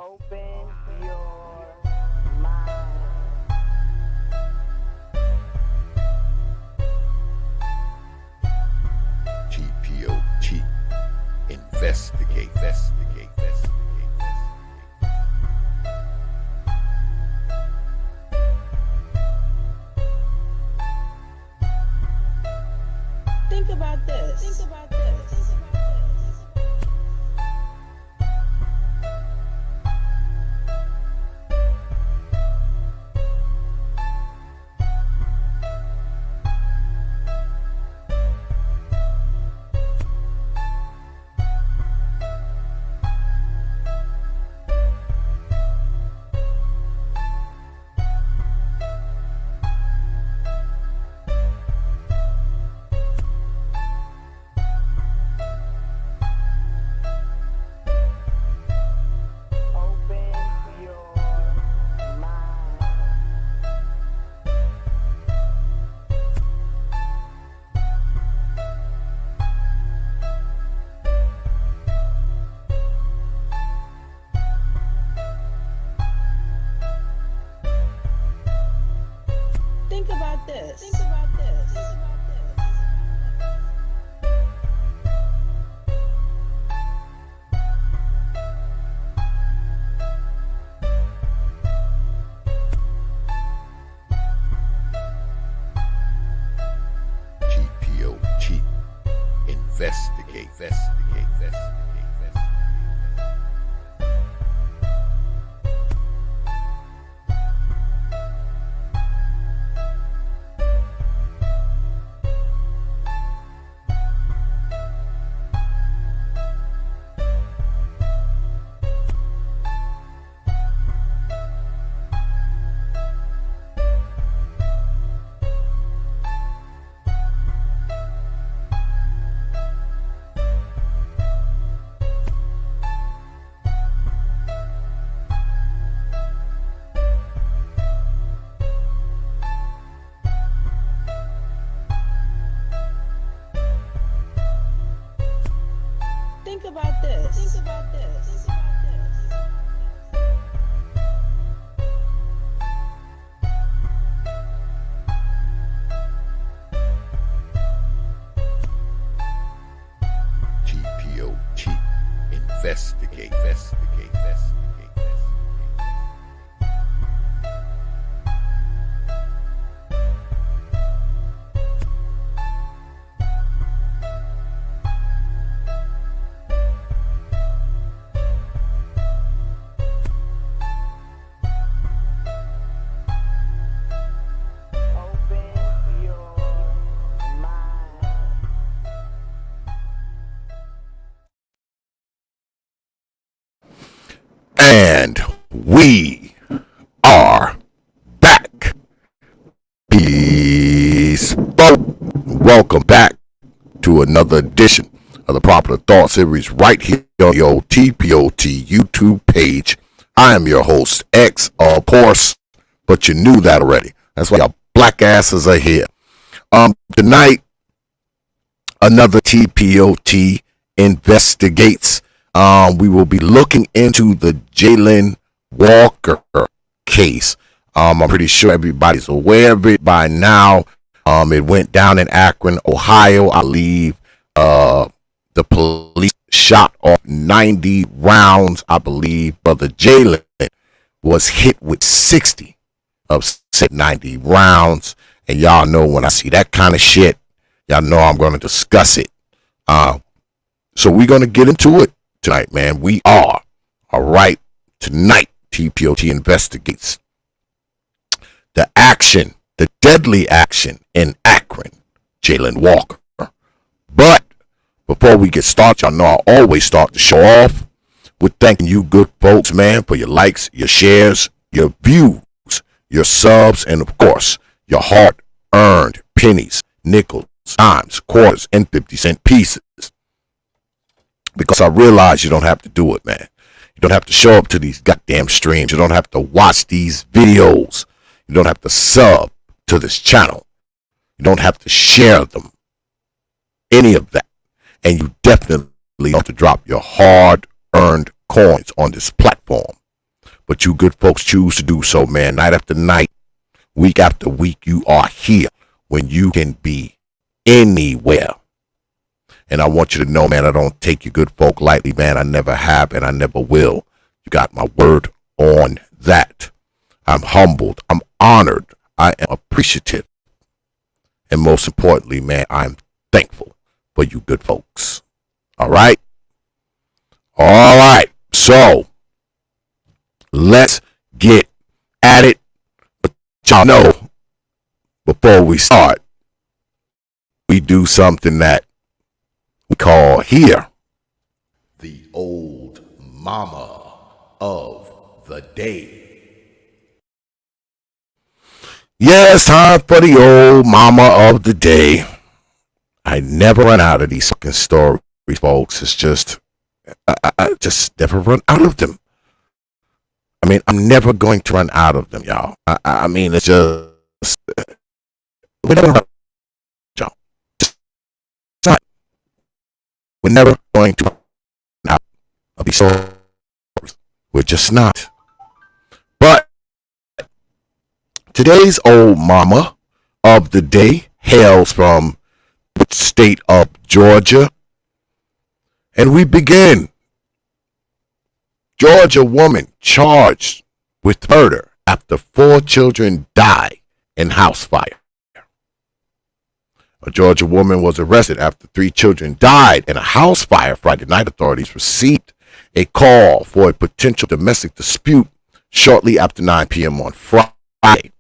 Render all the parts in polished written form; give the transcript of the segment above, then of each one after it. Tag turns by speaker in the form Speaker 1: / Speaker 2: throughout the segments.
Speaker 1: Open your mind.
Speaker 2: T.P.O.T. Investigate.
Speaker 3: Think about this.
Speaker 1: Open your mind.
Speaker 3: Think about this.
Speaker 2: T.P.O.T. Investigate.
Speaker 3: Think about this.
Speaker 2: T.P.O.T. Investigate.
Speaker 1: Open your mind.
Speaker 2: And we are back. Peace. Welcome back to another edition of the Popular Thought Series right here on your T.P.O.T. YouTube page. I am your host, X, of course, but you knew that already. That's why your black asses are here. Tonight, another T.P.O.T. investigates. We will be looking into the Jayland Walker case. I'm pretty sure everybody's aware of it by now. It went down in Akron, Ohio. I believe the police shot off 90 rounds. I believe Brother Jayland was hit with 60 of said 90 rounds. And y'all know when I see that kind of shit, y'all know I'm going to discuss it. So we're going to get into it tonight, man. We are. All right. Tonight, T.P.O.T. investigates the action, the deadly action in Akron, Jayland Walker. But before we get started, y'all know I always start the show off with thanking you good folks, man, for your likes, your shares, your views, your subs, and of course, your hard-earned pennies, nickels, dimes, quarters, and 50-cent pieces. Because I realize you don't have to do it, man. You don't have to show up to these goddamn streams. You don't have to watch these videos. You don't have to sub to this channel. You don't have to share them. Any of that. And you definitely don't have to drop your hard-earned coins on this platform. But you good folks choose to do so, man. Night after night, week after week, you are here when you can be anywhere. And I want you to know, man, I don't take you good folk lightly, man. I never have and I never will. You got my word on that. I'm humbled. I'm honored. I am appreciative. And most importantly, man, I'm thankful for you good folks. All right? All right. So, let's get at it. But y'all know, before we start, we do something that we call here the old mama of the day. Yeah, it's time for the old mama of the day. I never run out of these fucking stories, folks. It's just, I just never run out of them. I mean, I'm never going to run out of them, y'all. I mean, it's just, we never run out, y'all. Just, we're never going to run out of these stories. We're just not. But today's old mama of the day hails from the state of Georgia. And we begin. Georgia woman charged with murder after 4 children die in house fire. A Georgia woman was arrested after 3 children died in a house fire Friday night. Authorities received a call for a potential domestic dispute shortly after 9 p.m. on Friday.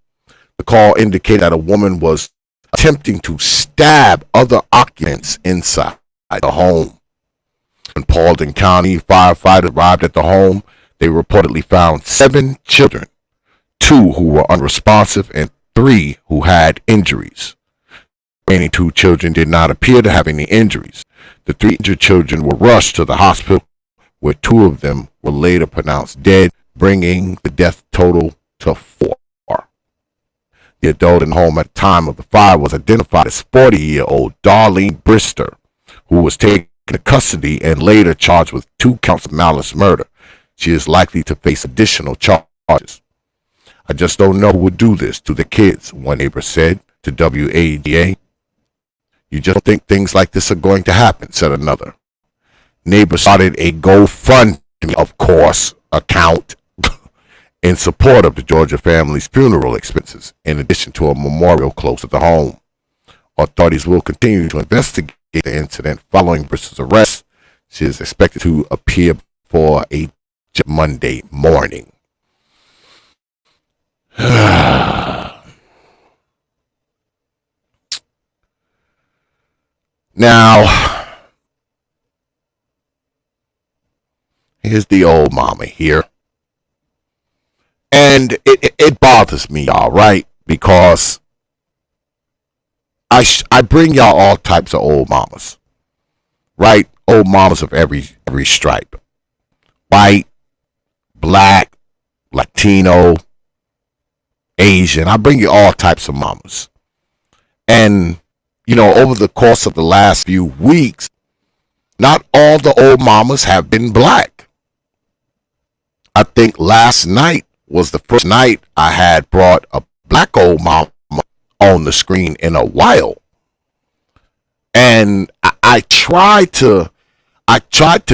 Speaker 2: The call indicated that a woman was attempting to stab other occupants inside the home. When Paulding County firefighters arrived at the home, they reportedly found 7 children, 2 who were unresponsive and 3 who had injuries. The remaining 2 children did not appear to have any injuries. The 3 injured children were rushed to the hospital, where 2 of them were later pronounced dead, bringing the death total to 4. The adult in the home at the time of the fire was identified as 40-year-old Darlene Brister, who was taken into custody and later charged with 2 counts of malice murder. She is likely to face additional charges. I just don't know who would do this to the kids, one neighbor said to WADA. You just don't think things like this are going to happen, said another. Neighbor started a GoFundMe, of course, account in support of the Georgia family's funeral expenses, in addition to a memorial close to the home. Authorities will continue to investigate the incident following Bristol's arrest. She is expected to appear for a Monday morning. Now, here's the old mama here. And it bothers me, y'all, right? Because I bring y'all all types of old mamas, right? Old mamas of every stripe. White, black, Latino, Asian. I bring you all types of mamas. And, you know, over the course of the last few weeks, not all the old mamas have been black. I think last night was the first night I had brought a black old mama on the screen in a while. And I tried to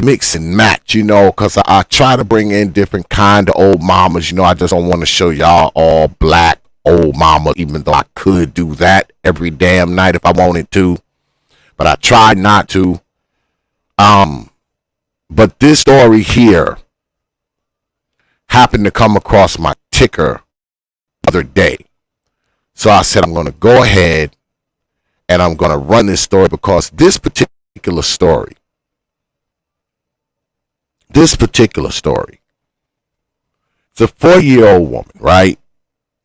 Speaker 2: mix and match, you know, because I try to bring in different kind of old mamas. You know, I just don't want to show y'all all black old mama, even though I could do that every damn night if I wanted to. But I tried not to. But this story here happened to come across my ticker the other day. So I said, I'm going to go ahead and I'm going to run this story, because this particular story, it's a 4-year-old woman, right?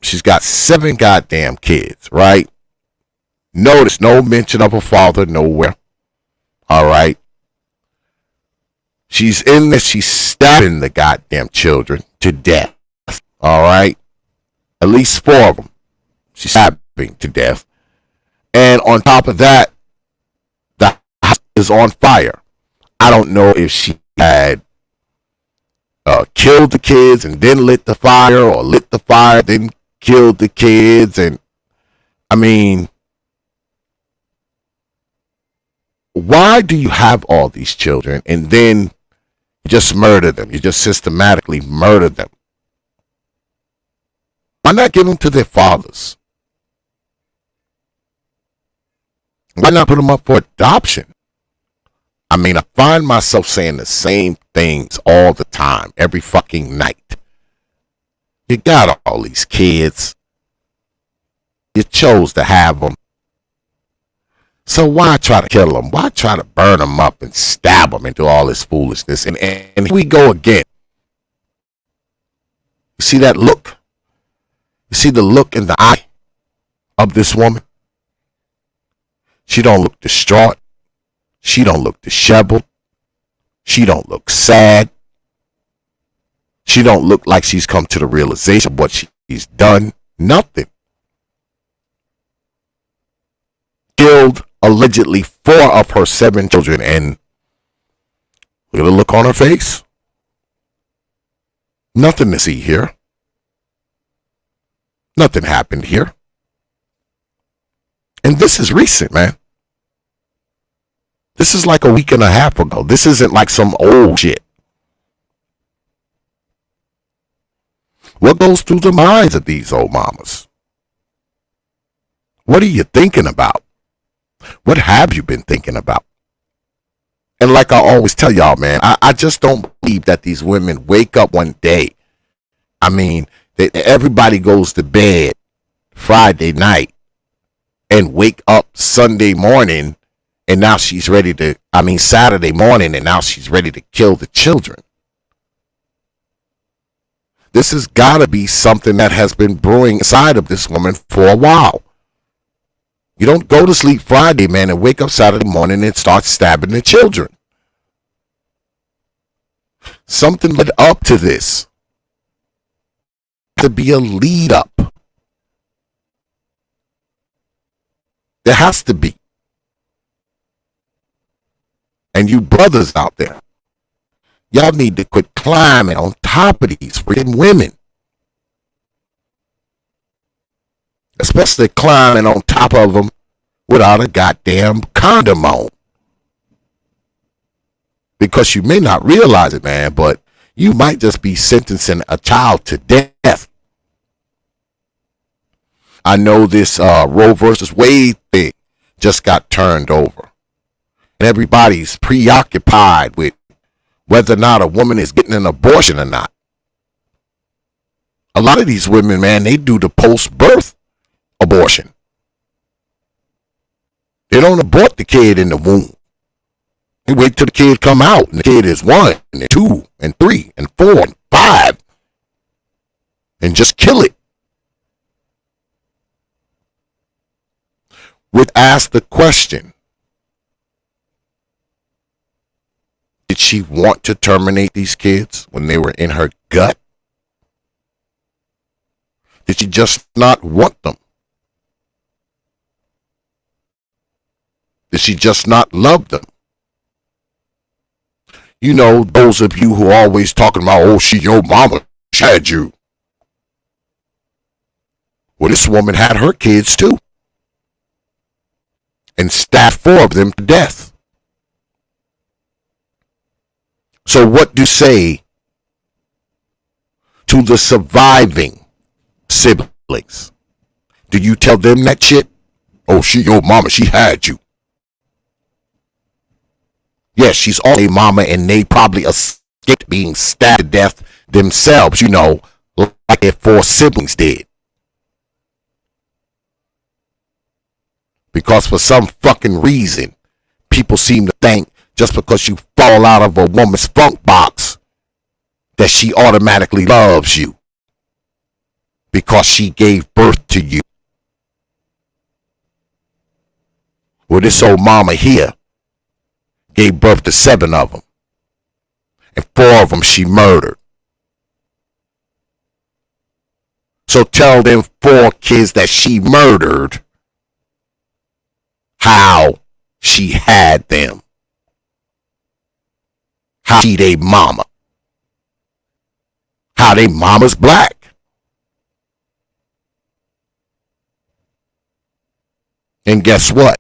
Speaker 2: She's got 7 goddamn kids, right? Notice no mention of her father nowhere. All right. She's in there, she's stabbing the goddamn children to death. All right. At least 4 of them she's stabbing to death. And on top of that, the house is on fire. I don't know if she had killed the kids and then lit the fire, or lit the fire then killed the kids. And I mean, why do you have all these children and then you just murder them? You just systematically murder them. Why not give them to their fathers? Why not put them up for adoption? I mean, I find myself saying the same things all the time, every fucking night. You got all these kids. You chose to have them. So why try to kill them? Why try to burn them up and stab them into all this foolishness? And here we go again. You see that look? You see the look in the eye of this woman? She don't look distraught. She don't look disheveled. She don't look sad. She don't look like she's come to the realization of what she's done. Nothing. Killed allegedly 4 of her 7 children, and look at the look on her face. Nothing to see here. Nothing happened here. And this is recent, man. This is like a week and a half ago. This isn't like some old shit. What goes through the minds of these old mamas? What are you thinking about? What have you been thinking about? And like I always tell y'all, man, I just don't believe that these women wake up one day. I mean, everybody goes to bed Friday night and wake up Sunday morning, and now she's ready to, Saturday morning, and now she's ready to kill the children. This has got to be something that has been brewing inside of this woman for a while. You don't go to sleep Friday, man, and wake up Saturday morning and start stabbing the children. Something led up to this. To be a lead up. There has to be. And you brothers out there, y'all need to quit climbing on top of these freaking women. Especially climbing on top of them without a goddamn condom on. Because you may not realize it, man, but you might just be sentencing a child to death. I know this Roe versus Wade thing just got turned over. And everybody's preoccupied with whether or not a woman is getting an abortion or not. A lot of these women, man, they do the post-birth abortion. They don't abort the kid in the womb. They wait till the kid come out, and the kid is 1 and 2 and 3 and 4 and 5, and just kill it. Would ask the question, did she want to terminate these kids when they were in her gut? Did she just not want them? Did she just not love them? You know, those of you who are always talking about, oh, she your mama, she had you. Well, this woman had her kids too. And stabbed 4 of them to death. So what do you say to the surviving siblings? Do you tell them that shit? Oh, she your mama, she had you. Yes, she's all a mama, and they probably escaped being stabbed to death themselves, you know, like their 4 siblings did. Because for some fucking reason, people seem to think just because you fall out of a woman's funk box that she automatically loves you. Because she gave birth to you. Well, this old mama here gave birth to 7 of them. And 4 of them she murdered. So tell them 4 kids that she murdered how she had them. How she they mama. how they mama's black. And guess what?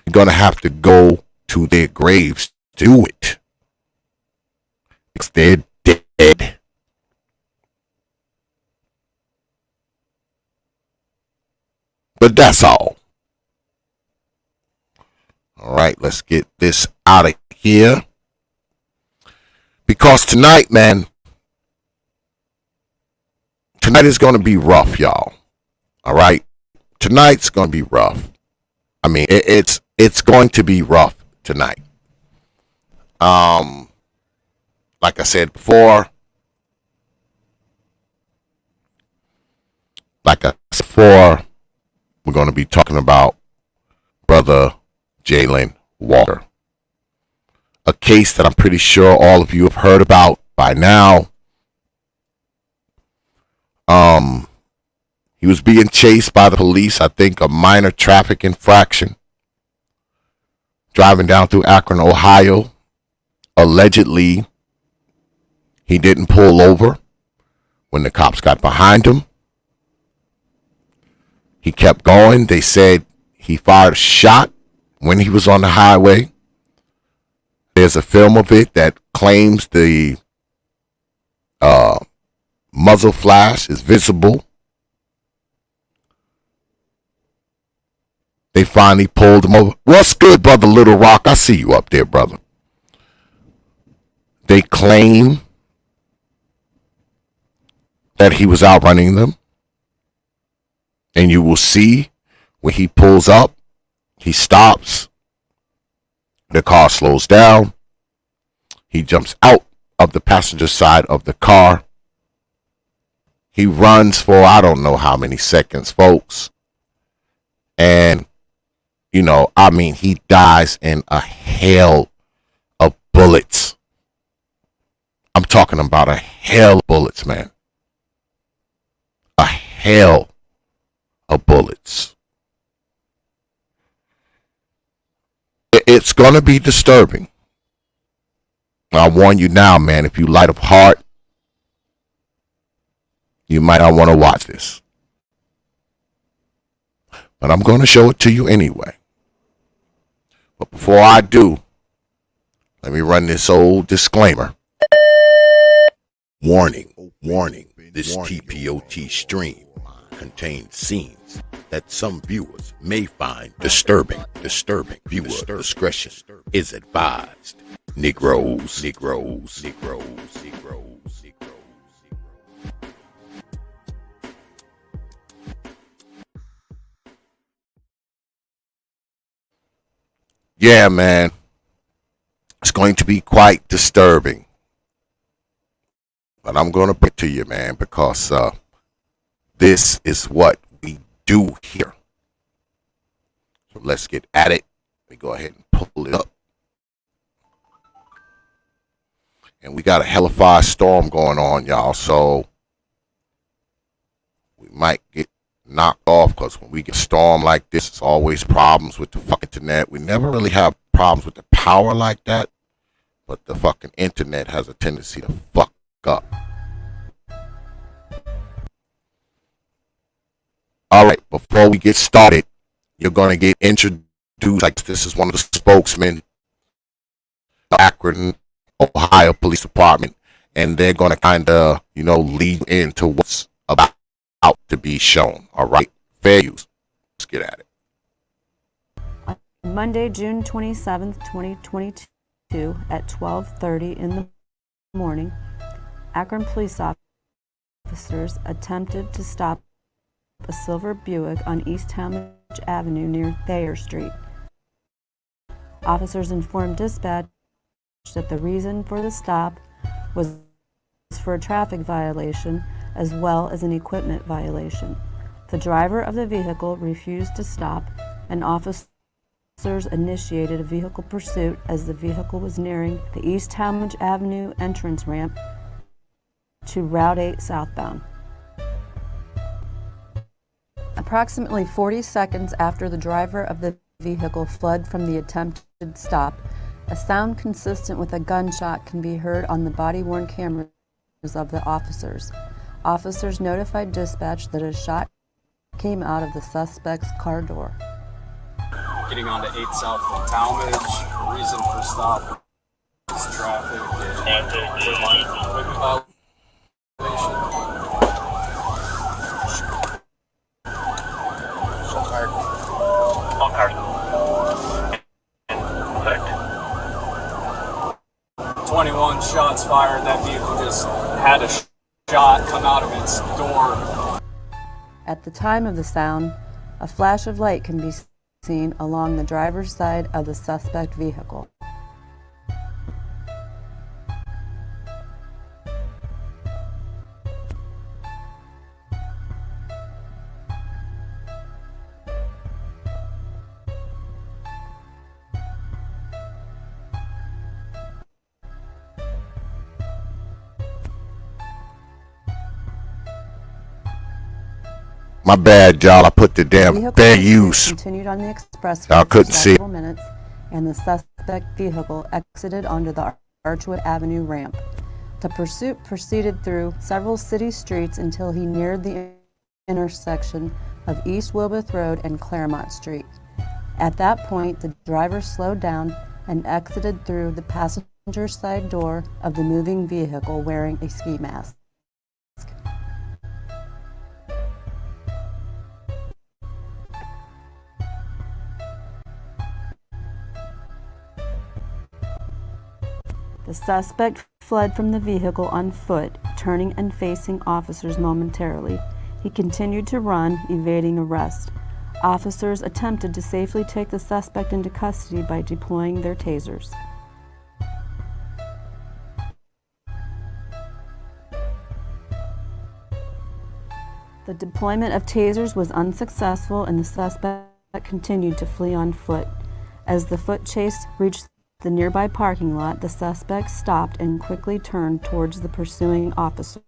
Speaker 2: You're going to have to go to their graves to do it. Because they're dead. But that's all. All right, let's get this out of here. Because tonight, man, tonight is going to be rough, y'all. All right? Tonight's going to be rough. I mean, it's going to be rough tonight. Like I said before, we're going to be talking about Brother Jayland Walker. A case that I'm pretty sure all of you have heard about by now. He was being chased by the police, I think a minor traffic infraction. Driving down through Akron, Ohio. Allegedly, he didn't pull over when the cops got behind him. He kept going. They said he fired a shot when he was on the highway. There's a film of it that claims the muzzle flash is visible. They finally pulled him over. What's good, Brother Little Rock? I see you up there, brother. They claim that he was outrunning them. And you will see when he pulls up, he stops. The car slows down. He jumps out of the passenger side of the car. He runs for I don't know how many seconds, folks. And, you know, I mean, he dies in a hail of bullets. I'm talking about a hail of bullets, man. A hail of bullets. It's going to be disturbing. I warn you now, man, if you light of heart, you might not want to watch this. But I'm going to show it to you anyway. But before I do, let me run this old disclaimer. Warning, warning, this T.P.O.T stream contains scenes that some viewers may find disturbing. Viewer discretion is advised. Negroes. Yeah, man. It's going to be quite disturbing. But I'm going to bring it to you, man, because this is what we do here. So let's get at it. Let me go ahead and pull it up. And we got a hellified storm going on, y'all. So we might get knocked off because when we get a storm like this, it's always problems with the fucking internet. We never really have problems with the power like that. But the fucking internet has a tendency to fuck up. All right, before we get started, you're going to get introduced. Like this is one of the spokesmen, Akron, Ohio Police Department, and they're going to kind of, you know, lead into what's about to be shown. All right, fair use. Let's get at it.
Speaker 4: Monday, June 27th, 2022, at 12:30 in the morning, Akron police officers attempted to stop a silver Buick on East Talmadge Avenue near Thayer Street. Officers informed dispatch that the reason for the stop was for a traffic violation as well as an equipment violation. The driver of the vehicle refused to stop, and officers initiated a vehicle pursuit as the vehicle was nearing the East Talmadge Avenue entrance ramp to Route 8 southbound. Approximately 40 seconds after the driver of the vehicle fled from the attempted stop, a sound consistent with a gunshot can be heard on the body-worn cameras of the officers. Officers notified dispatch that a shot came out of the suspect's car door.
Speaker 5: Getting onto 8 South from Talmadge. Reason for stop is traffic.
Speaker 6: On car.
Speaker 5: 21 shots fired. That vehicle just had a shot come out of its door.
Speaker 4: At the time of the sound, a flash of light can be seen along the driver's side of the suspect vehicle.
Speaker 2: My bad, y'all. I put the damn
Speaker 4: Vehicle
Speaker 2: fair use.
Speaker 4: continued on the expressway
Speaker 2: Y'all
Speaker 4: for
Speaker 2: couldn't see.
Speaker 4: several minutes, and the suspect vehicle exited onto the Archwood Avenue ramp. The pursuit proceeded through several city streets until he neared the intersection of East Wilbeth Road and Claremont Street. At that point, the driver slowed down and exited through the passenger side door of the moving vehicle wearing a ski mask. The suspect fled from the vehicle on foot, turning and facing officers momentarily. He continued to run, evading arrest. Officers attempted to safely take the suspect into custody by deploying their tasers. The deployment of tasers was unsuccessful, and the suspect continued to flee on foot. As the foot chase reached the nearby parking lot, the suspect stopped and quickly turned towards the pursuing officers.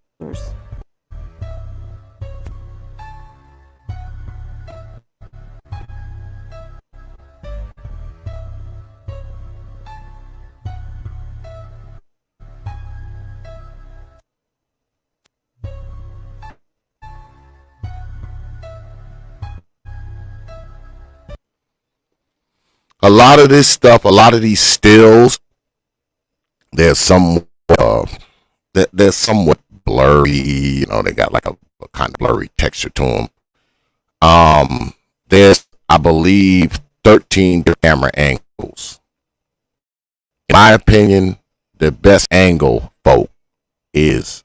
Speaker 2: A lot of this stuff, a lot of these stills, they're somewhat blurry. You know, they got like a kind of blurry texture to them. There's, I believe, 13 camera angles. In my opinion, the best angle, folk, is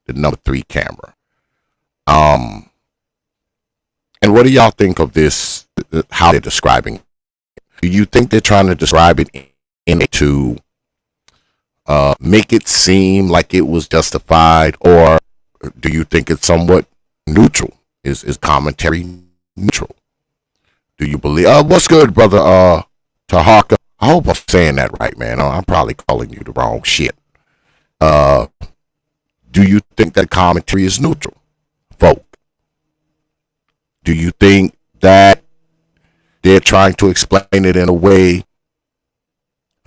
Speaker 2: the number 3 camera. And what do y'all think of this? How they're describing? Do you think they're trying to describe it to make it seem like it was justified, or do you think it's somewhat neutral? Is commentary neutral? Do you believe? What's good, brother? Tahaka. I hope I'm saying that right, man. I'm probably calling you the wrong shit. Do you think that commentary is neutral, folk? Do you think that they're trying to explain it in a way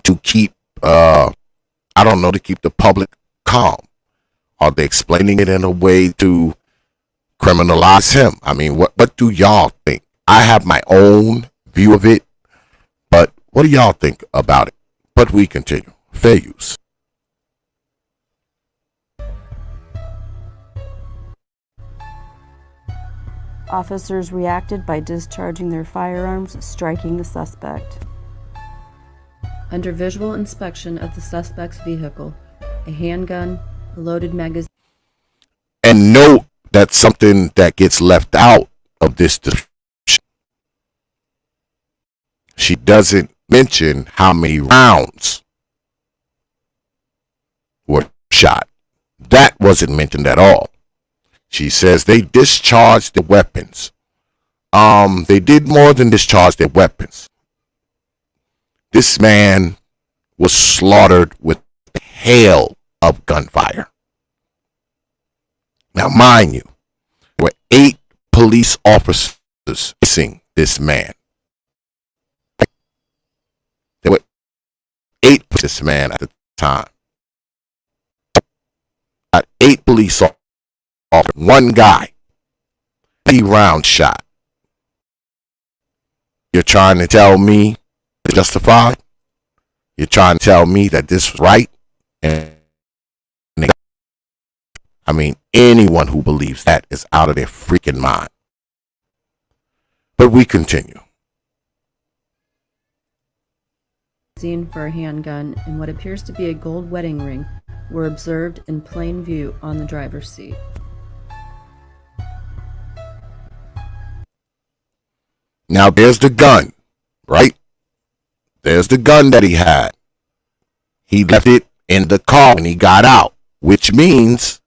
Speaker 2: to keep, to keep the public calm? Are they explaining it in a way to criminalize him? I mean, what do y'all think? I have my own view of it, but what do y'all think about it? But we continue. Fair use.
Speaker 4: Officers reacted by discharging their firearms, striking the suspect. Under visual inspection of the suspect's vehicle, a handgun, a loaded magazine.
Speaker 2: And note that something that gets left out of this description. She doesn't mention how many rounds were shot. That wasn't mentioned at all. She says they discharged the weapons. They did more than discharge their weapons. This man was slaughtered with hail of gunfire. Now, mind you, there were 8 police officers chasing this man. There were 8 this man at the time. 8 police officers, one guy, 3-round shot. You're trying to tell me it's justified? You're trying to tell me that this was right? And I mean, anyone who believes that is out of their freaking mind. But we continue.
Speaker 4: Seen for a handgun and what appears to be a gold wedding ring were observed in plain view on the driver's seat.
Speaker 2: Now there's the gun, right? There's the gun that he had. He left it in the car when he got out, which means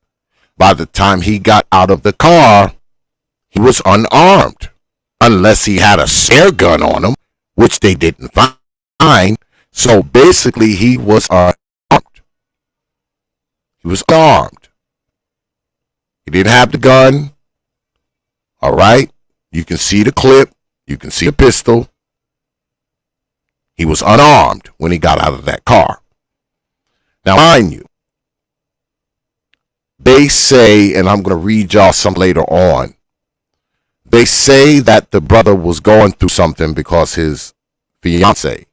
Speaker 2: by the time he got out of the car, he was unarmed. Unless he had a spare gun on him, which they didn't find. So basically, he was unarmed. He was armed. He didn't have the gun. All right? You can see the clip. You can see a pistol. He was unarmed when he got out of that car. Now, mind you, they say, and I'm going to read y'all some later on, they say that the brother was going through something because his fiance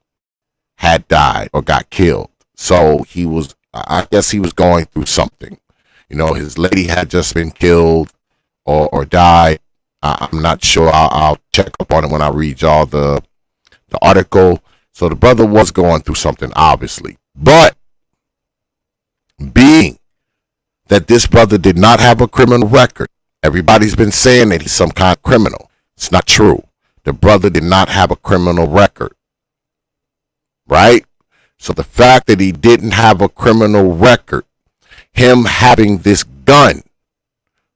Speaker 2: had died or got killed. So he was, I guess he was going through something. You know, his lady had just been killed or died. I'm not sure. I'll check up on it when I read y'all the article. So the brother was going through something, obviously. But being that this brother did not have a criminal record, everybody's been saying that he's some kind of criminal. It's not true. The brother did not have a criminal record. Right? So the fact that he didn't have a criminal record, him having this gun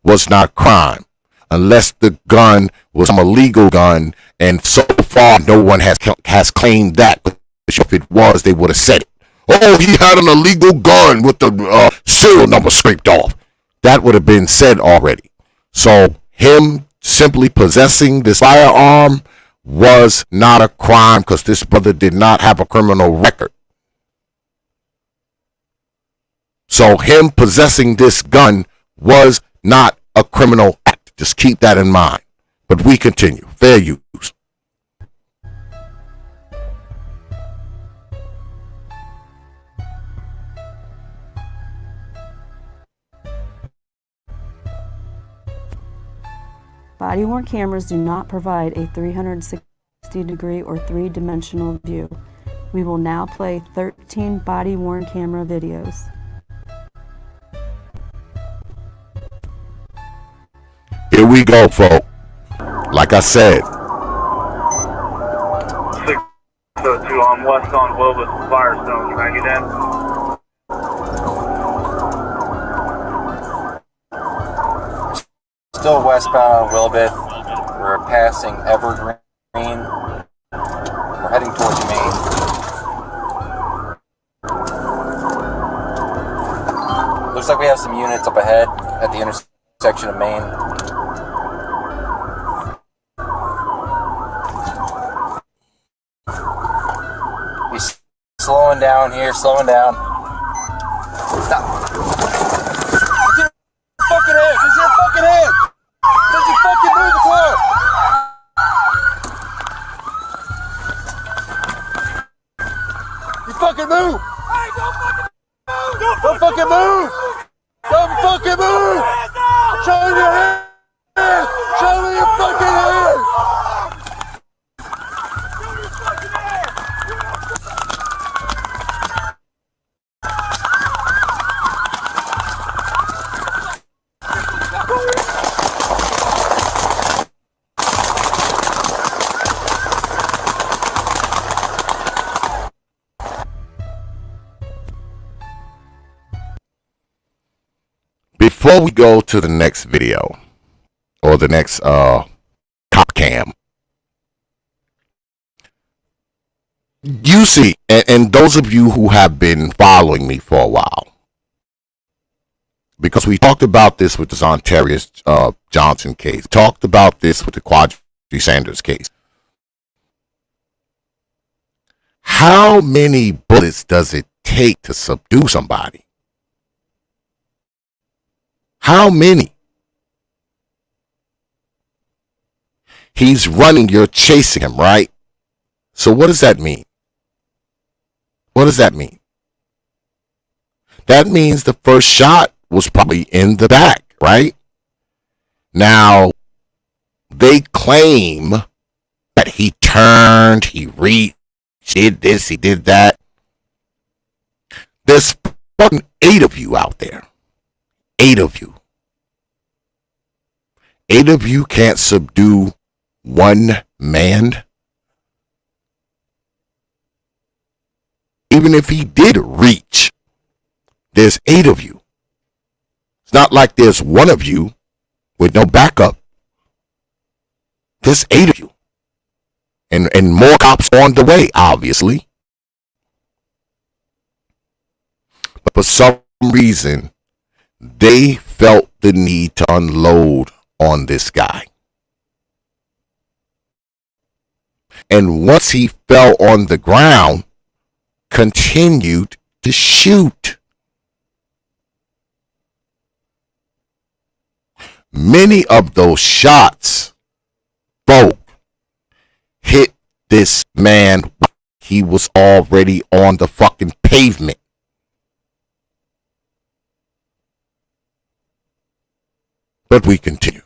Speaker 2: was not a crime. Unless the gun was some illegal gun, and so far no one has claimed that. If it was, they would have said it. Oh, he had an illegal gun with the serial number scraped off. That would have been said already. So him simply possessing this firearm was not a crime because this brother did not have a criminal record. So him possessing this gun was not a criminal act. Just keep that in mind. But we continue. Fair use.
Speaker 4: Body-worn cameras do not provide a 360-degree or three-dimensional view. We will now play 13 body-worn camera videos.
Speaker 2: Here we go, folks. Like I said.
Speaker 6: 602 on West on Wilbur Firestone. Can I get in?
Speaker 7: Still westbound on Wilbeth. We're passing Evergreen. We're heading towards Maine. Looks like we have some units up ahead at the intersection of Maine. He's slowing down here, slowing down. Stop. Fucking head! It's your fucking head! Does you fucking move the car? You fucking move! Hey, don't fucking move! Don't fucking move! Show me your head! Show me your fucking head!
Speaker 2: Before we go to the next video or the next cop cam, you see, and those of you who have been following me for a while, because we talked about this with the Zontarius Johnson case, talked about this with the Quadri Sanders case. How many bullets does it take to subdue somebody? How many? He's running, you're chasing him, right? So what does that mean? What does that mean? That means the first shot was probably in the back, right? Now, they claim that he turned, he reached, he did this, he did that. There's fucking 8 of you out there. 8 of you. 8 of you can't subdue one man. Even if he did reach, there's 8 of you. It's not like there's one of you with no backup. There's 8 of you. And more cops on the way, obviously. But for some reason, they felt the need to unload on this guy. And once he fell on the ground, continued to shoot. Many of those shots, folk, hit this man. He was already on the fucking pavement. But we continue.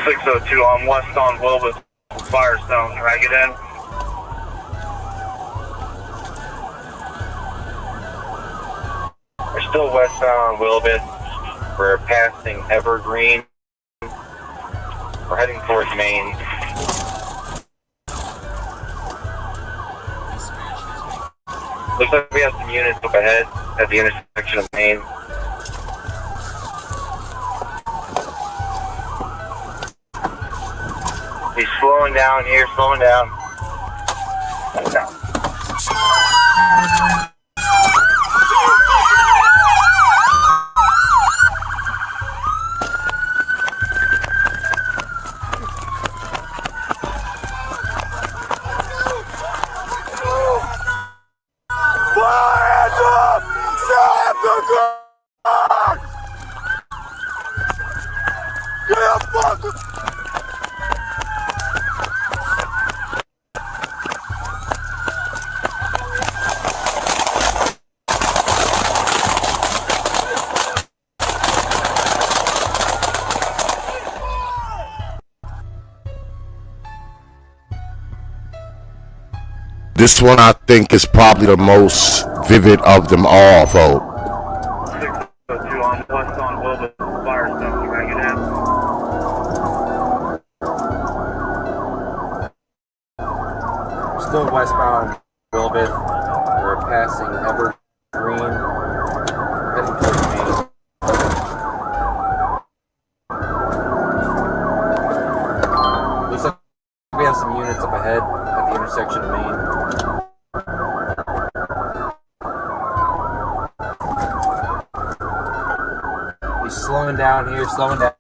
Speaker 6: 602 on West on Wilbur Firestone. Can I get in?
Speaker 8: We're still westbound on Wilbur. We're passing Evergreen. We're heading towards Maine. Looks like we have some units up ahead at the intersection of Maine. He's slowing down here, slowing down. Slowing down.
Speaker 2: This one I think is probably the most vivid of them all, folks.
Speaker 6: 602 on West on Wilbur Firestone. Can I get in?
Speaker 8: Still westbound Wilbur. We're passing Evergreen. Heading towards Maine. Looks like we have some units up ahead at the intersection of Maine. He's slowing down here, slowing down.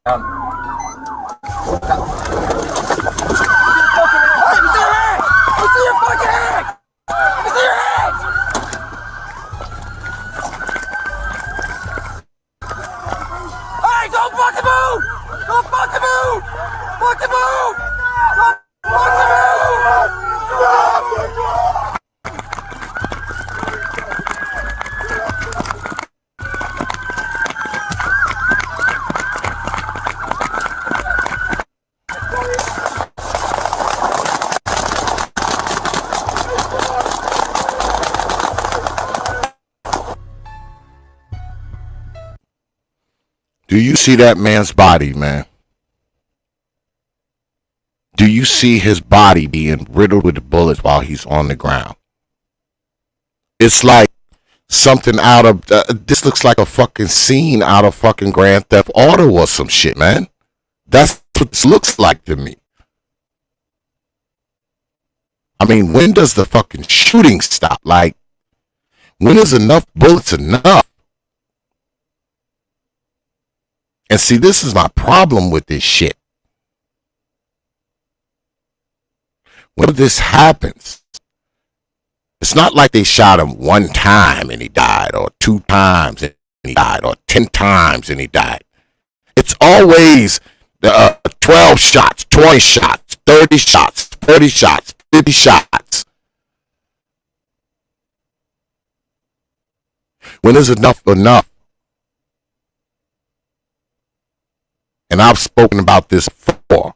Speaker 2: Do you see that man's body, man? Do you see his body being riddled with bullets while he's on the ground? It's like something out of, this looks like a fucking scene out of fucking Grand Theft Auto or some shit, man. That's what this looks like to me. I mean, when does the fucking shooting stop? Like, when is enough bullets enough? And see, this is my problem with this shit. when this happens, it's not like they shot him one time and he died, or 2 times and he died, or 10 times and he died. It's always 12 shots, 20 shots, 30 shots, 30 shots, 50 shots. When is enough enough? And I've spoken about this before.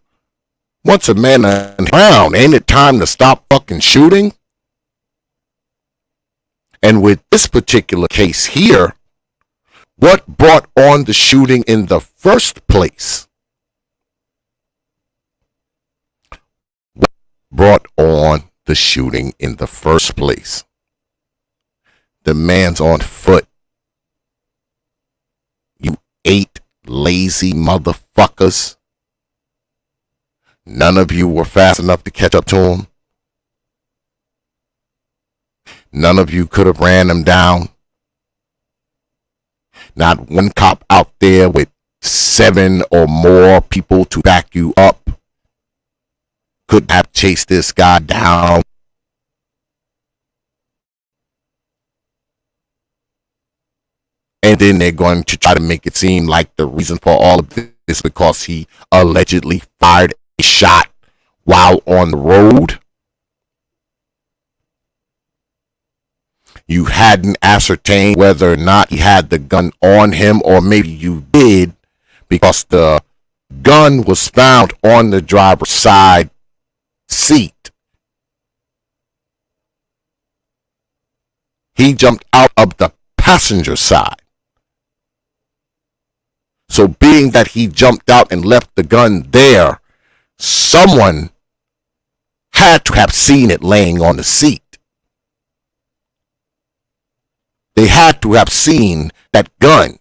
Speaker 2: Once a man around, ain't it time to stop fucking shooting? And with this particular case here, what brought on the shooting in the first place? What brought on the shooting in the first place? The man's on foot. You 8 lazy motherfuckers. None of you were fast enough to catch up to him. None of you could have ran him down. Not one cop out there with 7 or more people to back you up could have chased this guy down. And then they're going to try to make it seem like the reason for all of this is because he allegedly fired a shot while on the road. You hadn't ascertained whether or not he had the gun on him, or maybe you did, because the gun was found on the driver's side seat. He jumped out of the passenger side. So being that he jumped out and left the gun there, someone had to have seen it laying on the seat. They had to have seen that gun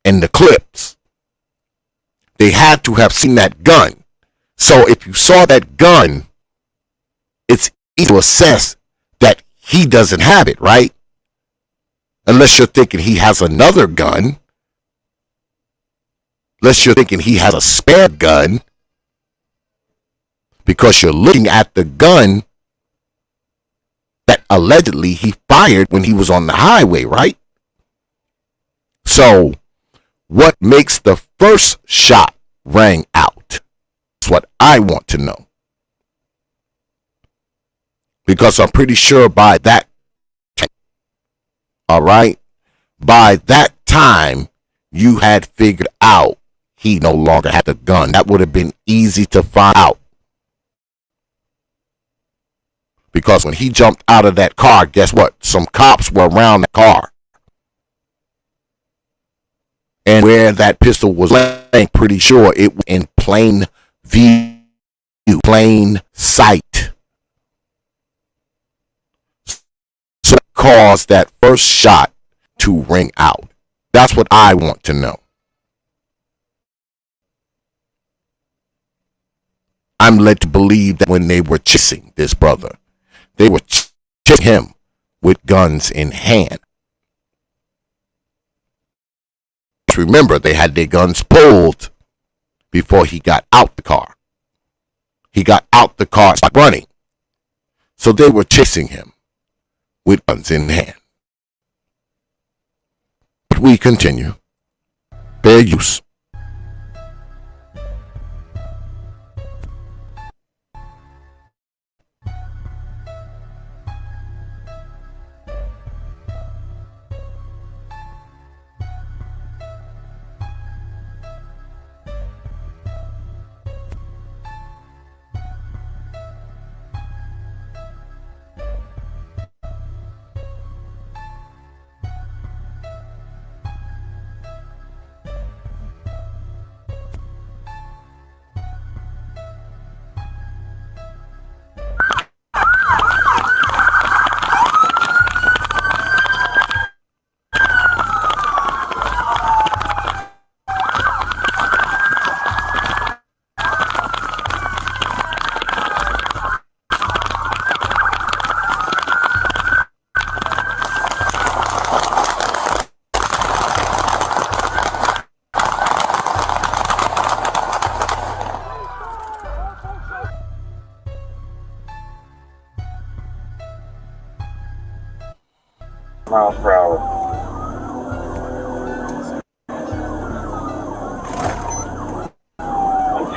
Speaker 2: and the clips. They had to have seen that gun. So if you saw that gun, it's easy to assess that he doesn't have it, right? Unless you're thinking he has another gun. Unless you're thinking he has a spare gun. Because you're looking at the gun that allegedly he fired when he was on the highway, right? So, what makes the first shot ring out? That's what I want to know. Because I'm pretty sure by that time, all right, by that time, you had figured out he no longer had the gun. That would have been easy to find out. Because when he jumped out of that car, guess what? Some cops were around the car. And where that pistol was laying, pretty sure it was in plain view, plain sight. So it caused that first shot to ring out. That's what I want to know. I'm led to believe that when they were chasing this brother, they were chasing him with guns in hand. Remember, they had their guns pulled before he got out the car. He got out the car, started running. So they were chasing him with guns in hand. But we continue. Fair use.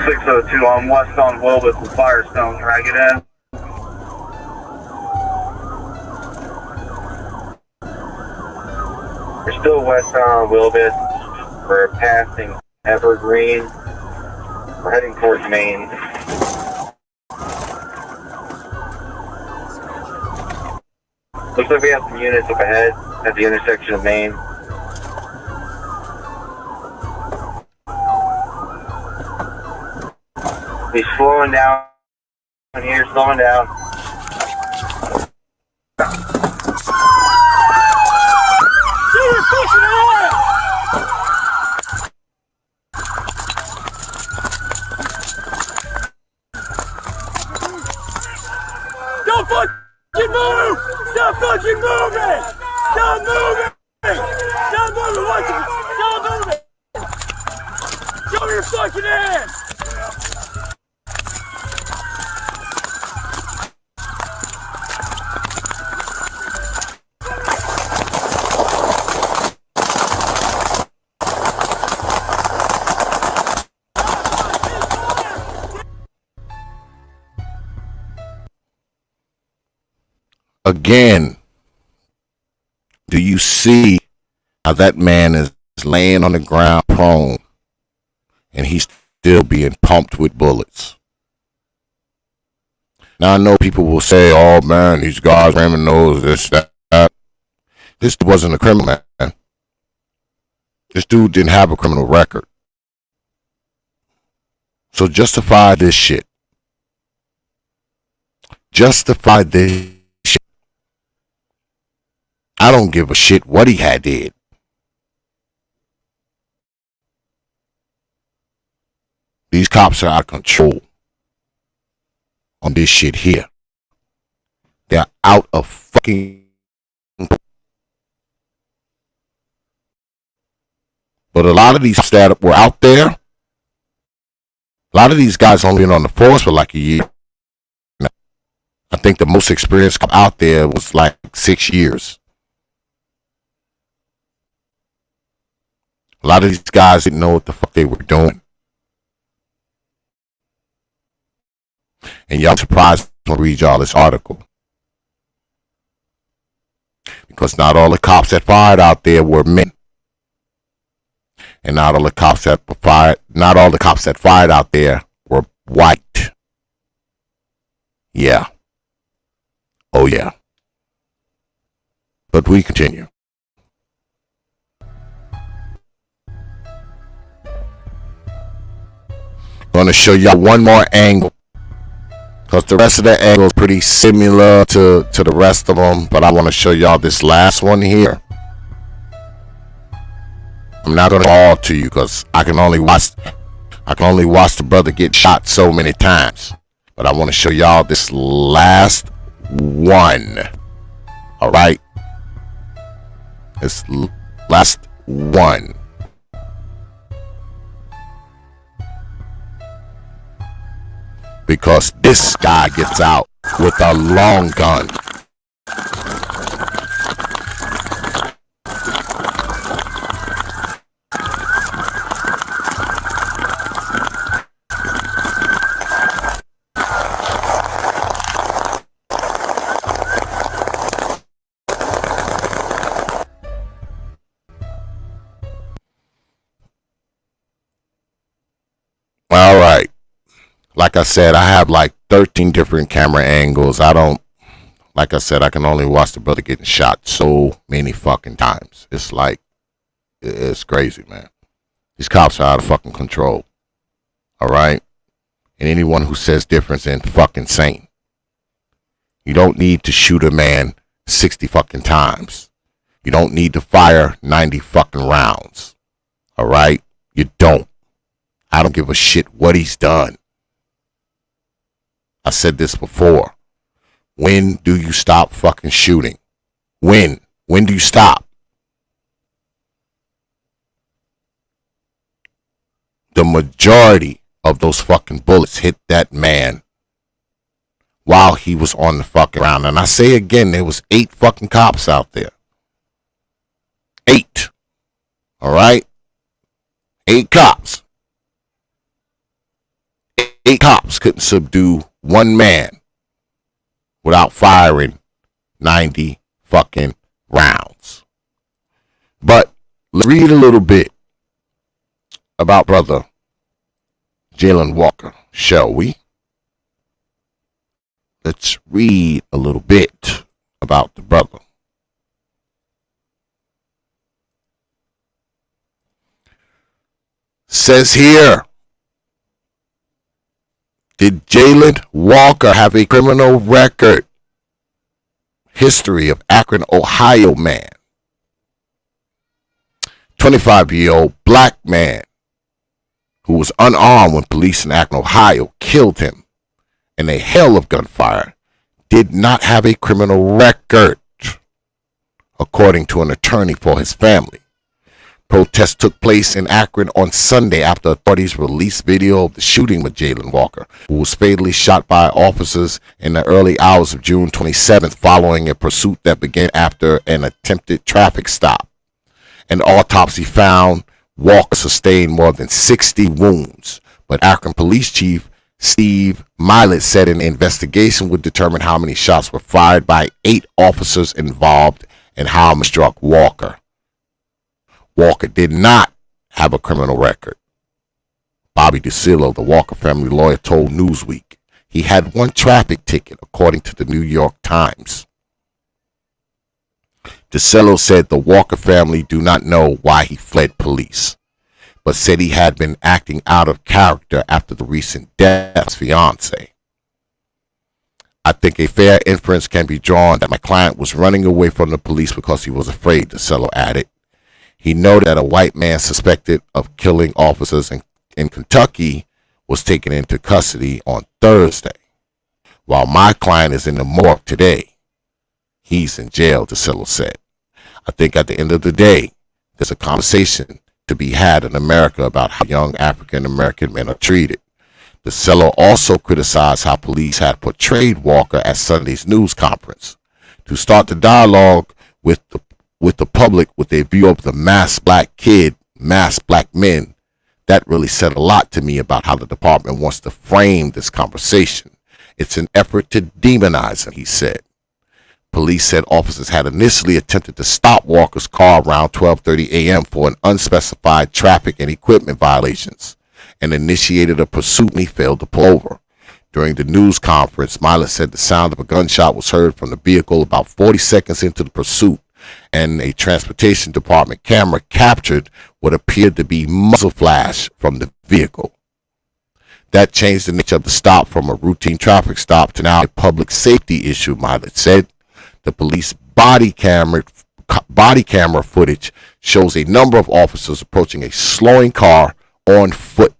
Speaker 6: 602 on West on Wilbus and Firestone. Can I get in?
Speaker 8: We're still west on Wilbus. We're passing Evergreen. We're heading towards Maine. Looks like we have some units up ahead at the intersection of Maine. He's slowing down here, slowing down.
Speaker 7: Don't fucking move! Stop fucking moving! Stop moving! Stop moving! Watch it! Stop moving! Show me your fucking hands!
Speaker 2: Again, do you see how that man is laying on the ground prone and he's still being pumped with bullets? Now I know people will say, oh man, these guys criminals, this, that. This wasn't a criminal, man. This dude didn't have a criminal record. So justify this shit. Justify this. I don't give a shit what he had did. These cops are out of control on this shit here. They're out of fucking control. But a lot of these cops that were out there, a lot of these guys only been on the force for like a year. I think the most experienced cop out there was like 6 years. A lot of these guys didn't know what the fuck they were doing. And y'all surprised when I read y'all this article. Because not all the cops that fired out there were men. And not all the cops that fired out there were white. Yeah. Oh yeah. But we continue. Going to show y'all one more angle, because the rest of the angle is pretty similar to the rest of them, but I want to show y'all this last one here. I'm not going to all to you because I can only watch the brother get shot so many times, but I want to show y'all this last one. All right, this last one. Because this guy gets out with a long gun. All right. Like I said, I have like 13 different camera angles. Like I said, I can only watch the brother getting shot so many fucking times. It's like, it's crazy, man. These cops are out of fucking control. All right? And anyone who says different is fucking insane. You don't need to shoot a man 60 fucking times. You don't need to fire 90 fucking rounds. All right? You don't. I don't give a shit what he's done. I said this before. When do you stop fucking shooting? When? When do you stop? The majority of those fucking bullets hit that man while he was on the fucking ground. And I say again, there was 8 fucking cops out there. 8. All right? 8 cops. 8 cops couldn't subdue one man without firing 90 fucking rounds. But let's read a little bit about brother Jayland Walker, shall we? Let's read a little bit about the brother. Says here, did Jayland Walker have a criminal record? History of Akron, Ohio man. 25-year-old black man who was unarmed when police in Akron, Ohio killed him in a hail of gunfire, did not have a criminal record, according to an attorney for his family. Protests took place in Akron on Sunday after authorities released video of the shooting with Jayland Walker, who was fatally shot by officers in the early hours of June 27th following a pursuit that began after an attempted traffic stop. An autopsy found Walker sustained more than 60 wounds, but Akron Police Chief Steve Milett said an investigation would determine how many shots were fired by 8 officers involved and how much struck Walker. Walker did not have a criminal record. Bobby DeCillo, the Walker family lawyer, told Newsweek he had 1 traffic ticket, according to the New York Times. DeCillo said the Walker family do not know why he fled police, but said he had been acting out of character after the recent death of his fiancée. I think a fair inference can be drawn that my client was running away from the police because he was afraid, DeCillo added. He noted that a white man suspected of killing officers in Kentucky was taken into custody on Thursday. While my client is in the morgue today, he's in jail, DeCillo said. I think at the end of the day, there's a conversation to be had in America about how young African American men are treated. DeCillo also criticized how police had portrayed Walker at Sunday's news conference. To start the dialogue with the public with a view of the masked black kid, masked black men, that really said a lot to me about how the department wants to frame this conversation. It's an effort to demonize him, he said. Police said officers had initially attempted to stop Walker's car around 12:30 a.m. for an unspecified traffic and equipment violations and initiated a pursuit when he failed to pull over. During the news conference, Milett said the sound of a gunshot was heard from the vehicle about 40 seconds into the pursuit, and a transportation department camera captured what appeared to be muzzle flash from the vehicle. That changed the nature of the stop from a routine traffic stop to now a public safety issue, Milett said. The police body camera footage shows a number of officers approaching a slowing car on foot.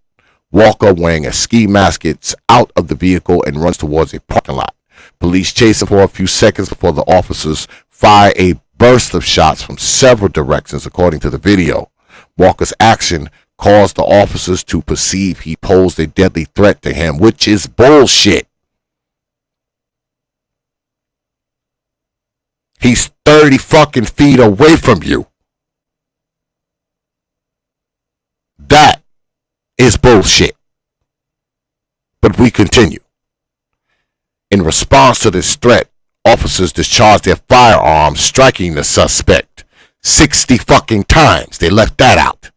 Speaker 2: Walker, wearing a ski mask, gets out of the vehicle and runs towards a parking lot. Police chase him for a few seconds before the officers fire a burst of shots from several directions, according to the video. Walker's action caused the officers to perceive he posed a deadly threat to him, which is bullshit. He's 30 fucking feet away from you. That is bullshit. But we continue. In response to this threat, officers discharged their firearms, striking the suspect 60 fucking times. They left that out.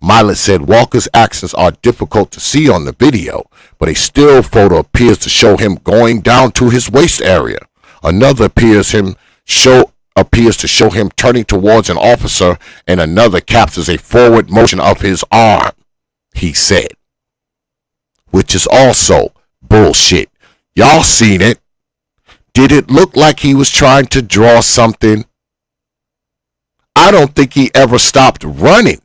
Speaker 2: Milett said Walker's actions are difficult to see on the video, but a still photo appears to show him going down to his waist area. Another appears to show him turning towards an officer, and another captures a forward motion of his arm, he said. Which is also bullshit. Y'all seen it. Did it look like he was trying to draw something? I don't think he ever stopped running.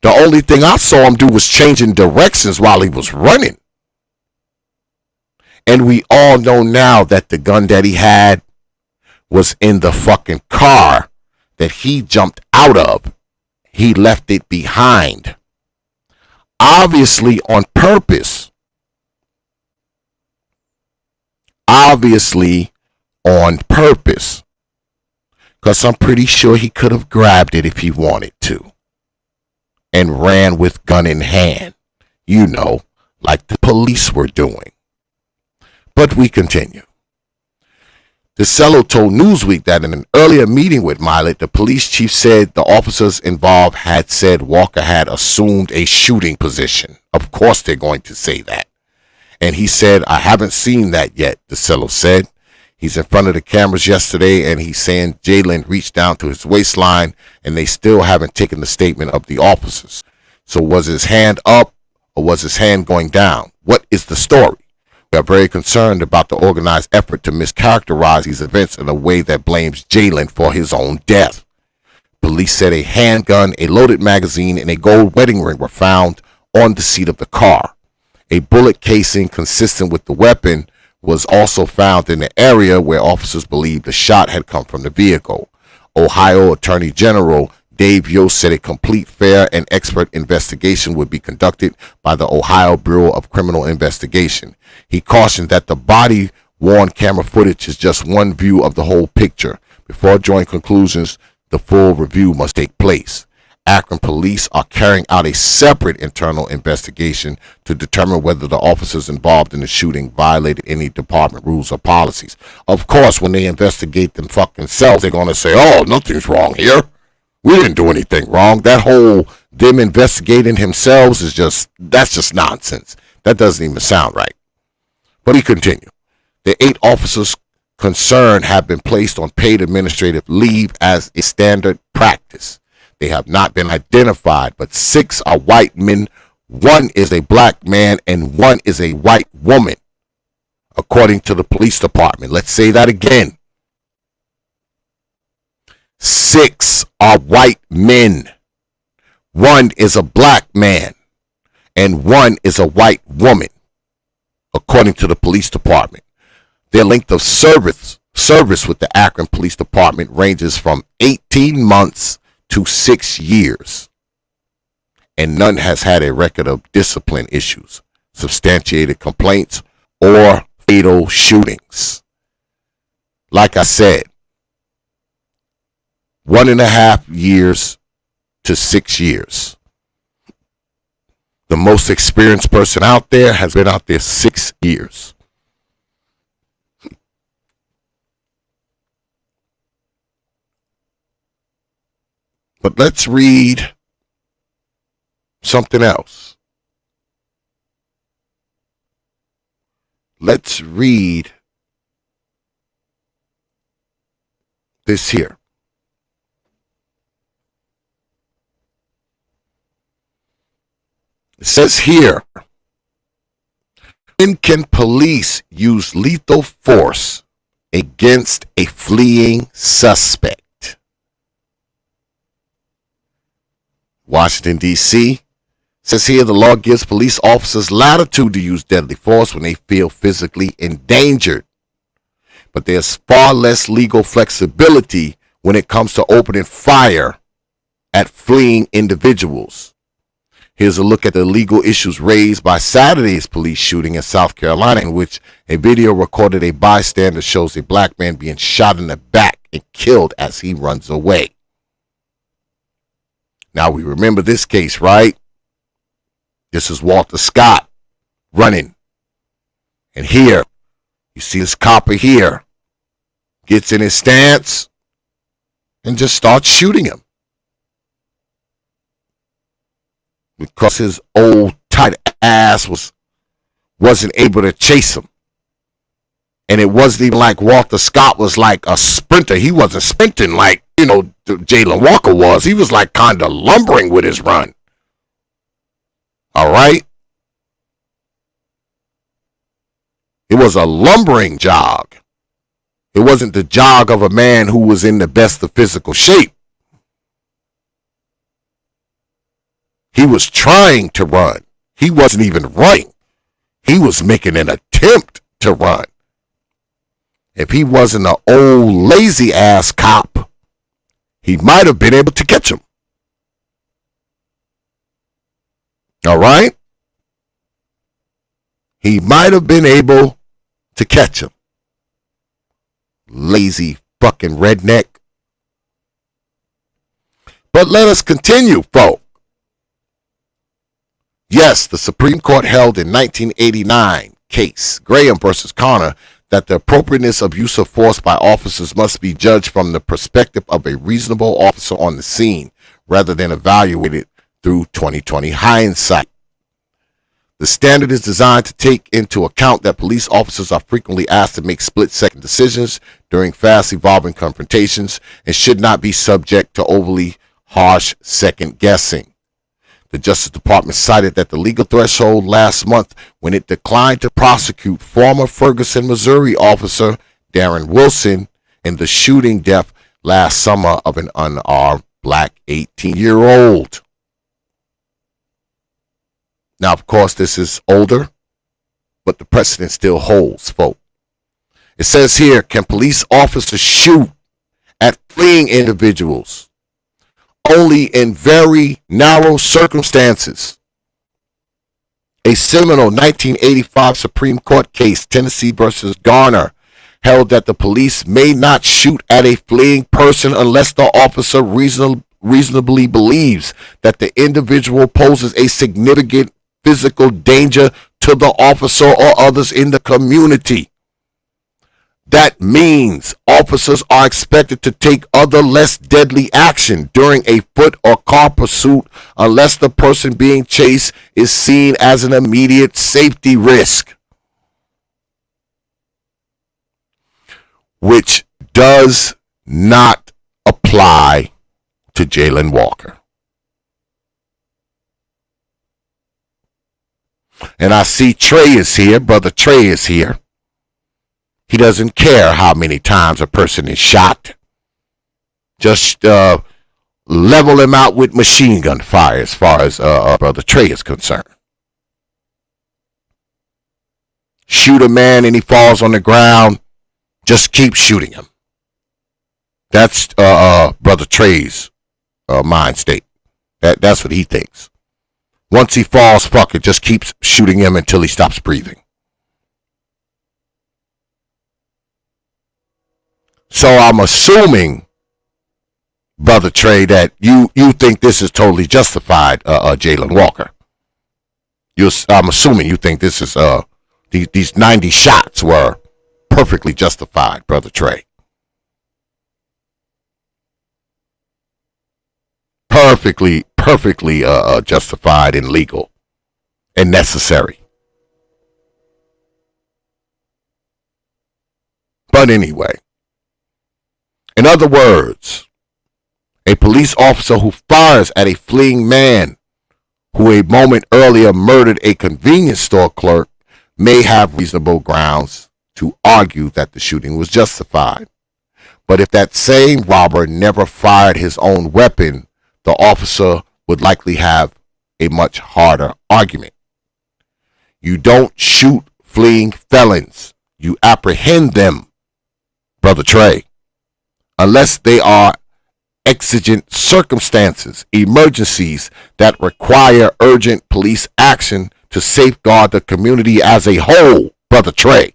Speaker 2: The only thing I saw him do was changing directions while he was running. And we all know now that the gun that he had was in the fucking car that he jumped out of. He left it behind. Obviously on purpose. Obviously on purpose. Because I'm pretty sure he could have grabbed it if he wanted to. And ran with gun in hand. You know, like the police were doing. But we continue. DeCello told Newsweek that in an earlier meeting with Milet, the police chief said the officers involved had said Walker had assumed a shooting position. Of course they're going to say that. And he said, I haven't seen that yet, DeCello said. He's in front of the cameras yesterday, and he's saying Jayland reached down to his waistline, and they still haven't taken the statement of the officers. So was his hand up, or was his hand going down? What is the story? We are very concerned about the organized effort to mischaracterize these events in a way that blames Jayland for his own death. Police said a handgun, a loaded magazine, and a gold wedding ring were found on the seat of the car. A bullet casing consistent with the weapon was also found in the area where officers believed the shot had come from the vehicle. Ohio Attorney General Dave Yost said a complete, fair, and expert investigation would be conducted by the Ohio Bureau of Criminal Investigation. He cautioned that the body-worn camera footage is just one view of the whole picture. Before drawing conclusions, the full review must take place. Akron police are carrying out a separate internal investigation to determine whether the officers involved in the shooting violated any department rules or policies. Of course, when they investigate them fucking selves, they're going to say, oh, nothing's wrong here. We didn't do anything wrong. That whole them investigating themselves that's just nonsense. That doesn't even sound right. But we continue. The 8 officers concerned have been placed on paid administrative leave as a standard practice. They have not been identified, but 6 are white men, 1 is a black man, and 1 is a white woman, according to the police department. Let's say that again. 6 are white men, 1 is a black man, and 1 is a white woman, according to the police department. Their length of service with the Akron Police Department ranges from 18 months to 6 years, and none has had a record of discipline issues, substantiated complaints, or fatal shootings. Like I said, 1.5 years to 6 years. The most experienced person out there has been out there 6 years. But let's read something else. Let's read this here. It says here, when can police use lethal force against a fleeing suspect? Washington, D.C. says here the law gives police officers latitude to use deadly force when they feel physically endangered. But there's far less legal flexibility when it comes to opening fire at fleeing individuals. Here's a look at the legal issues raised by Saturday's police shooting in South Carolina, in which a video recorded a bystander shows a black man being shot in the back and killed as he runs away. Now, we remember this case, right? This is Walter Scott running. And here, you see this copper here gets in his stance and just starts shooting him. Because his old tight ass wasn't able to chase him. And it wasn't even like Walter Scott was like a sprinter. He wasn't sprinting like, Jayland Walker was. He was like kind of lumbering with his run. All right? It was a lumbering jog. It wasn't the jog of a man who was in the best of physical shape. He was trying to run. He wasn't even running. He was making an attempt to run. If he wasn't an old lazy ass cop, he might have been able to catch him. All right? He might have been able to catch him. Lazy fucking redneck. But let us continue, folks. Yes, the Supreme Court held in 1989 case, Graham versus Connor, that the appropriateness of use of force by officers must be judged from the perspective of a reasonable officer on the scene, rather than evaluated through 2020 hindsight. The standard is designed to take into account that police officers are frequently asked to make split-second decisions during fast-evolving confrontations and should not be subject to overly harsh second-guessing. The Justice Department cited that the legal threshold last month when it declined to prosecute former Ferguson, Missouri officer Darren Wilson in the shooting death last summer of an unarmed black 18-year-old. Now, of course, this is older, but the precedent still holds, folks. It says here, can police officers shoot at fleeing individuals? Only in very narrow circumstances. A seminal 1985 Supreme Court case, Tennessee versus Garner, held that the police may not shoot at a fleeing person unless the officer reasonably believes that the individual poses a significant physical danger to the officer or others in the community. That means officers are expected to take other less deadly action during a foot or car pursuit unless the person being chased is seen as an immediate safety risk, which does not apply to Jayland Walker. And I see Trey is here. Brother Trey is here. He doesn't care how many times a person is shot. Just level him out with machine gun fire as far as Brother Trey is concerned. Shoot a man and he falls on the ground. Just keep shooting him. That's Brother Trey's mind state. That's what he thinks. Once he falls, fuck it, just keeps shooting him until he stops breathing. So I'm assuming, Brother Trey, that you think this is totally justified, Jayland Walker. I'm assuming you think this is these 90 shots were perfectly justified, Brother Trey. Perfectly justified and legal and necessary. But anyway, in other words, a police officer who fires at a fleeing man who a moment earlier murdered a convenience store clerk may have reasonable grounds to argue that the shooting was justified. But if that same robber never fired his own weapon, the officer would likely have a much harder argument. You don't shoot fleeing felons. You apprehend them, Brother Trey, unless they are exigent circumstances, emergencies that require urgent police action to safeguard the community as a whole, Brother Trey.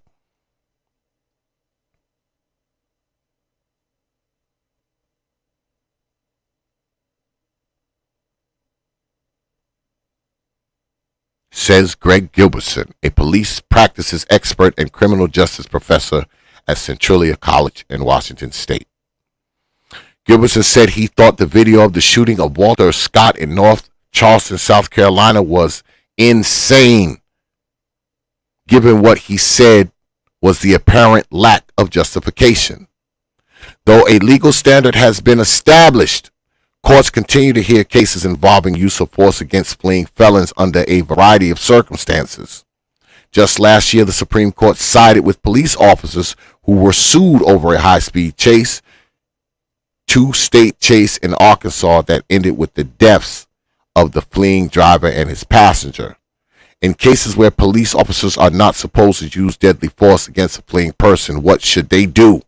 Speaker 2: Says Greg Gilbertson, a police practices expert and criminal justice professor at Centralia College in Washington State. Gilbertson said he thought the video of the shooting of Walter Scott in North Charleston, South Carolina was insane, given what he said was the apparent lack of justification. Though a legal standard has been established, courts continue to hear cases involving use of force against fleeing felons under a variety of circumstances. Just last year, the Supreme Court sided with police officers who were sued over a high-speed chase, two-state chase in Arkansas that ended with the deaths of the fleeing driver and his passenger. In cases where police officers are not supposed to use deadly force against a fleeing person, what should they do?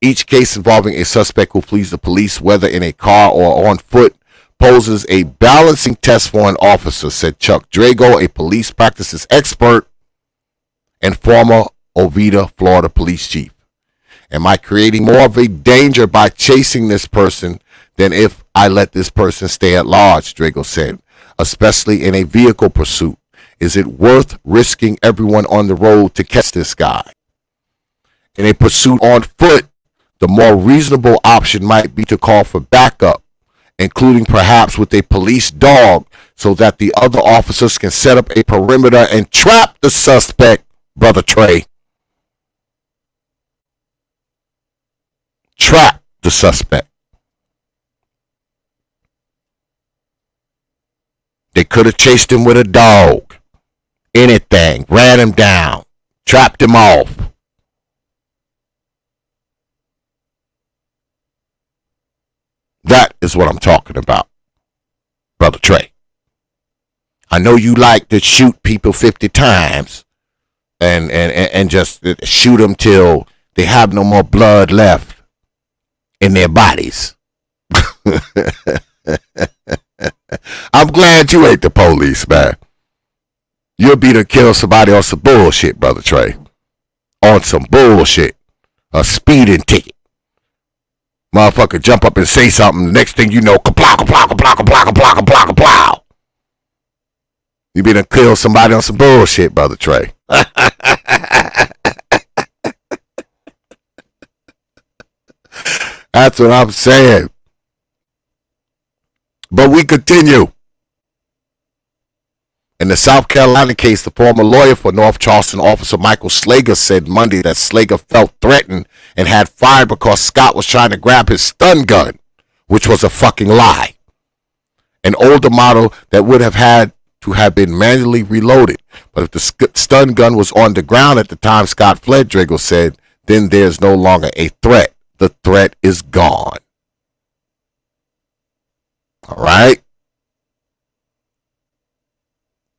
Speaker 2: Each case involving a suspect who flees the police, whether in a car or on foot, poses a balancing test for an officer, said Chuck Drago, a police practices expert and former Oviedo, Florida police chief. Am I creating more of a danger by chasing this person than if I let this person stay at large, Drago said. especially in a vehicle pursuit? Is it worth risking everyone on the road to catch this guy? In a pursuit on foot, the more reasonable option might be to call for backup, including perhaps with a police dog, so that the other officers can set up a perimeter and trap the suspect, Brother Trey. Trap the suspect. They could have chased him with a dog. Anything. Ran him down. Trapped him off. That is what I'm talking about, Brother Trey. I know you like to shoot people 50 times and just shoot them till they have no more blood left in their bodies. I'm glad you ain't the police, man. You'll be to kill somebody on some bullshit, Brother Trey. On some bullshit. A speeding ticket. Motherfucker jump up and say something. The next thing you know, kaplow, kaplow, kaplow, kaplow, kaplow, kaplow, kaplow. You be to kill somebody on some bullshit, Brother Trey. That's what I'm saying. But we continue. In the South Carolina case, the former lawyer for North Charleston officer Michael Slager said Monday that Slager felt threatened and had fired because Scott was trying to grab his stun gun, which was a fucking lie. An older model that would have had to have been manually reloaded. But if the stun gun was on the ground at the time Scott fled, Drago said, then there's no longer a threat. The threat is gone. All right?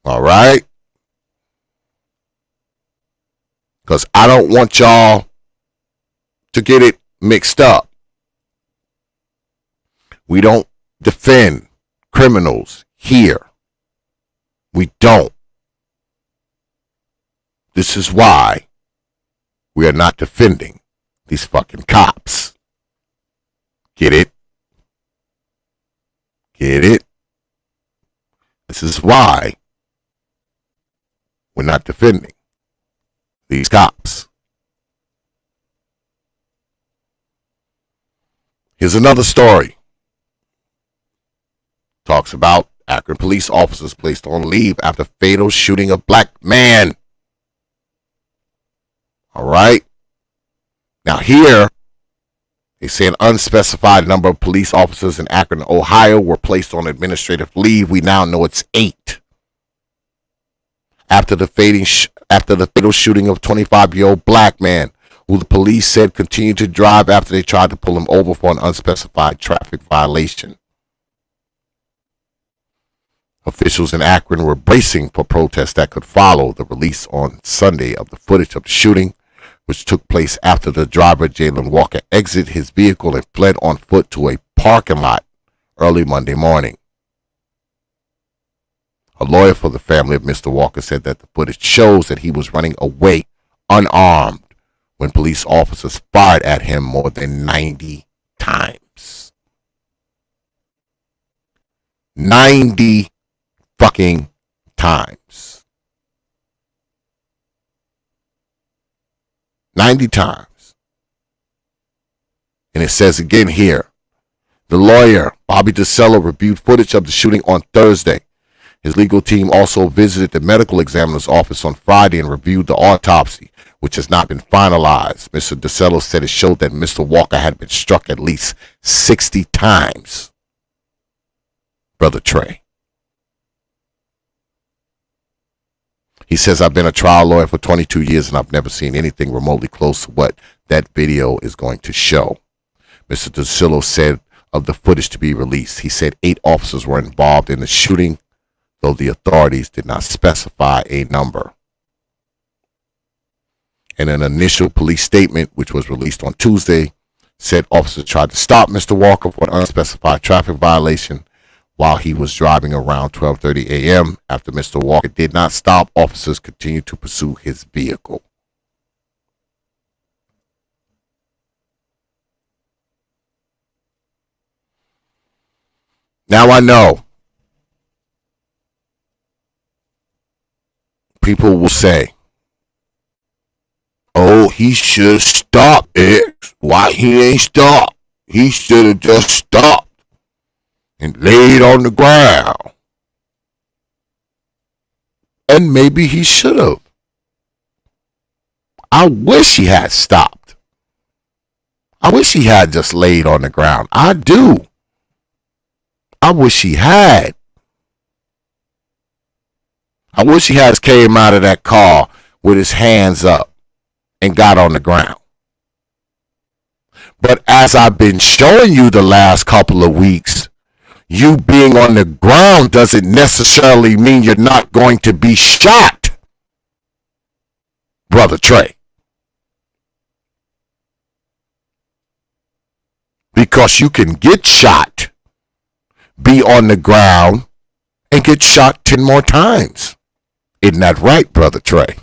Speaker 2: All right? Because I don't want y'all to get it mixed up. We don't defend criminals here. We don't. This is why we are not defending these fucking cops. Get it? Get it? This is why we're not defending these cops. Here's another story. Talks about Akron police officers placed on leave after fatal shooting of black man. All right. Now here, they say an unspecified number of police officers in Akron, Ohio were placed on administrative leave. We now know it's 8. After the fatal shooting of a 25-year-old black man, who the police said continued to drive after they tried to pull him over for an unspecified traffic violation. Officials in Akron were bracing for protests that could follow the release on Sunday of the footage of the shooting, which took place after the driver, Jayland Walker, exited his vehicle and fled on foot to a parking lot early Monday morning. A lawyer for the family of Mr. Walker said that the footage shows that he was running away unarmed when police officers fired at him more than 90 times. 90 fucking times. 90 times. And it says again here, the lawyer, Bobby DeCello, reviewed footage of the shooting on Thursday. His legal team also visited the medical examiner's office on Friday and reviewed the autopsy, which has not been finalized. Mr. DeCello said it showed that Mr. Walker had been struck at least 60 times. Brother Trey. He says, I've been a trial lawyer for 22 years and I've never seen anything remotely close to what that video is going to show. Mr. DeCello said of the footage to be released, he said 8 officers were involved in the shooting, though the authorities did not specify a number. In an initial police statement, which was released on Tuesday, said officers tried to stop Mr. Walker for an unspecified traffic violation while he was driving around 12:30 a.m. After Mr. Walker did not stop, officers continued to pursue his vehicle. Now I know people will say, oh, he should stop it. Why he ain't stopped? He should have just stopped and laid on the ground. And maybe he should have. I wish he had stopped. I wish he had just laid on the ground. I do. I wish he had. I wish he had came out of that car with his hands up and got on the ground. But as I've been showing you the last couple of weeks, you being on the ground doesn't necessarily mean you're not going to be shot, Brother Trey. Because you can get shot, be on the ground, and get shot 10 more times. Isn't that right, Brother Trey?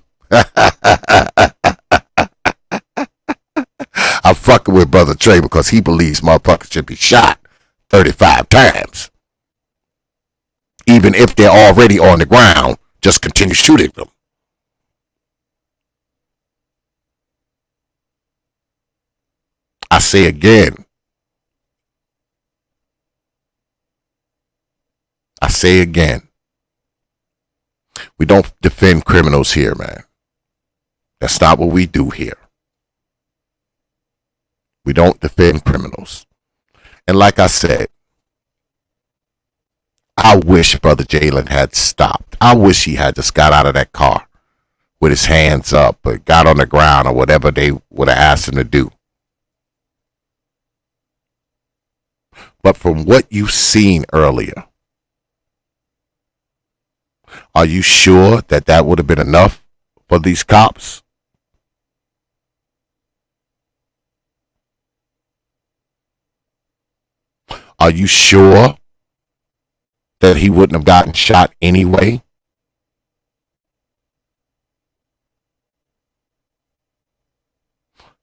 Speaker 2: I'm fucking with Brother Trey because he believes motherfuckers should be shot 35 times. Even if they're already on the ground, just continue shooting them. I say again. We don't defend criminals here, man. That's not what we do here. We don't defend criminals. And like I said, I wish Brother Jayland had stopped. I wish he had just got out of that car with his hands up or got on the ground or whatever they would have asked him to do. But from what you've seen earlier, are you sure that that would have been enough for these cops? Are you sure that he wouldn't have gotten shot anyway?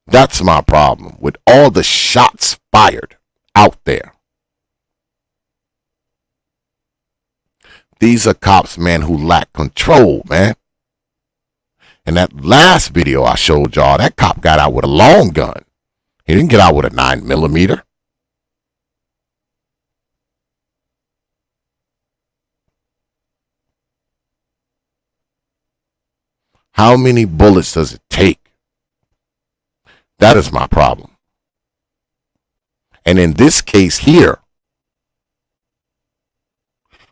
Speaker 2: That's my problem with all the shots fired out there. These are cops, man, who lack control, man. In that last video I showed y'all, that cop got out with a long gun. He didn't get out with a 9mm. How many bullets does it take? That is my problem. And in this case here,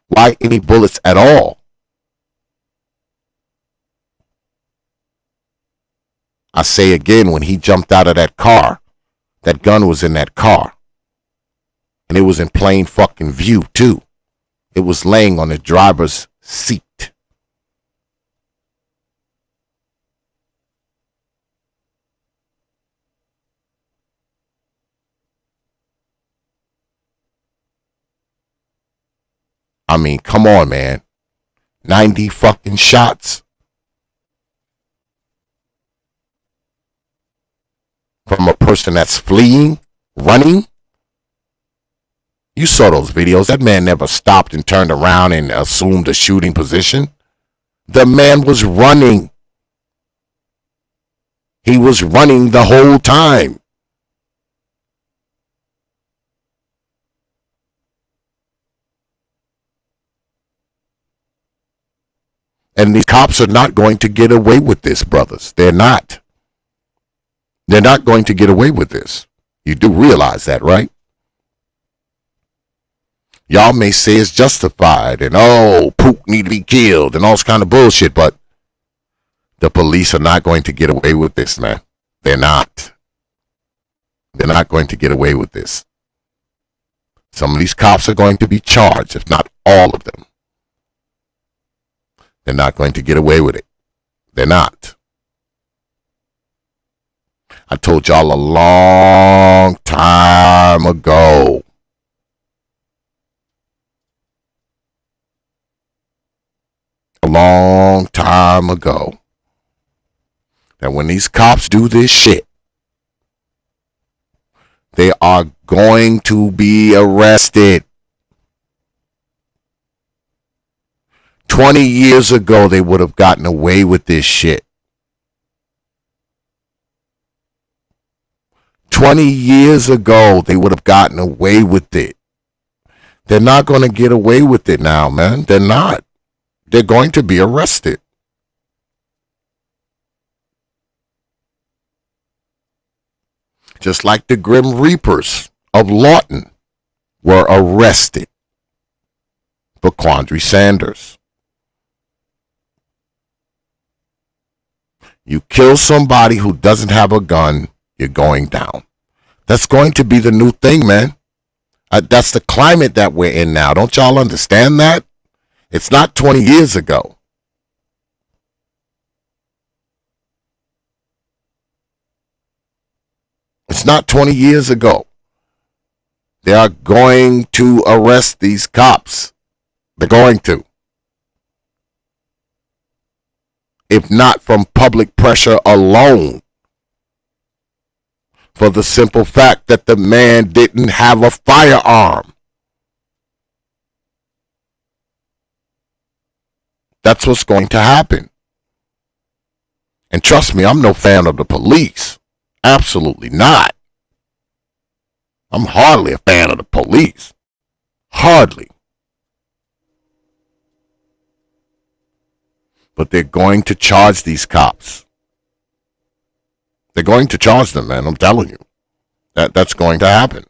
Speaker 2: why any bullets at all? I say again, when he jumped out of that car, that gun was in that car. And it was in plain fucking view, too. It was laying on the driver's seat. I mean, come on, man. 90 fucking shots from a person that's fleeing, running. You saw those videos. That man never stopped and turned around and assumed a shooting position. The man was running. He was running the whole time. And these cops are not going to get away with this, brothers. They're not. They're not going to get away with this. You do realize that, right? Y'all may say it's justified and, oh, Pook need to be killed and all this kind of bullshit, but the police are not going to get away with this, man. They're not. They're not going to get away with this. Some of these cops are going to be charged, if not all of them. They're not going to get away with it. They're not. I told y'all a long time ago. A long time ago. That when these cops do this shit, they are going to be arrested. 20 years ago, they would have gotten away with this shit. 20 years ago, they would have gotten away with it. They're not going to get away with it now, man. They're not. They're going to be arrested. Just like the Grim Reapers of Lawton were arrested for Quandary Sanders. You kill somebody who doesn't have a gun, you're going down. That's going to be the new thing, man. That's the climate that we're in now. Don't y'all understand that? It's not 20 years ago. It's not 20 years ago. They are going to arrest these cops. They're going to. If not from public pressure alone. For the simple fact that the man didn't have a firearm. That's what's going to happen. And trust me, I'm no fan of the police. Absolutely not. I'm hardly a fan of the police. Hardly. But they're going to charge these cops. They're going to charge them, man. I'm telling you. That's going to happen.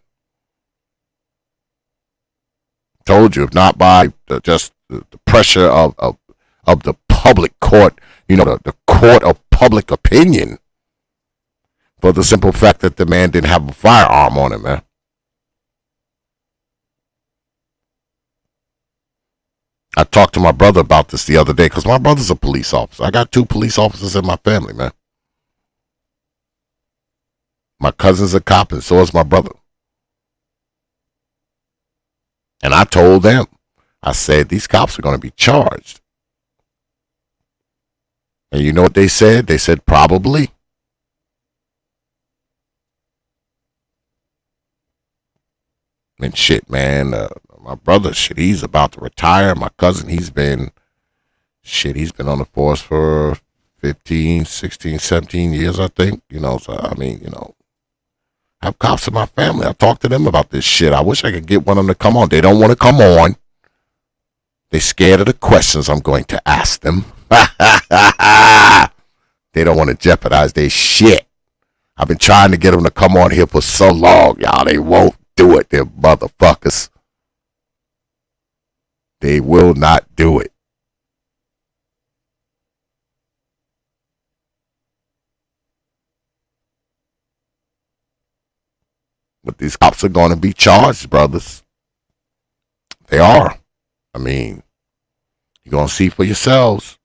Speaker 2: Told you, if not by just the pressure of the public court, the court of public opinion, for the simple fact that the man didn't have a firearm on him, man. I talked to my brother about this the other day because my brother's a police officer. I got 2 police officers in my family, man. My cousin's a cop and so is my brother. And I told them, I said, these cops are going to be charged. And you know what they said? They said, probably. And shit, man, my brother, he's about to retire. My cousin, he's been on the force for 15, 16, 17 years, I think. So, I have cops in my family. I talked to them about this shit. I wish I could get one of them to come on. They don't want to come on. They're scared of the questions I'm going to ask them. They don't want to jeopardize their shit. I've been trying to get them to come on here for so long, y'all. They won't do it, them motherfuckers. They will not do it. But these cops are going to be charged, brothers. They are. You're going to see for yourselves.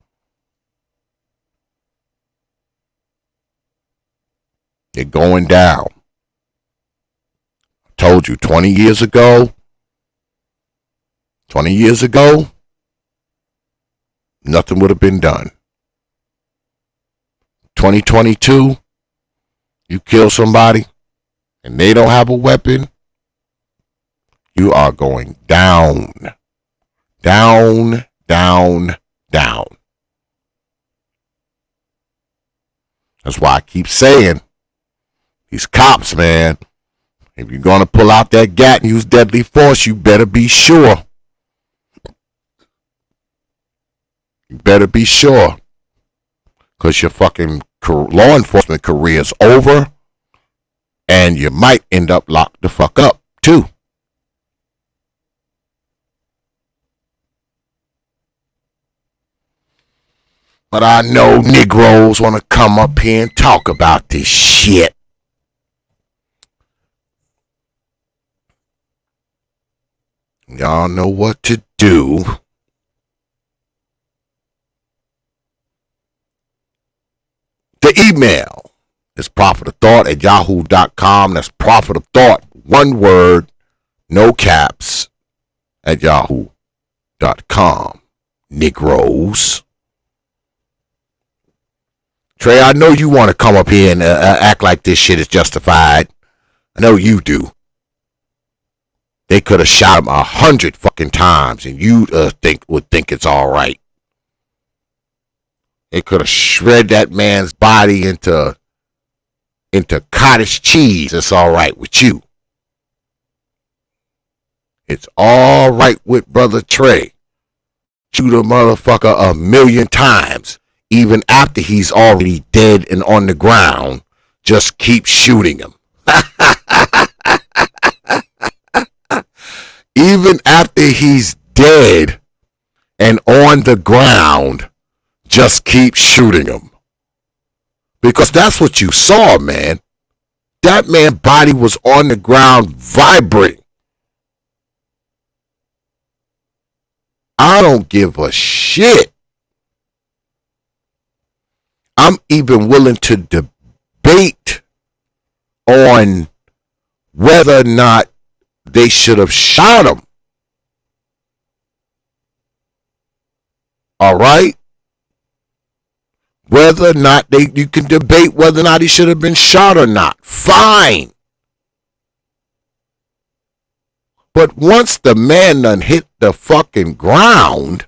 Speaker 2: They're going down. I told you 20 years ago, nothing would have been done. 2022, you kill somebody and they don't have a weapon, you are going down. Down, down, down. That's why I keep saying, these cops, man, if you're going to pull out that gat and use deadly force, you better be sure. You better be sure. Because your fucking law enforcement career is over. And you might end up locked the fuck up, too. But I know Negroes want to come up here and talk about this shit. Y'all know what to do. The email is prophetofthought@yahoo.com. That's prophetofthought, one word, no caps, @yahoo.com. Negroes. Trey, I know you want to come up here and act like this shit is justified. I know you do. They could have shot him 100 fucking times, and you would think it's all right. They could have shred that man's body into cottage cheese. It's all right with you. It's all right with Brother Trey. Shoot a motherfucker 1,000,000 times, even after he's already dead and on the ground. Just keep shooting him. Even after he's dead and on the ground, just keep shooting him. Because that's what you saw, man. That man's body was on the ground vibrating. I don't give a shit. I'm even willing to debate on whether or not they should have shot him. All right? Whether or not you can debate whether or not he should have been shot or not. Fine. But once the man done hit the fucking ground,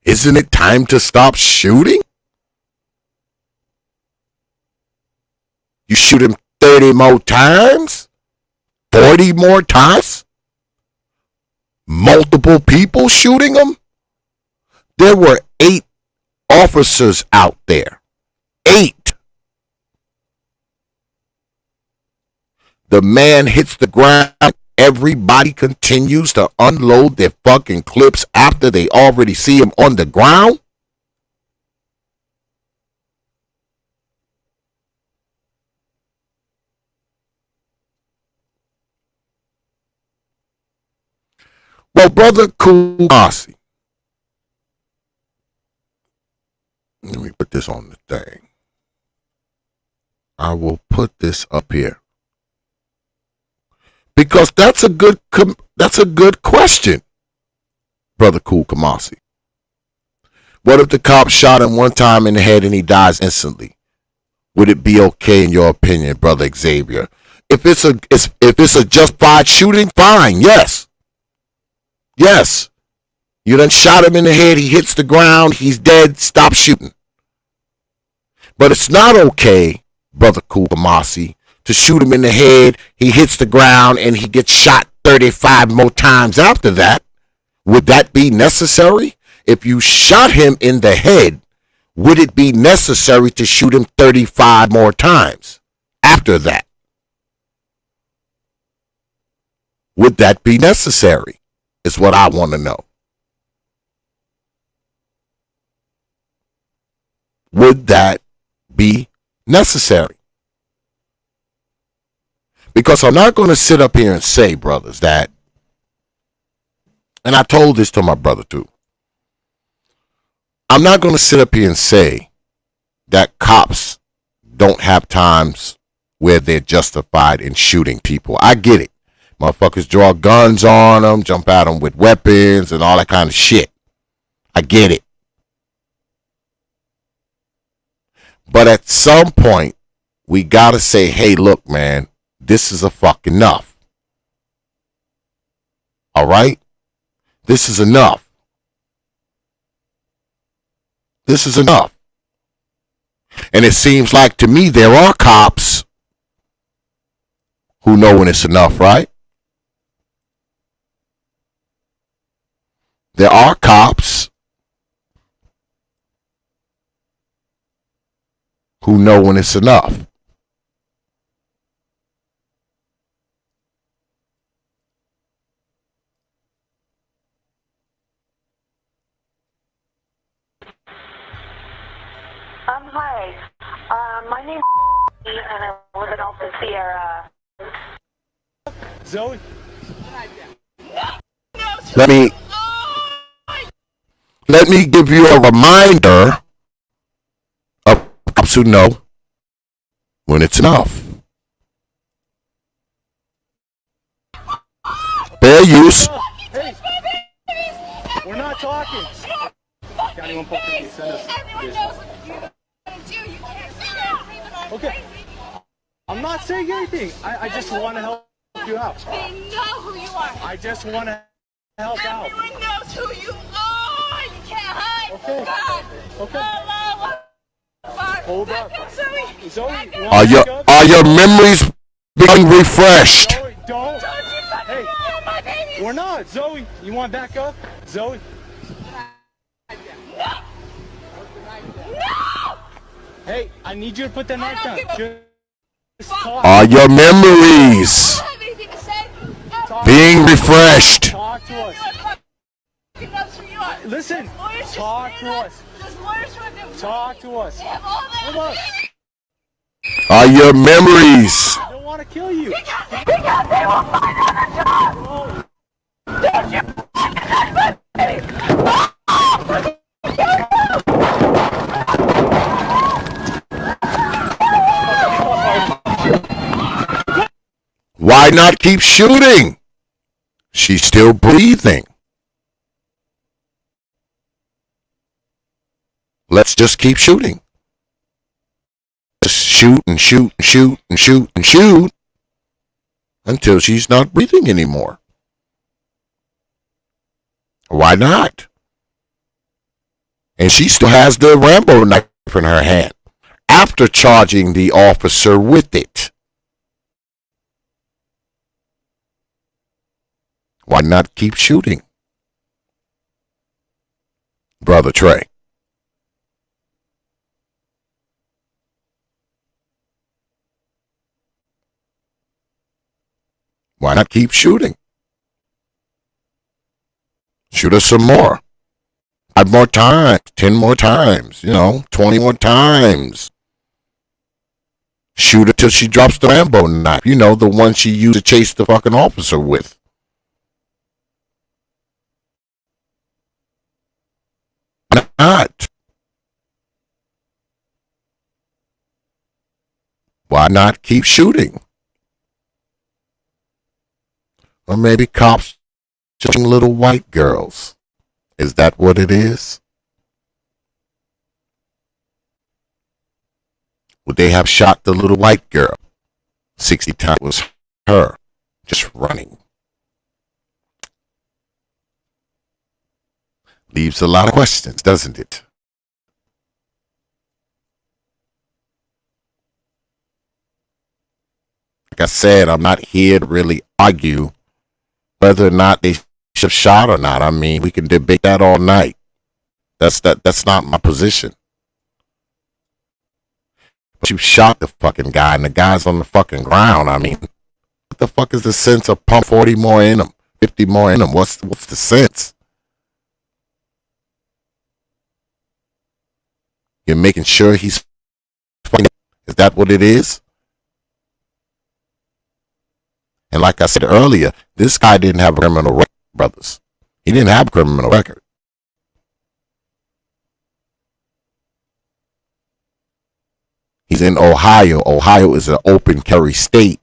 Speaker 2: isn't it time to stop shooting? You shoot him 30 more times? 40 more times? Multiple people shooting him? There were 8 officers out there. 8. The man hits the ground. Everybody continues to unload their fucking clips after they already see him on the ground. Well, Brother Kumasi, let me put this on the thing. I will put this up here. Because that's a good question, Brother Cool Kamasi. What if the cop shot him one time in the head and he dies instantly? Would it be okay in your opinion, Brother Xavier? If it's a justified shooting, fine, yes. Yes. You done shot him in the head, he hits the ground, he's dead, stop shooting. But it's not okay, Brother Cool Kamasi, to shoot him in the head, he hits the ground, and he gets shot 35 more times after that. Would that be necessary? If you shot him in the head, would it be necessary to shoot him 35 more times after that? Would that be necessary? Is what I want to know. Would that be necessary? Because I'm not going to sit up here and say, brothers, that, and I told this to my brother too, I'm not going to sit up here and say that cops don't have times where they're justified in shooting people. I get it. Motherfuckers draw guns on them, jump at them with weapons and all that kind of shit. I get it. But at some point, we got to say, hey, look, man, this is a fucking enough. All right? This is enough. This is enough. And it seems like to me there are cops who know when it's enough, right? There are cops who know when it's enough.
Speaker 9: Hi. My name is and I live in Alpha Sierra.
Speaker 7: Zoe?
Speaker 2: Let me give you a reminder of cops who know when it's enough. Fair use.
Speaker 7: Hey, we're not talking. County 143, send us.
Speaker 10: Everyone knows what you're gonna do. You can't say that.
Speaker 7: Okay. I'm not saying anything. I just want to help help you out.
Speaker 10: They know who you are.
Speaker 7: I just want to help out.
Speaker 10: Everyone knows who you are. You can't hide.
Speaker 7: Okay.
Speaker 10: God.
Speaker 7: Okay.
Speaker 10: Allah Akbar.
Speaker 7: Hold
Speaker 10: Back
Speaker 7: up.
Speaker 10: up, Zoe.
Speaker 7: Zoe,
Speaker 10: Back
Speaker 7: you
Speaker 10: up.
Speaker 7: want
Speaker 2: Are your memories being refreshed?
Speaker 7: Zoe, don't.
Speaker 10: Don't you fucking
Speaker 7: Hey.
Speaker 10: kill my baby.
Speaker 7: We're not. Zoe, you want to back up? Zoe.
Speaker 10: No. No.
Speaker 7: Hey, I need you to put that knife
Speaker 10: don't
Speaker 7: down.
Speaker 10: give
Speaker 7: Just talk.
Speaker 2: Are your memories
Speaker 10: I don't have anything to say.
Speaker 2: being refreshed?
Speaker 7: Talk to us.
Speaker 10: Everyone knows who you are.
Speaker 7: Listen.
Speaker 10: There's lawyers who
Speaker 7: Talk
Speaker 10: stand
Speaker 7: to
Speaker 10: up.
Speaker 7: us.
Speaker 10: There's lawyers who have
Speaker 7: Talk to us.
Speaker 10: They have all that.
Speaker 7: Hold on.
Speaker 2: Are your memories
Speaker 7: I don't want to kill you.
Speaker 10: Because they will find another job. Don't you fucking
Speaker 2: Why not keep shooting? She's still breathing. Let's just keep shooting. Just shoot and shoot and shoot and shoot and shoot until she's not breathing anymore. Why not? And she still has the Rambo knife in her hand after charging the officer with it. Why not keep shooting? Brother Trey. Why not keep shooting? Shoot her some more. 5 more times, 10 more times, 20 more times. Shoot her till she drops the Rambo knife. The one she used to chase the fucking officer with. Why not? Why not keep shooting? Or maybe cops shooting little white girls. Is that what it is? Would they have shot the little white girl? 60 times was her just running. Leaves a lot of questions, doesn't it? Like I said, I'm not here to really argue whether or not they should have shot or not. I mean, we can debate that all night. That's not my position. But you shot the fucking guy and the guy's on the fucking ground. I mean, what the fuck is the sense of pump 40 more in him, 50 more in him? What's the sense? You're making sure he's fucking. Is that what it is? And like I said earlier, this guy didn't have a criminal record, brothers. He didn't have a criminal record. He's in Ohio. Ohio is an open carry state.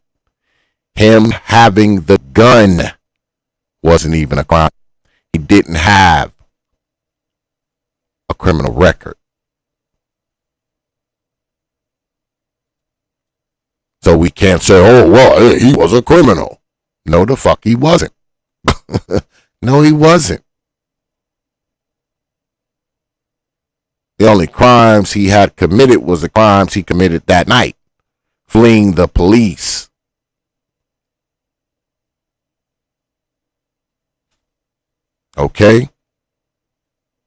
Speaker 2: Him having the gun wasn't even a crime. He didn't have a criminal record. So we can't say, oh, well, he was a criminal. No, the fuck he wasn't. No, he wasn't. The only crimes he had committed was the crimes he committed that night, fleeing the police. Okay?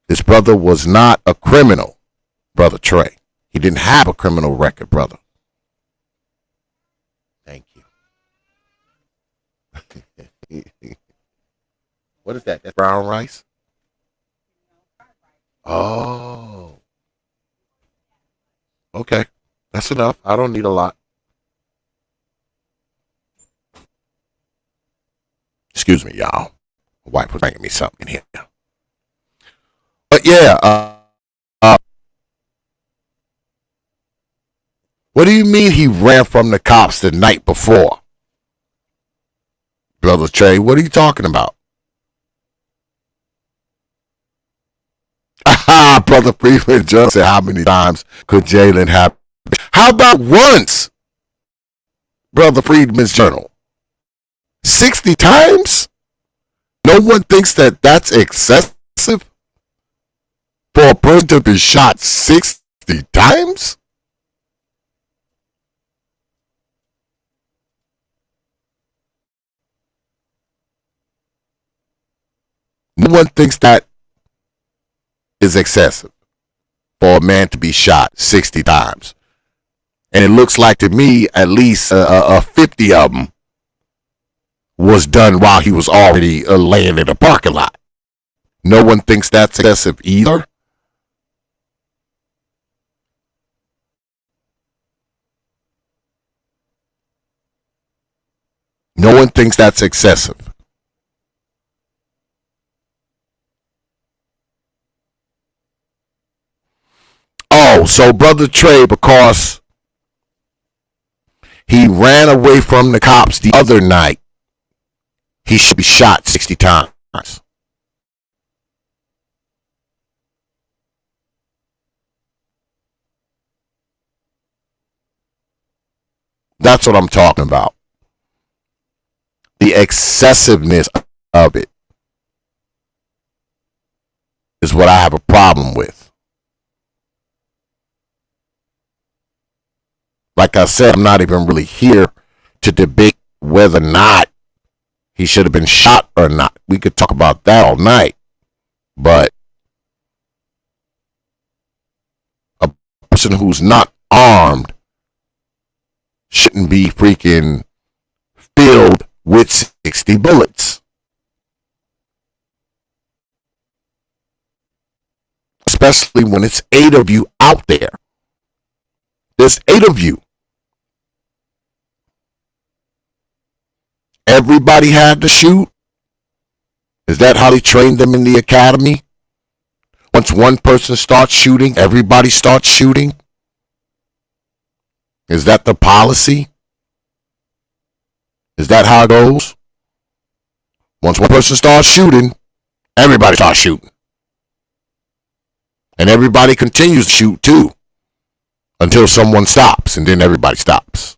Speaker 2: This brother was not a criminal, Brother Trey. He didn't have a criminal record, brother. Thank you. What is that? That's brown rice? Oh. Okay. That's enough. I don't need a lot. Excuse me, y'all. My wife was bringing me something in here. But yeah, what do you mean he ran from the cops the night before? Brother Trey, what are you talking about? Brother Freeman just said, how many times could Jayland have? How about once? Brother Freedman's Journal. 60 times? No one thinks that that's excessive for a person to be shot 60 times? No one thinks that is excessive for a man to be shot 60 times. And it looks like to me at least 50 of them was done while he was already laying in a parking lot. No one thinks that's excessive either. No one thinks that's excessive. Oh, so Brother Trey, because he ran away from the cops the other night, he should be shot 60 times. That's what I'm talking about. The excessiveness of it is what I have a problem with. Like I said, I'm not even really here to debate whether or not he should have been shot or not. We could talk about that all night. But a person who's not armed shouldn't be freaking filled with 60 bullets. Especially when it's 8 of you out there. There's 8 of you. Everybody had to shoot? Is that how they trained them in the academy? Once one person starts shooting, everybody starts shooting? Is that the policy? Is that how it goes? Once one person starts shooting, everybody starts shooting. And everybody continues to shoot too. Until someone stops, and then everybody stops.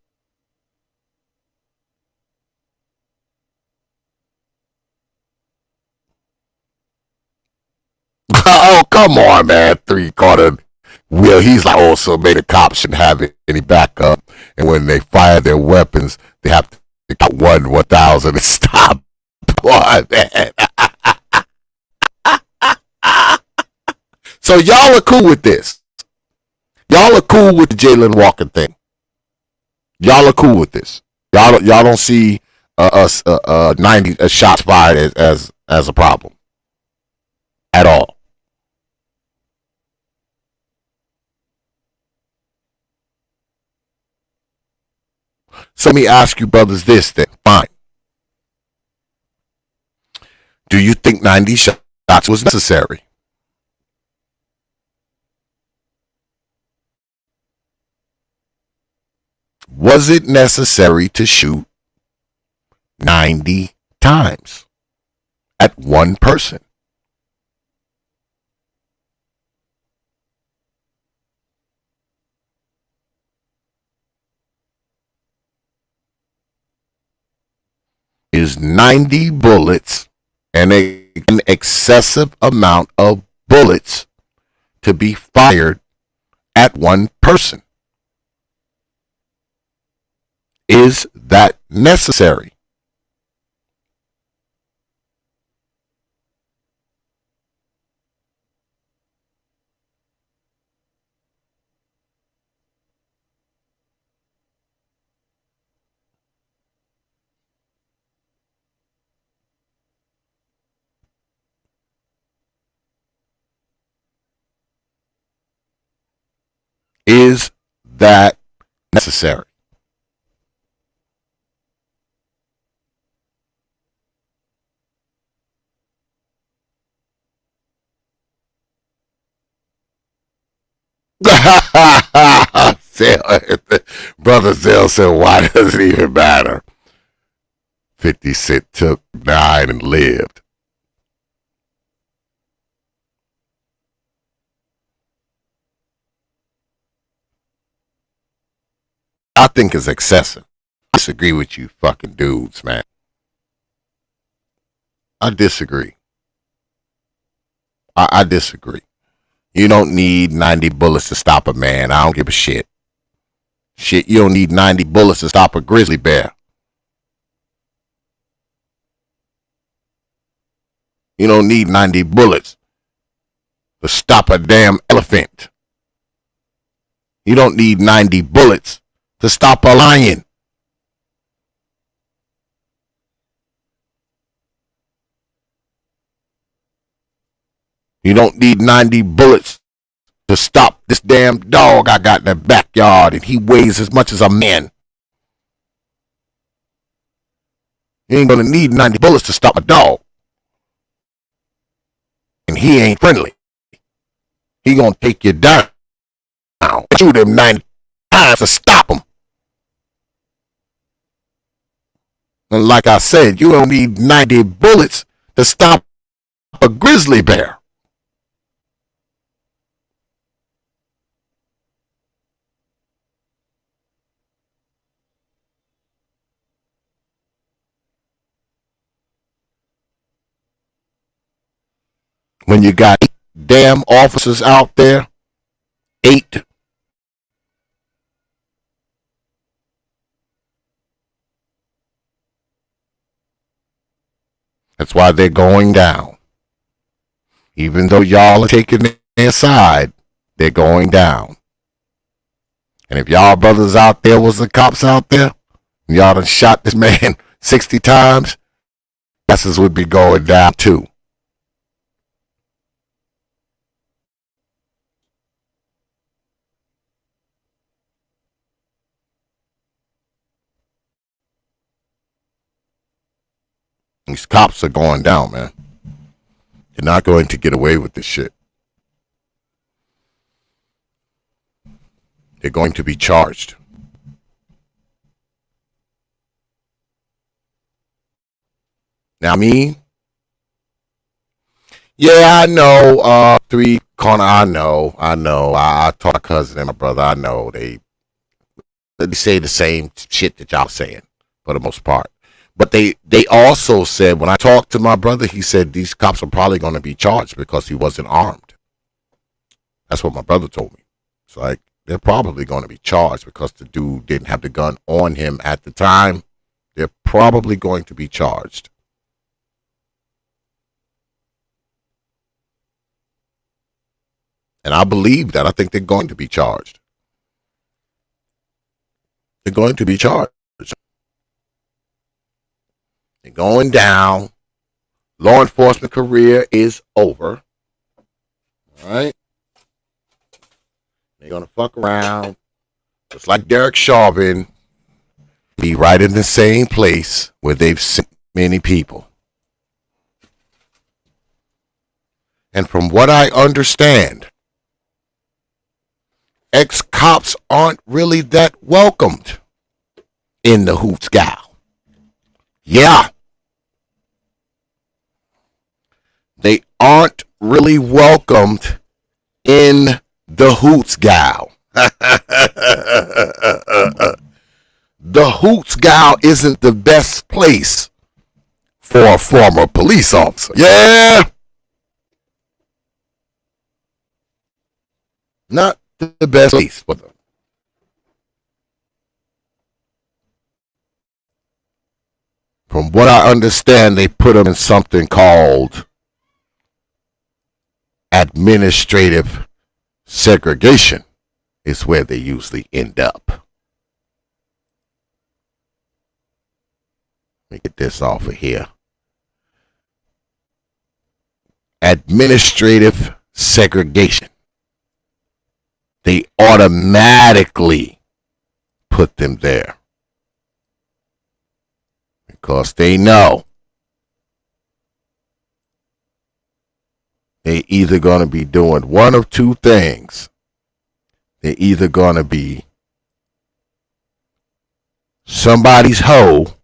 Speaker 2: Oh, come on, man. 3/4 wheel. He's like, oh, so maybe the cops shouldn't have any backup. And when they fire their weapons, they have to count 1,000 and stop. Boy, man. So y'all are cool with this. Y'all are cool with the Jayland Walker thing. Y'all are cool with this. Y'all don't see 90 shots fired as a problem at all. So let me ask you brothers this then. Fine. Do you think 90 shots was necessary? Was it necessary to shoot 90 times at one person? Is 90 bullets and an excessive amount of bullets to be fired at one person? Is that necessary? Is that necessary? Brother Zell said, why does it even matter? 50 Cent took 9 and lived. I think it's excessive. I disagree with you fucking dudes, man. I disagree. I disagree. You don't need 90 bullets to stop a man. I don't give a shit. Shit, you don't need 90 bullets to stop a grizzly bear. You don't need 90 bullets to stop a damn elephant. You don't need 90 bullets to stop a lion. You don't need 90 bullets to stop this damn dog I got in the backyard, and he weighs as much as a man. You ain't gonna need 90 bullets to stop a dog. And he ain't friendly. He gonna take you down. Shoot him 90 times to stop him. And like I said, you don't need 90 bullets to stop a grizzly bear. When you got 8 damn officers out there, 8. That's why they're going down. Even though y'all are taking their side, they're going down. And if y'all brothers out there was the cops out there, and y'all done shot this man 60 times, asses would be going down too. These cops are going down, man. You're not going to get away with this shit. They're going to be charged. Now me, yeah, I know, 3 corner, I know. I taught my cousin and my brother, I know. They say the same shit that y'all saying, for the most part. But they also said, when I talked to my brother, he said these cops are probably going to be charged because he wasn't armed. That's what my brother told me. It's like, they're probably going to be charged because the dude didn't have the gun on him at the time. They're probably going to be charged. And I believe that. I think they're going to be charged. They're going to be charged. They're going down. Law enforcement career is over. All right? They're going to fuck around. Just like Derek Chauvin. Be right in the same place where they've sent many people. And from what I understand, ex-cops aren't really that welcomed in the Hoots Gal. Yeah. They aren't really welcomed in the Hoots Gal. The Hoots Gal isn't the best place for a former police officer. Yeah. Not the best place for them. From what I understand, they put them in something called administrative segregation is where they usually end up. Let me get this off of here. Administrative segregation. They automatically put them there because they know they're either going to be doing one of two things. They're either going to be somebody's hoe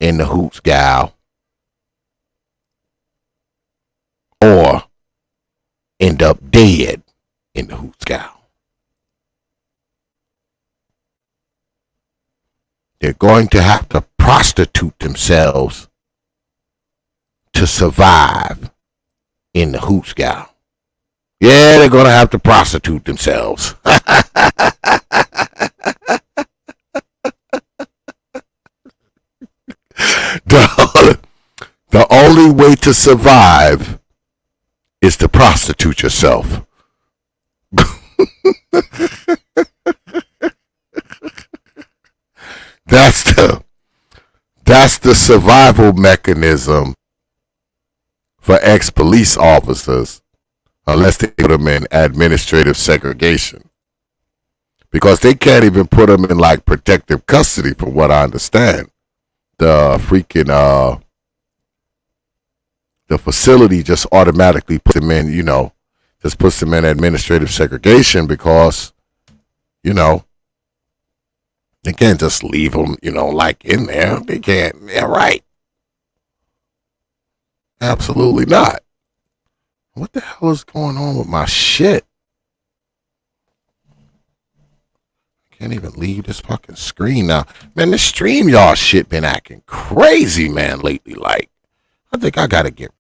Speaker 2: in the Hoots Gal or end up dead in the Hoots Gal. They're going to have to prostitute themselves to survive in the hooch gal. Yeah, they're gonna have to prostitute themselves. The only way to survive is to prostitute yourself. That's the survival mechanism for ex-police officers, unless they put them in administrative segregation. Because they can't even put them in like protective custody, from what I understand. The freaking the facility just automatically puts them in, just puts them in administrative segregation because, they can't just leave them, like in there. They can't. Yeah, right. Absolutely not. What the hell is going on with my shit? I can't even leave this fucking screen now. Man, this StreamYard shit been acting crazy, man, lately. Like, I think I gotta get.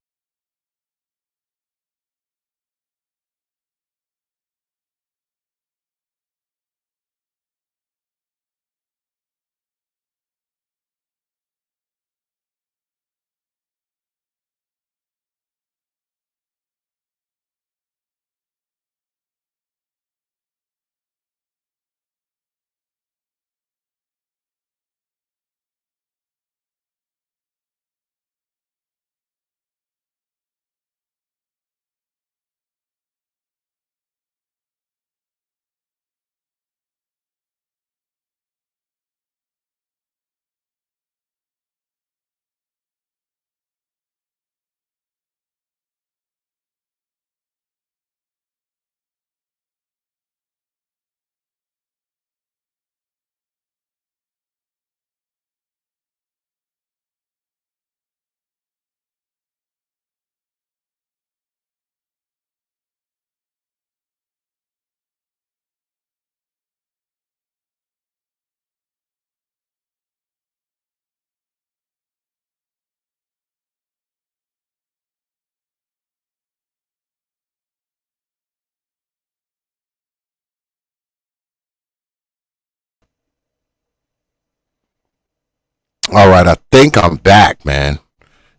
Speaker 2: All right, I think I'm back, man.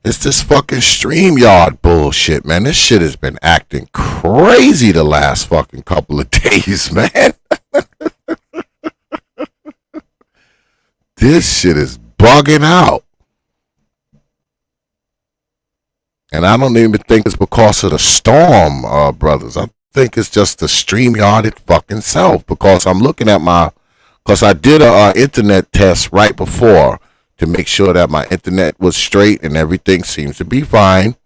Speaker 2: It's this fucking StreamYard bullshit, man. This shit has been acting crazy the last fucking couple of days, man. This shit is bugging out. And I don't even think it's because of the storm, brothers. I think it's just the StreamYard it fucking self. Because I'm looking at because I did a internet test right before to make sure that my internet was straight and everything seems to be fine.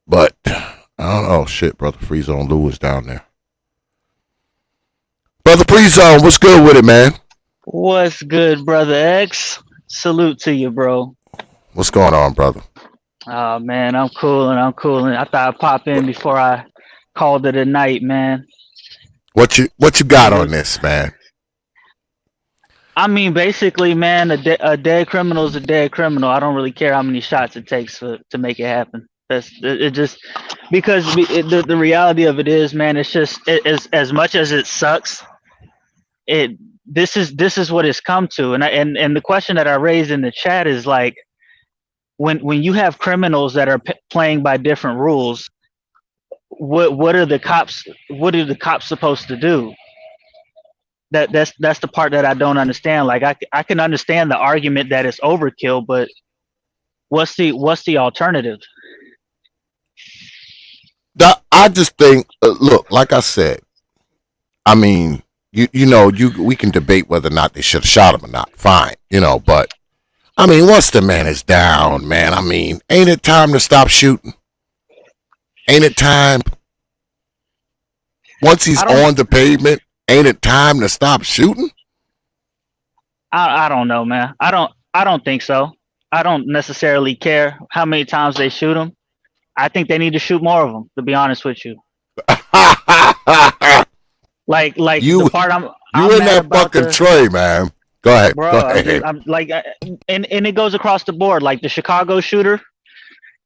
Speaker 2: But, I don't know. Shit, Brother Freezone Lou is down there. Brother Freezone, what's good with it, man?
Speaker 11: What's good, Brother X? Salute to you, bro.
Speaker 2: What's going on, brother?
Speaker 11: Oh, man, I'm cooling. I thought I'd pop in before I called it a night, man.
Speaker 2: What you got on this, man?
Speaker 11: I mean, basically, man, a dead criminal is a dead criminal. I don't really care how many shots it takes to make it happen. It just because the reality of it is, man, it's just as much as it sucks. This is what it's come to, and the question that I raised in the chat is like, when you have criminals that are playing by different rules, what are the cops supposed to do? That's the part that I don't understand. Like I can understand the argument that it's overkill, but what's the alternative?
Speaker 2: I just think, look, like I said, I mean, we can debate whether or not they should have shot him or not. Fine, but I mean, once the man is down, man, I mean, ain't it time to stop shooting? Ain't it time? Once he's on the pavement, ain't it time to stop shooting?
Speaker 11: I don't know, man. I don't think so. I don't necessarily care how many times they shoot him. I think they need to shoot more of them, to be honest with you. like
Speaker 2: you,
Speaker 11: the part I'm
Speaker 2: in that fucking tray, man. Go ahead,
Speaker 11: bro.
Speaker 2: go ahead.
Speaker 11: I'm like, and it goes across the board. Like the Chicago shooter,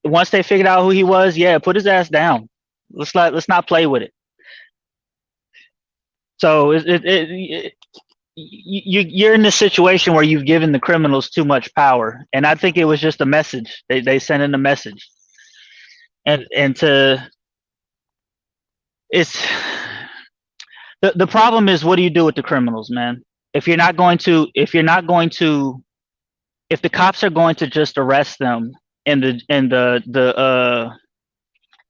Speaker 11: once they figured out who he was, yeah, put his ass down. Let's not play with it. So you're in this situation where you've given the criminals too much power, and I think it was just a message. They sent in a message, and to it's the problem is, what do you do with the criminals, man? If the cops are going to just arrest them, and the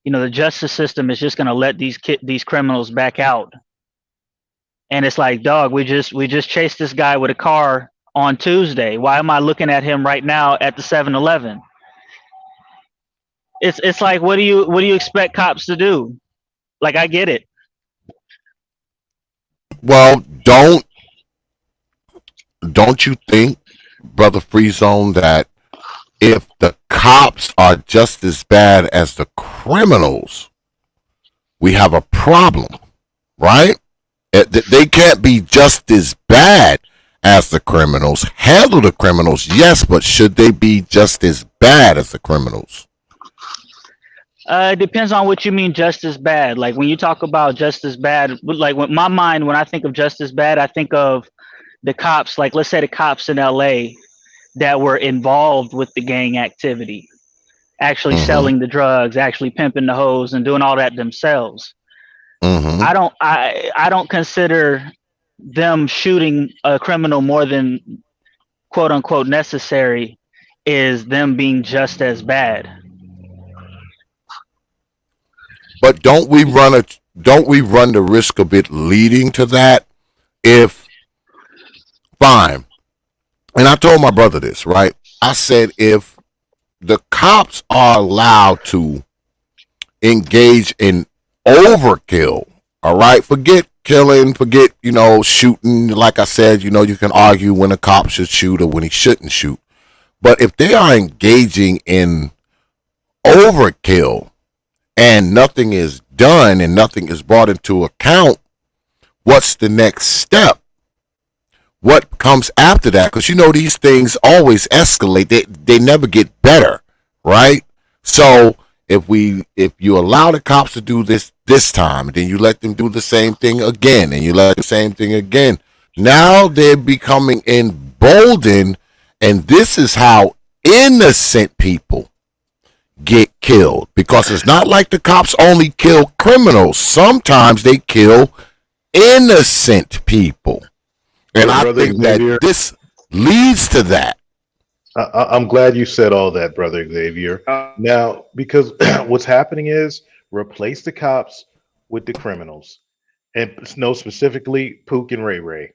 Speaker 11: the justice system is just going to let these criminals back out, and it's like, dog, we just chased this guy with a car on Tuesday. Why am I looking at him right now at the 7-Eleven? It's like, what do you expect cops to do? Like, I get it.
Speaker 2: Well, don't you think, Brother Free Zone, that if the cops are just as bad as the criminals, we have a problem, right? They can't be just as bad as the criminals. Handle the criminals, yes, but should they be just as bad as the criminals?
Speaker 11: It depends on what you mean just as bad. Like, when you talk about just as bad, like, when I think of just as bad, I think of the cops, like, let's say the cops in LA that were involved with the gang activity, actually selling the drugs, actually pimping the hoes and doing all that themselves. I don't consider them shooting a criminal more than quote unquote necessary is them being just as bad.
Speaker 2: But don't we run the risk of it leading to that? If fine, and I told my brother this, right? I said, if the cops are allowed to engage in overkill, all right, forget killing, forget, shooting. Like I said, you can argue when a cop should shoot or when he shouldn't shoot. But if they are engaging in overkill and nothing is done and nothing is brought into account, what's the next step? What comes after that? Because these things always escalate. They never get better, right? So if you allow the cops to do this time, and then you let them do the same thing again, and you let the same thing again, now they're becoming emboldened, and this is how innocent people get killed. Because it's not like the cops only kill criminals. Sometimes they kill innocent people. And I think that this leads to that.
Speaker 12: I'm glad you said all that, Brother Xavier. Now, because what's happening is, replace the cops with the criminals. And specifically, Pook and Ray Ray.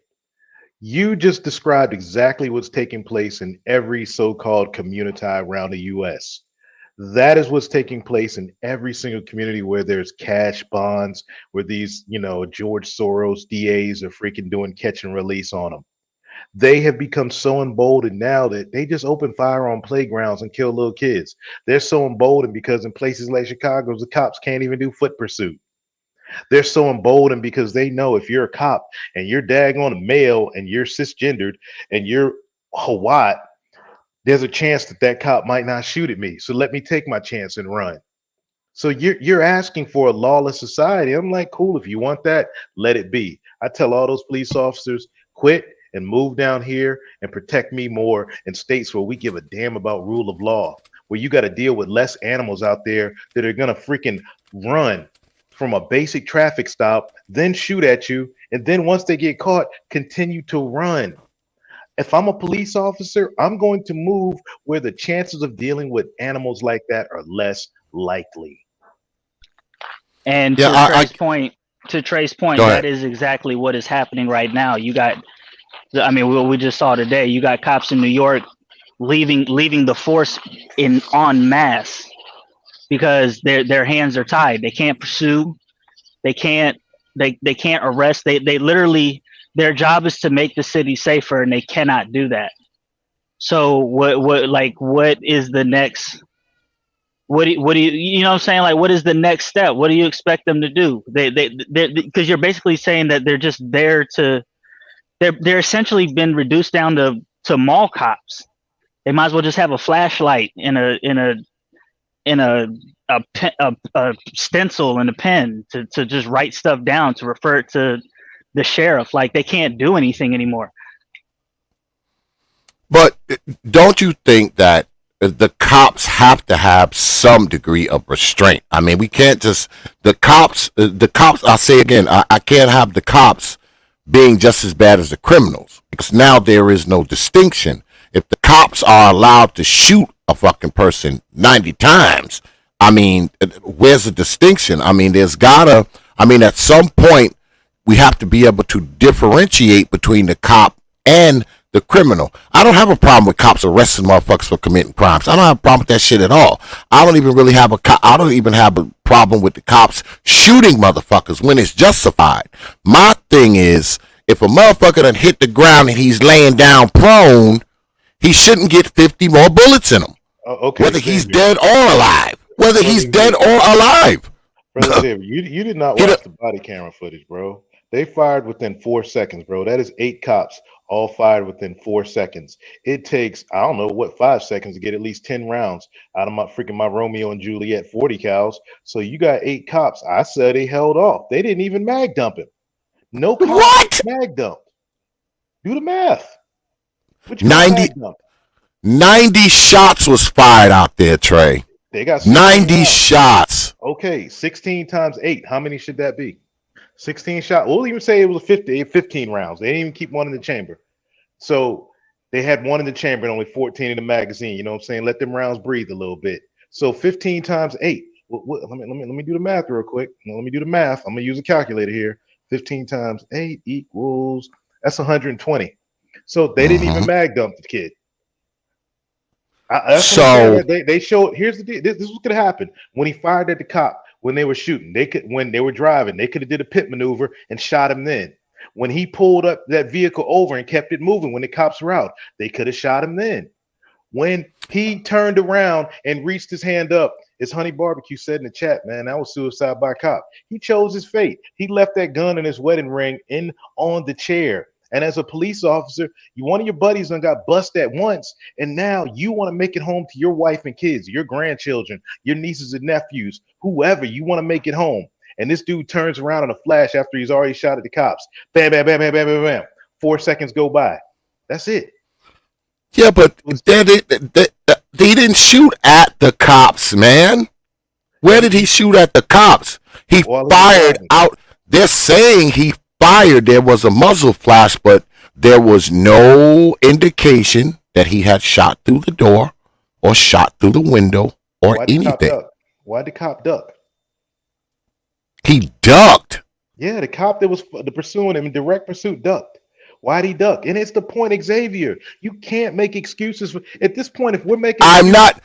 Speaker 12: You just described exactly what's taking place in every so-called community around the U.S. That is what's taking place in every single community where there's cash bonds, where these, George Soros DAs are freaking doing catch and release on them. They have become so emboldened now that they just open fire on playgrounds and kill little kids. They're so emboldened because in places like Chicago, the cops can't even do foot pursuit. They're so emboldened because they know if you're a cop and you're daggone a male and you're cisgendered and you're Hawaii, there's a chance that cop might not shoot at me. So let me take my chance and run. So you're asking for a lawless society. I'm like, cool, if you want that, let it be. I tell all those police officers, quit and move down here and protect me more in states where we give a damn about rule of law, where you got to deal with less animals out there that are going to freaking run from a basic traffic stop, then shoot at you, and then once they get caught, continue to run. If I'm a police officer, I'm going to move where the chances of dealing with animals like that are less likely.
Speaker 11: And to Trey's point, that is exactly what is happening right now. You got, we just saw today, you got cops in New York leaving the force en masse because their hands are tied. They can't pursue, they can't arrest. They literally, their job is to make the city safer, and they cannot do that. So what is the next? What do you know what I'm saying? Like, what is the next step? What do you expect them to do? They because you're basically saying that they're just there to, they're essentially been reduced down to mall cops. They might as well just have a flashlight in a in a stencil and a pen to just write stuff down to refer it to the sheriff. Like, they can't do anything anymore.
Speaker 2: But don't you think that the cops have to have some degree of restraint? I mean, we can't just the cops. I say again, I can't have the cops being just as bad as the criminals, because now there is no distinction. If the cops are allowed to shoot a fucking person 90 times, I mean, where's the distinction? I mean, at some point, we have to be able to differentiate between the cop and the criminal. I don't have a problem with cops arresting motherfuckers for committing crimes. I don't have a problem with that shit at all. I don't even have a problem with the cops shooting motherfuckers when it's justified. My thing is, if a motherfucker done hit the ground and he's laying down prone, he shouldn't get 50 more bullets in him.
Speaker 12: Okay,
Speaker 2: whether he's dead or alive.
Speaker 12: Brother Xavier, you did not watch the body camera footage, bro. They fired within 4 seconds, bro. That is 8 cops all fired within 4 seconds. It takes, I don't know, 5 seconds to get at least 10 rounds out of my Romeo and Juliet 40 cals. So you got 8 cops. I said they held off. They didn't even mag dump him. No cops mag dumped. Do the math.
Speaker 2: 90 shots was fired out there, Trey.
Speaker 12: They got
Speaker 2: 90 shots.
Speaker 12: Okay, 16 times 8. How many should that be? 16 shots. We'll even say it was 15 rounds. They didn't even keep one in the chamber. So they had one in the chamber and only 14 in the magazine. You know what I'm saying? Let them rounds breathe a little bit. So 15 times 8. Let me do the math real quick. Let me do the math. I'm gonna use a calculator here. 15 times 8 equals, that's 120. So they didn't even mag dump the kid. They showed. Here's the deal. This is what could happen when he fired at the cop. When they were shooting, when they were driving, they could have did a pit maneuver and shot him then. When he pulled up that vehicle over and kept it moving, when the cops were out, they could have shot him then. When he turned around and reached his hand up, as Honey Barbecue said in the chat, man, that was suicide by cop. He chose his fate. He left that gun in his wedding ring on the chair. And as a police officer, one of your buddies done got busted at once, and now you want to make it home to your wife and kids, your grandchildren, your nieces and nephews, whoever. You want to make it home. And this dude turns around in a flash after he's already shot at the cops. Bam, bam, bam, bam, bam, bam, bam. 4 seconds go by. That's it.
Speaker 2: Yeah, but they didn't shoot at the cops, man. Where did he shoot at the cops? He fired out. They're saying he fired. There was a muzzle flash, but there was no indication that he had shot through the door or shot through the window or anything.
Speaker 12: Why'd the cop duck?
Speaker 2: He ducked.
Speaker 12: Yeah, the cop that was pursuing him in direct pursuit ducked. Why'd he duck? And it's the point, Xavier. You can't make excuses at this point. If we're making,
Speaker 2: I'm not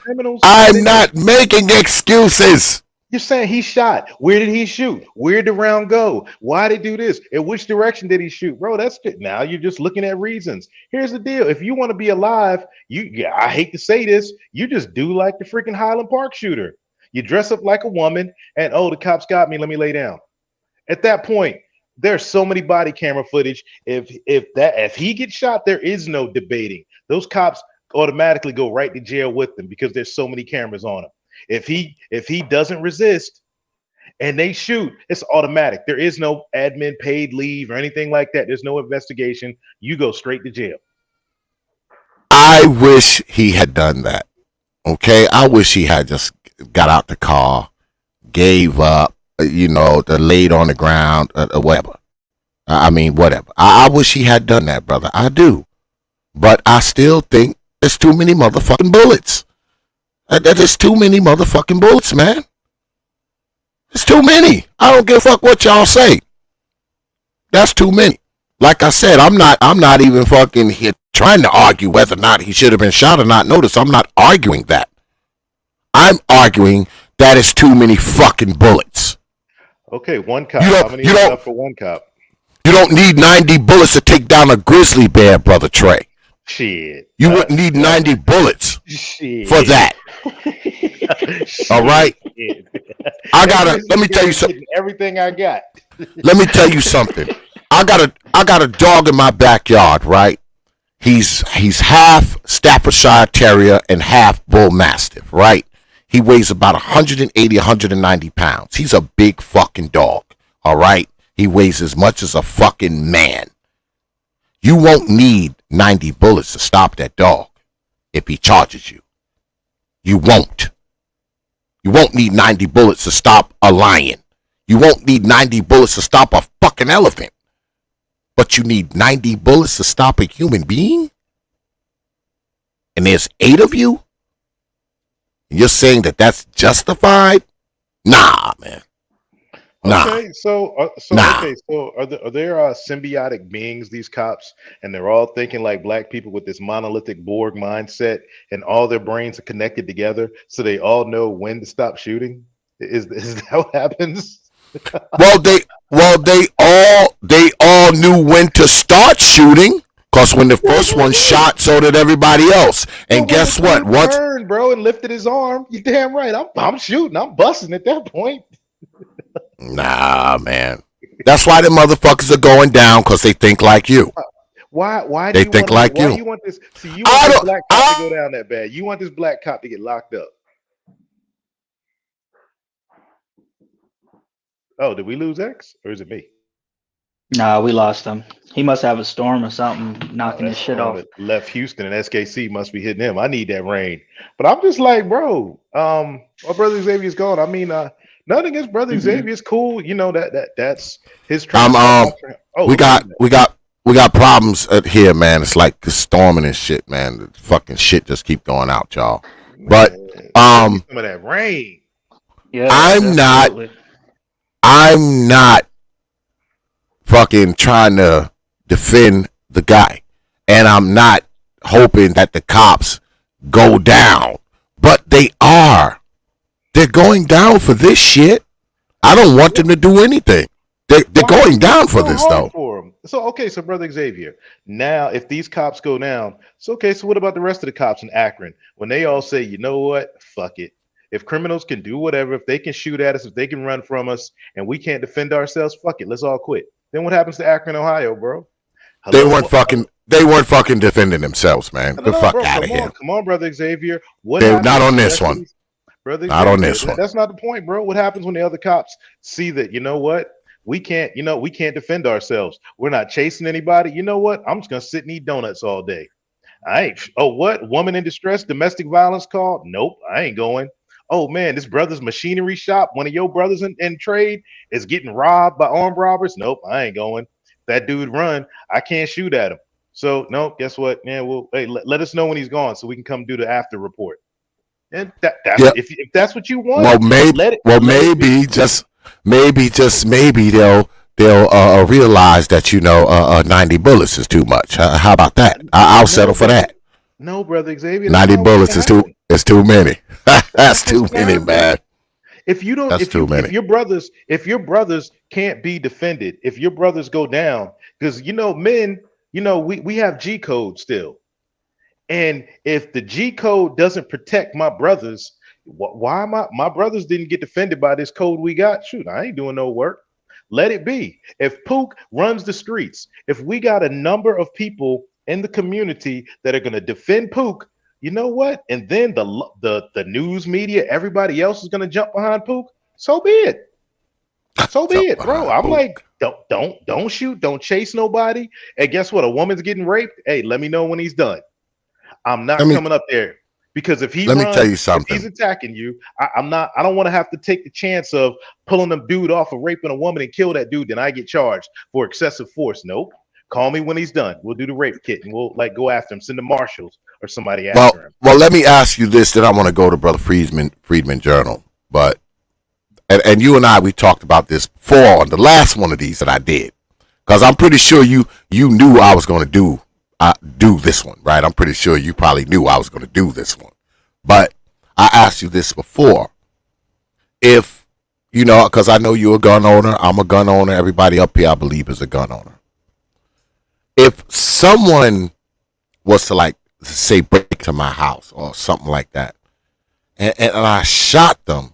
Speaker 2: making excuses.
Speaker 12: You're saying he shot. Where did he shoot? Where did the round go? Why did he do this? In which direction did he shoot? Bro, that's it. Now you're just looking at reasons. Here's the deal. If you want to be alive, I hate to say this, you just do like the freaking Highland Park shooter. You dress up like a woman and, oh, the cops got me. Let me lay down. At that point, there's so many body camera footage. If he gets shot, there is no debating. Those cops automatically go right to jail with him because there's so many cameras on him. If he doesn't resist and they shoot, it's automatic. There is no admin paid leave or anything like that. There's no investigation. You go straight to jail.
Speaker 2: I wish he had done that. Okay, I wish he had just got out the car, gave up, laid on the ground, whatever. I mean, whatever. I wish he had done that, brother. I do. But I still think there's too many motherfucking bullets. There's too many motherfucking bullets, man. It's too many. I don't give a fuck what y'all say. That's too many. Like I said, I'm not even fucking here trying to argue whether or not he should have been shot or not. Notice I'm not arguing that. I'm arguing that it's too many fucking bullets.
Speaker 12: Okay, one cop. How many is enough for one cop?
Speaker 2: You don't need 90 bullets to take down a grizzly bear, brother Trey.
Speaker 12: Shit.
Speaker 2: You wouldn't need 90 bullets for that. All right? Let me tell you something.
Speaker 12: Everything I got.
Speaker 2: Let me tell you something. I got a dog in my backyard, right? He's half Staffordshire Terrier and half Bull Mastiff, right? He weighs about 180, 190 pounds. He's a big fucking dog. All right? He weighs as much as a fucking man. You won't need 90 bullets to stop that dog if he charges you. You won't. You won't need 90 bullets to stop a lion. You won't need 90 bullets to stop a fucking elephant. But you need 90 bullets to stop a human being? And there's 8 of you? And you're saying that that's justified? Nah, man. Nah.
Speaker 12: Okay, so
Speaker 2: Nah.
Speaker 12: okay, so are there symbiotic beings, these cops, and they're all thinking like black people with this monolithic Borg mindset, and all their brains are connected together, so they all know when to stop shooting? Is that what happens?
Speaker 2: Well, they all knew when to start shooting, because when the first one shot, so did everybody else. And guess what? Once
Speaker 12: turned, bro, and lifted his arm, you damn right. I'm shooting. I'm busting at that point.
Speaker 2: Nah, man. That's why the motherfuckers are going down, because they think like you.
Speaker 12: Why
Speaker 2: they think like you?
Speaker 12: Why you want this? See, you want this black cop to go down that bad. You want this black cop to get locked up. Oh, did we lose X, or is it me?
Speaker 11: Nah, we lost him. He must have a storm or something knocking his shit off.
Speaker 12: Left Houston, and SKC must be hitting him. I need that rain. But I'm just like, bro, my brother Xavier's gone. I mean, nothing against brother Xavier's cool. You know that's his.
Speaker 2: We got problems here, man. It's like the storming and shit, man. The fucking shit just keep going out, y'all. But
Speaker 12: some of that rain.
Speaker 11: Yeah,
Speaker 2: I'm not fucking trying to defend the guy, and I'm not hoping that the cops go down, but they are. They're going down for this shit. I don't want them to do anything. They're going down for this, though.
Speaker 12: So, okay, so brother Xavier, now if these cops go down, so okay, so what about the rest of the cops in Akron? When they all say, you know what, fuck it. If criminals can do whatever, if they can shoot at us, if they can run from us, and we can't defend ourselves, fuck it, let's all quit. Then what happens to Akron, Ohio, bro?
Speaker 2: They weren't fucking defending themselves, man. Get the fuck out of here.
Speaker 12: Come on, brother Xavier.
Speaker 2: They're not on this one.
Speaker 12: Brother
Speaker 2: not
Speaker 12: Xavier,
Speaker 2: on this one.
Speaker 12: That's not the point, bro. What happens when the other cops see that, you know what? We can't defend ourselves. We're not chasing anybody. You know what? I'm just gonna sit and eat donuts all day. What? Woman in distress, domestic violence call? Nope, I ain't going. Oh man, this brother's machinery shop, one of your brothers in trade, is getting robbed by armed robbers. Nope, I ain't going. That dude run, I can't shoot at him. So no, guess what? Yeah, let us know when he's gone so we can come do the after report. And if that's what you want,
Speaker 2: maybe they'll realize that 90 bullets is too much. How about that? I'll settle for that.
Speaker 12: No, brother Xavier.
Speaker 2: 90 bullets is too many. That's too many, man.
Speaker 12: If you don't, if your brothers can't be defended, if your brothers go down, because men, we have G code still, and if the G code doesn't protect my brothers, why my brothers didn't get defended by this code we got? Shoot, I ain't doing no work. Let it be. If Pook runs the streets, if we got a number of people in the community that are going to defend Pook, you know what? And then the news media, everybody else is going to jump behind Pook. So be it. So be it, bro. I'm like, don't shoot, don't chase nobody. And guess what? A woman's getting raped. Hey, let me know when he's done. I'm not coming up there because if he
Speaker 2: let me tell you something.
Speaker 12: If he's attacking you, I don't want to have to take the chance of pulling them dude off of raping a woman and kill that dude. Then I get charged for excessive force. Nope. Call me when he's done. We'll do the rape kit and we'll go after him. Send the marshals or somebody after him.
Speaker 2: Well, let me ask you this. Then I want to go to Brother Friedman Journal. But and you and I, we talked about this before on the last one of these that I did, because I'm pretty sure you knew I was going to do this one, right? I'm pretty sure you probably knew I was going to do this one. But I asked you this before. If because I know you're a gun owner, I'm a gun owner. Everybody up here, I believe, is a gun owner. If someone was to say break to my house or something like that, and I shot them,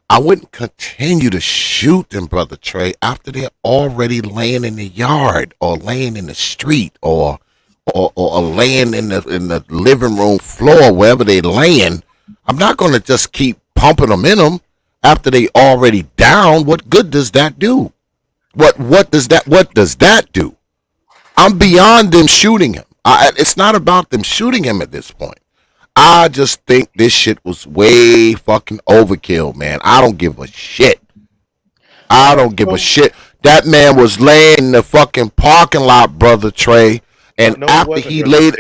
Speaker 2: I wouldn't continue to shoot them, Brother Trey, after they're already laying in the yard or laying in the street or laying in the living room floor, wherever they're laying. I'm not going to just keep pumping them in them after they already down, what good does that do? What does that do? I'm beyond them shooting him. It's not about them shooting him at this point. I just think this shit was way fucking overkill, man. I don't give a shit. I don't give a shit. That man was laying in the fucking parking lot, brother Trey. And
Speaker 12: No,
Speaker 2: after he laid,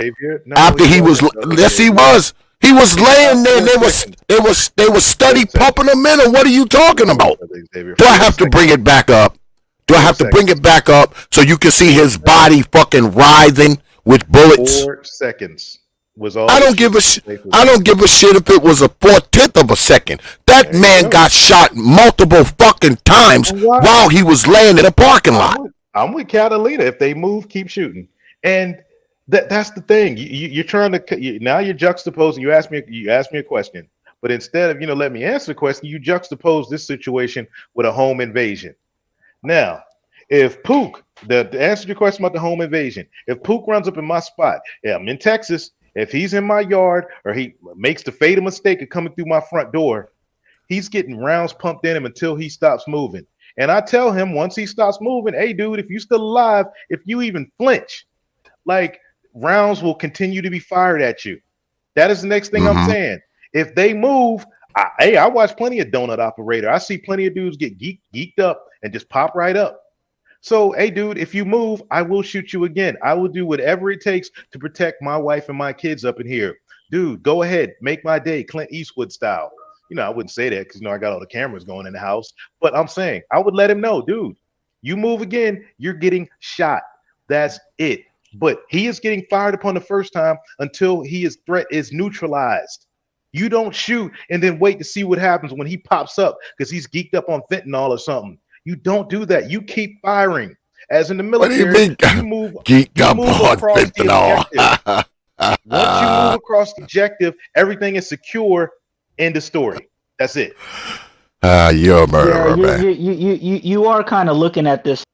Speaker 2: after he was, yes, he was. He was laying there. And they was steady pumping him in. And what are you talking about? Do I have to bring it back up? Do I have to bring it back up so you can see his body fucking writhing with bullets?
Speaker 12: 4 seconds was all.
Speaker 2: I don't give a shit if it was a 4/10 of a second. That man got shot multiple fucking times while he was laying in a parking lot.
Speaker 12: I'm with Catalina. If they move, keep shooting. And that's the thing. You're trying to now you're juxtaposing. You asked me a question, but instead of let me answer the question, you juxtapose this situation with a home invasion. Now, if Pook, to answer your question about the home invasion, if Pook runs up in my spot, I'm in Texas. If he's in my yard or he makes the fatal mistake of coming through my front door, he's getting rounds pumped in him until he stops moving. And I tell him once he stops moving, hey, dude, if you're still alive, if you even flinch, like rounds will continue to be fired at you. That is the next thing I'm saying. If they move, I watch plenty of donut operator. I see plenty of dudes get geeked up and just pop right up. So, hey, dude, if you move, I will shoot you again. I will do whatever it takes to protect my wife and my kids up in here. Dude, go ahead. Make my day Clint Eastwood style. I wouldn't say that because, I got all the cameras going in the house. But I'm saying I would let him know, dude, you move again, you're getting shot. That's it. But he is getting fired upon the first time until his threat is neutralized. You don't shoot and then wait to see what happens when he pops up because he's geeked up on fentanyl or something. You don't do that. You keep firing. As in the military, you move across the objective. Once you move across the objective, everything is secure. End of story. That's it.
Speaker 2: You're a murderer, man.
Speaker 11: You are kind of looking at this.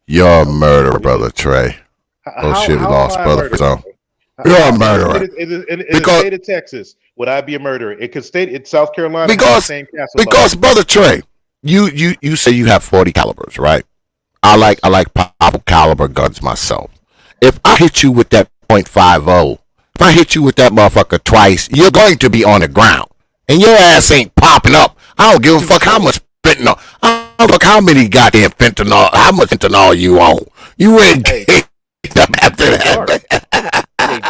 Speaker 2: You're a murderer, brother Trey. Oh shit, we lost brother. So you're a murderer.
Speaker 12: In the state of Texas, would I be a murderer? It could state in South Carolina
Speaker 2: because brother Trey, you say you have 40 calibers, right? I like pop caliber guns myself. If I hit you with that .50, if I hit you with that motherfucker twice, you're going to be on the ground, and your ass ain't popping up. I don't give a fuck how much fentanyl. I don't fuck how many goddamn fentanyl, how much fentanyl you own. You ain't after that.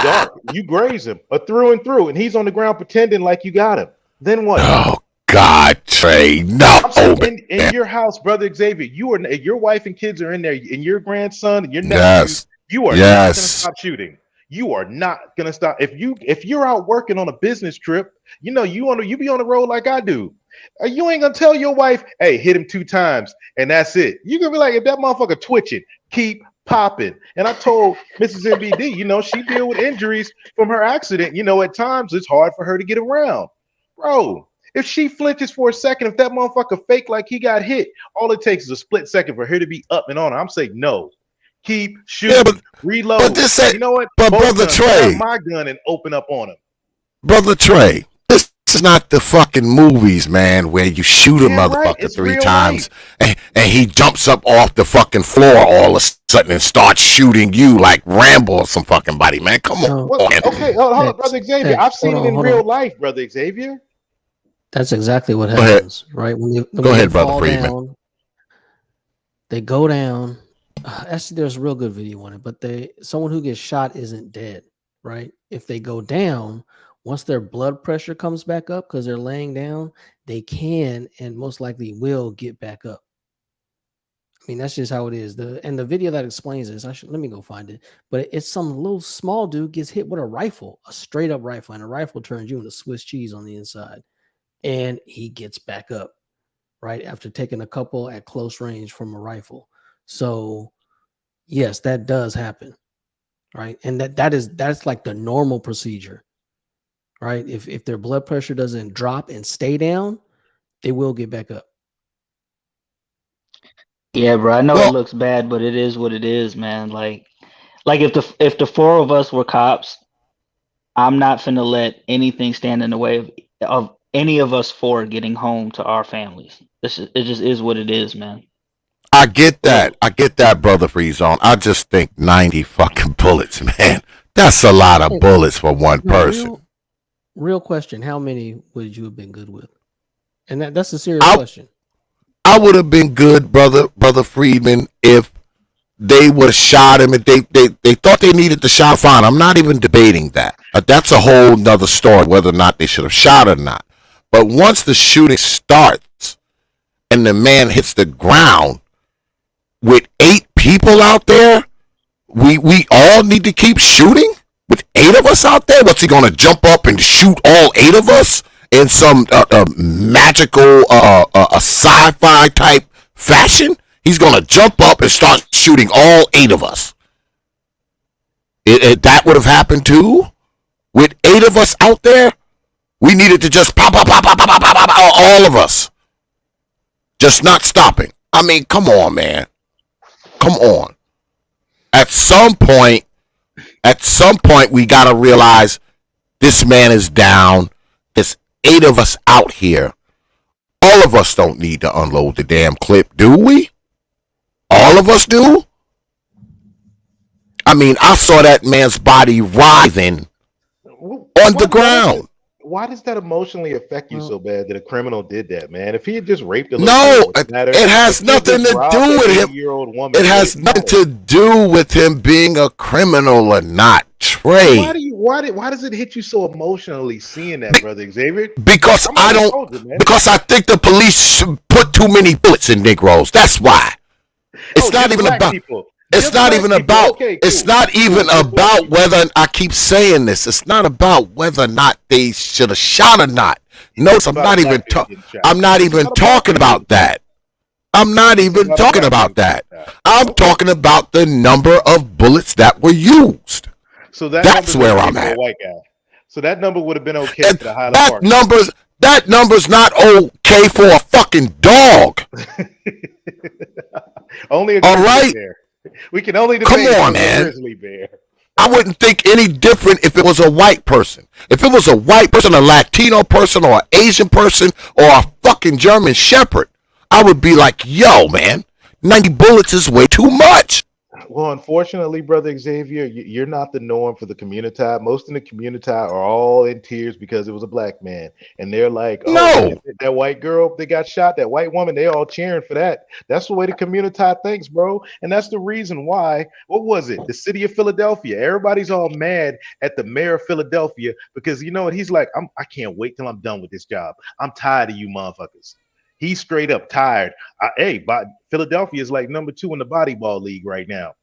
Speaker 12: Dark. You graze him through and through, and he's on the ground pretending like you got him. Then what?
Speaker 2: Oh God, Trey, no.
Speaker 12: In your house, brother Xavier, your wife and kids are in there, and your grandson and your nephew. You are not going to stop shooting. You are not going to stop. If you're out working on a business trip, you be on the road like I do. You ain't gonna tell your wife, hey, hit him 2 times and that's it. You're gonna be like, if that motherfucker twitching, keep popping. And I told Mrs. MBD, she deal with injuries from her accident. At times it's hard for her to get around. Bro, if she flinches for a second, if that motherfucker fake like he got hit, all it takes is a split second for her to be up and on. I'm saying no. Keep shooting. Reload.
Speaker 2: But this ain't,
Speaker 12: you know what?
Speaker 2: But brother Trey,
Speaker 12: my gun and open up on him.
Speaker 2: Brother Trey, this is not the fucking movies, man, where you shoot a motherfucker 3 times and he jumps up off the fucking floor all of a sudden and starts shooting you like Rambo or some fucking body, man. Come on.
Speaker 12: Okay, hold on, brother Xavier. I've seen it in real life, brother Xavier.
Speaker 13: That's exactly what happens, right? When
Speaker 2: Go ahead, brother Friedman.
Speaker 13: They go down. Actually, there's a real good video on it, but someone who gets shot isn't dead, right? If they go down, once their blood pressure comes back up because they're laying down, they can and most likely will get back up. I mean, that's just how it is. The video that explains this, let me go find it. But it's some little small dude gets hit with a rifle, a straight up rifle, and a rifle turns you into Swiss cheese on the inside, and he gets back up, right, after taking a couple at close range from a rifle. So yes, that does happen, right? And that's like the normal procedure, right? If their blood pressure doesn't drop and stay down, they will get back up.
Speaker 11: Yeah, bro. I know it looks bad, but it is what it is, man. Like if the 4 of us were cops, I'm not finna let anything stand in the way of any of us four getting home to our families. It just is what it is, man.
Speaker 2: I get that. I get that, brother Freezone. I just think 90 fucking bullets, man. That's a lot of bullets for one person.
Speaker 13: Real question: how many would you have been good with? And that's a serious question.
Speaker 2: I would have been good, brother Friedman, if they would have shot him. If they thought they needed the shot, fine. I'm not even debating that. That's a whole nother story, whether or not they should have shot or not. But once the shooting starts and the man hits the ground with 8 people out there, we all need to keep shooting? With 8 of us out there? What's he going to jump up and shoot all 8 of us in some magical sci-fi type fashion? He's going to jump up and start shooting all 8 of us. That would have happened too? With 8 of us out there? We needed to just pop, all of us. Just not stopping. I mean, come on, man. Come on. At some point, we got to realize this man is down. There's 8 of us out here. All of us don't need to unload the damn clip, do we? All of us do? I mean, I saw that man's body writhing on the ground.
Speaker 12: Why does that emotionally affect you so bad that a criminal did that, man? If he had just raped a
Speaker 2: it has nothing to do with him. It has nothing to do with him being a criminal or not, Trey.
Speaker 12: Why does it hit you so emotionally seeing that, brother Xavier?
Speaker 2: Because because I think the police should put too many bullets in Negroes. That's why. It's not even about people. It's not even about. It's not even about whether I keep saying this. It's not about whether or not they should have shot or not. No, I'm not even talking about that. I'm not even talking about that. I'm talking about the number of bullets that were used.
Speaker 12: So
Speaker 2: that's where I'm at.
Speaker 12: So that number would have been okay for the Highland Park.
Speaker 2: That number's not okay for a fucking dog.
Speaker 12: Only a grizzly bear. We can only
Speaker 2: come on, man.
Speaker 12: Grizzly bear.
Speaker 2: I wouldn't think any different if it was a white person. If it was a white person, a Latino person, or an Asian person, or a fucking German Shepherd, I would be like, yo, man, 90 bullets is way too much.
Speaker 12: Well, unfortunately, brother Xavier, you're not the norm for the community. Most in the community are all in tears because it was a black man, and they're like, "Oh, no, that white girl, they got shot. That white woman, they all cheering for that." That's the way the community thinks, bro, and that's the reason why. What was it? The city of Philadelphia. Everybody's all mad at the mayor of Philadelphia because you know what? He's like, I can't wait till I'm done with this job. I'm tired of you motherfuckers. He's straight up tired. Philadelphia is like number 2 in the volleyball league right now.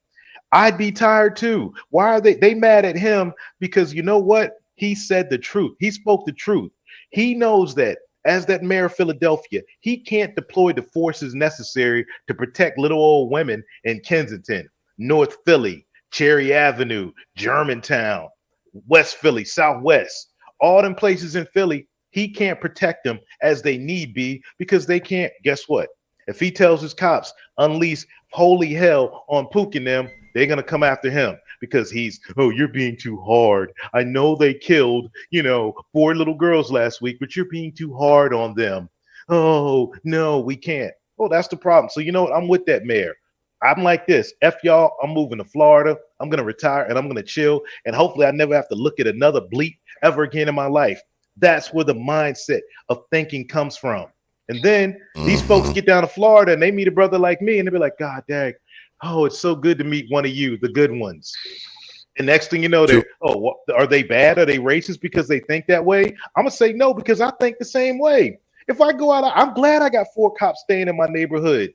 Speaker 12: I'd be tired too. Why are they mad at him? Because you know what? He said the truth. He spoke the truth. He knows that as that mayor of Philadelphia, he can't deploy the forces necessary to protect little old women in Kensington, North Philly, Cherry Avenue, Germantown, West Philly, Southwest, all them places in Philly. He can't protect them as they need be because they can't. Guess what? If he tells his cops, unleash holy hell on Pook and them, they're going to come after him because you're being too hard. I know they killed, 4 little girls last week, but you're being too hard on them. Oh, no, we can't. Oh, that's the problem. So you know what? I'm with that mayor. I'm like this. F y'all, I'm moving to Florida. I'm going to retire and I'm going to chill. And hopefully I never have to look at another bleep ever again in my life. That's where the mindset of thinking comes from. And then these folks get down to Florida and they meet a brother like me and they be like, God dang, oh, it's so good to meet one of you, the good ones. And next thing you know, are they bad? Are they racist because they think that way? I'm going to say no, because I think the same way. If I go out, I'm glad I got 4 cops staying in my neighborhood.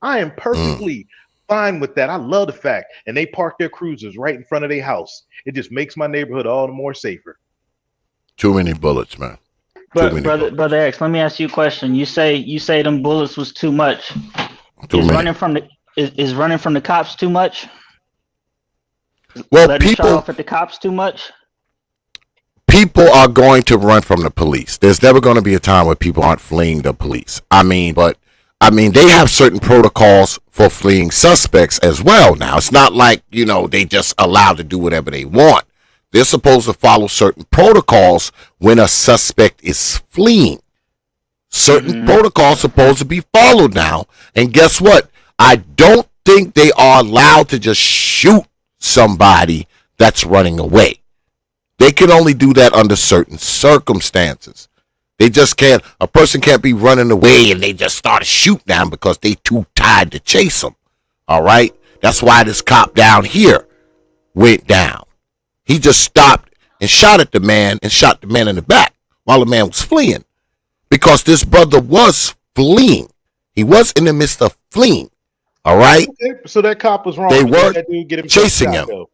Speaker 12: I am perfectly fine with that. I love the fact. And they park their cruisers right in front of their house. It just makes my neighborhood all the more safer.
Speaker 2: Too many bullets, man.
Speaker 11: But brother X, let me ask you a question. You say them bullets was too much. Is running from the cops too much?
Speaker 2: Well,
Speaker 11: letting people off at the cops too much.
Speaker 2: People are going to run from the police. There's never going to be a time where people aren't fleeing the police. They have certain protocols for fleeing suspects as well. Now it's not like they just allowed to do whatever they want. they're supposed to follow certain protocols when a suspect is fleeing. Certain protocols supposed to be followed now. And guess what? I don't think they are allowed to just shoot somebody that's running away. They can only do that under certain circumstances. They just can't, a person can't be running away and they just start to shoot them because they too tired to chase them. All right? That's why this cop down here went down. He just stopped and shot at the man and shot the man in the back while the man was fleeing. Because this brother was fleeing. He was in the midst of fleeing. All right?
Speaker 12: Okay, so that cop was wrong.
Speaker 2: They were
Speaker 12: that dude get himself
Speaker 2: chasing
Speaker 12: shot,
Speaker 2: him.
Speaker 12: Though.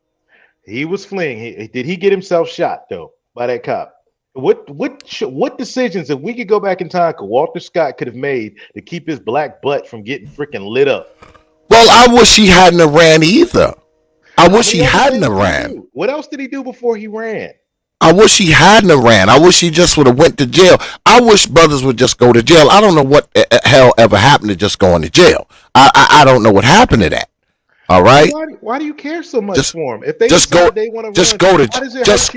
Speaker 12: He was fleeing. Did he get himself shot, though, by that cop? What decisions, if we could go back in time, could Walter Scott could have made to keep his black butt from getting freaking lit up?
Speaker 2: Well, I wish he hadn't have ran either. I wish he hadn't have ran.
Speaker 12: What else did he do before he ran?
Speaker 2: I wish he hadn't have ran. I wish he just would have went to jail. I wish brothers would just go to jail. I don't know what the hell ever happened to just going to jail. I don't know what happened to that. All right.
Speaker 12: Why do you care so much for him? If they
Speaker 2: just go,
Speaker 12: they want to
Speaker 2: just
Speaker 12: run,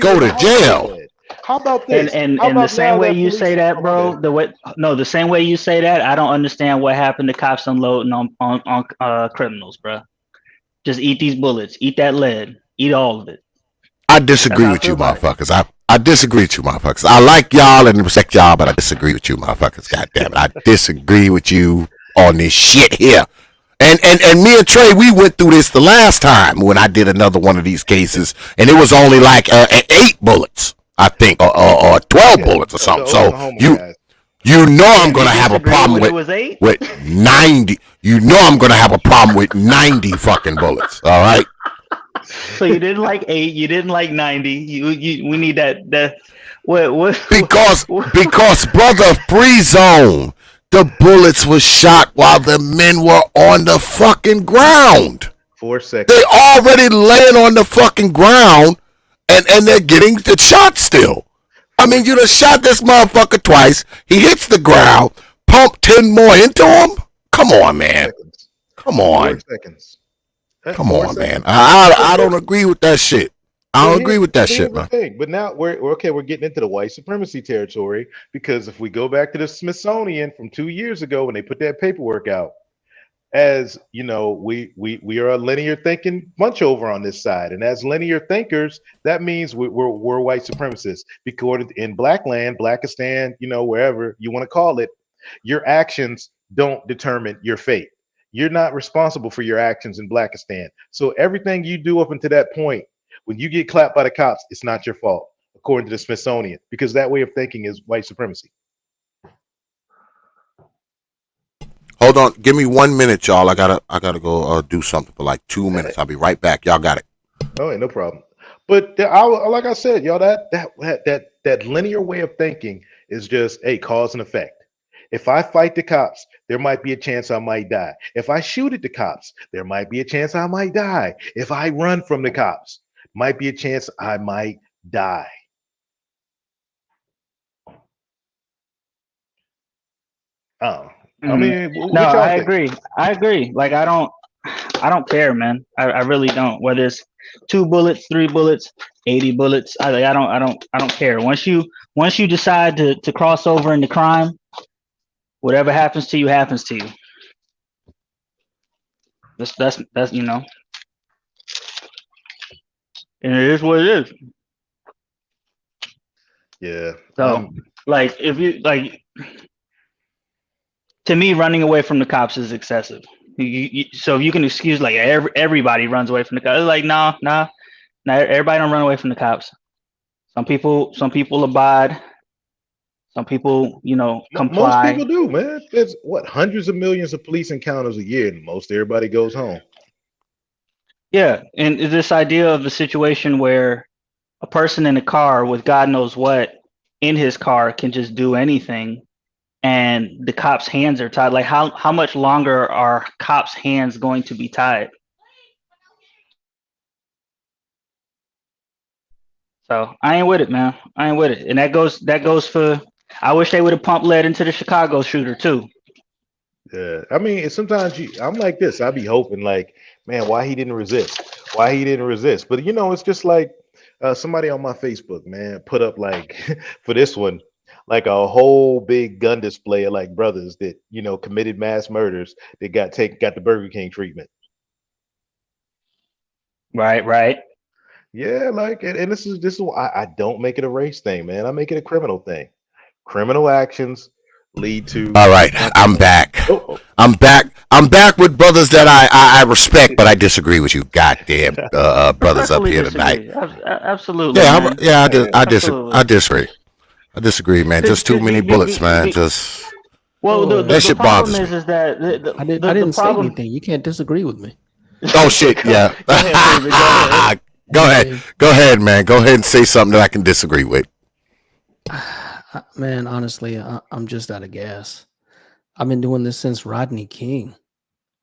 Speaker 2: go to jail.
Speaker 12: How about this?
Speaker 11: And the same way you say that, bro. The same way you say that, I don't understand what happened to cops unloading on criminals, bro. Just eat these bullets, eat that lead, eat all of it.
Speaker 2: I disagree with you, motherfuckers. I disagree with you, motherfuckers. I like y'all and respect y'all, but I disagree with you, motherfuckers. God damn it, I disagree with you on this shit here. And me and Trey, we went through this the last time when I did another one of these cases, and it was only like 8 bullets, I think, or 12 bullets or something. So you know I'm gonna have a problem with 90. You know I'm gonna have a problem with 90 fucking bullets. All right.
Speaker 11: So you didn't like 8, you didn't like 90. We need that what
Speaker 2: because brother, free zone. The bullets were shot while the men were on the fucking ground.
Speaker 12: 4 seconds.
Speaker 2: They already laying on the fucking ground and they're getting the shot still. I mean, you done shot this motherfucker twice. He hits the ground, pump 10 more into him. Come on, man. Come on.
Speaker 12: 4 seconds.
Speaker 2: Come on, man. I don't agree with that shit. I don't agree with that shit, man.
Speaker 12: But now we're okay. We're getting into the white supremacy territory because if we go back to the Smithsonian from 2 years ago when they put that paperwork out, as you know, we are a linear thinking bunch over on this side, and as linear thinkers, that means we're white supremacists because in Black land, Blackistan, wherever you want to call it, your actions don't determine your fate. You're not responsible for your actions in Blackistan. So everything you do up until that point, when you get clapped by the cops, it's not your fault, according to the Smithsonian, because that way of thinking is white supremacy.
Speaker 2: Hold on, give me 1 minute, y'all. I gotta go do something for like 2 minutes. I'll be right back. Y'all got it.
Speaker 12: Oh, no problem. But like I said, y'all, that linear way of thinking is just a cause and effect. If I fight the cops, there might be a chance I might die. If I shoot at the cops, there might be a chance I might die. If I run from the cops, might be a chance I might die. I mean,
Speaker 11: no, I agree. Like I don't care, man. I really don't. Whether it's 2 bullets, 3 bullets, 80 bullets, I don't care. Once you decide to cross over into crime, whatever happens to you happens to you. That's and it is what it is.
Speaker 12: Yeah.
Speaker 11: So like if you like, to me, running away from the cops is excessive. So you can excuse like everybody runs away from the cops. It's like nah, everybody don't run away from the cops. Some people abide. Some people, comply.
Speaker 12: Most people do, man. There's hundreds of millions of police encounters a year, and most everybody goes home.
Speaker 11: Yeah, and this idea of the situation where a person in a car with God knows what in his car can just do anything, and the cops' hands are tied. Like how much longer are cops' hands going to be tied? So I ain't with it, man. I ain't with it, and that goes for. I wish they would have pumped lead into the Chicago shooter too.
Speaker 12: Yeah, I mean, sometimes I'm like this. I be hoping, like, man, why he didn't resist? But it's just like, Somebody on my Facebook, man, put up like for this one, like a whole big gun display of like brothers that committed mass murders that got the Burger King treatment.
Speaker 11: Right, right.
Speaker 12: Yeah, like, and this is why I don't make it a race thing, man. I make it a criminal thing. Criminal actions lead to
Speaker 2: All right, I'm
Speaker 12: consequences.
Speaker 2: back.
Speaker 12: Oh,
Speaker 2: I'm back. I'm back with brothers that I respect, but I disagree with you, goddamn brothers up
Speaker 11: Respectfully
Speaker 2: here tonight.
Speaker 11: disagree. Absolutely,
Speaker 2: Yeah,
Speaker 11: man.
Speaker 2: I
Speaker 11: Absolutely.
Speaker 2: disagree. I disagree, man. Just too
Speaker 11: Cause
Speaker 2: many bullets, man. Just
Speaker 11: well,
Speaker 13: Whoa,
Speaker 11: the
Speaker 2: that
Speaker 11: the
Speaker 2: shit
Speaker 11: problem
Speaker 2: bothers me.
Speaker 11: is that
Speaker 13: I
Speaker 11: the
Speaker 13: didn't say
Speaker 11: problem.
Speaker 13: anything. You can't disagree with me.
Speaker 2: Oh shit,
Speaker 11: go,
Speaker 2: yeah.
Speaker 11: go ahead, baby. Go ahead.
Speaker 2: Go
Speaker 13: I
Speaker 2: ahead.
Speaker 13: mean,
Speaker 2: Go ahead, man. Go ahead and say something that I can disagree with.
Speaker 13: man, honestly, I'm just out of gas. I've been doing this since Rodney King.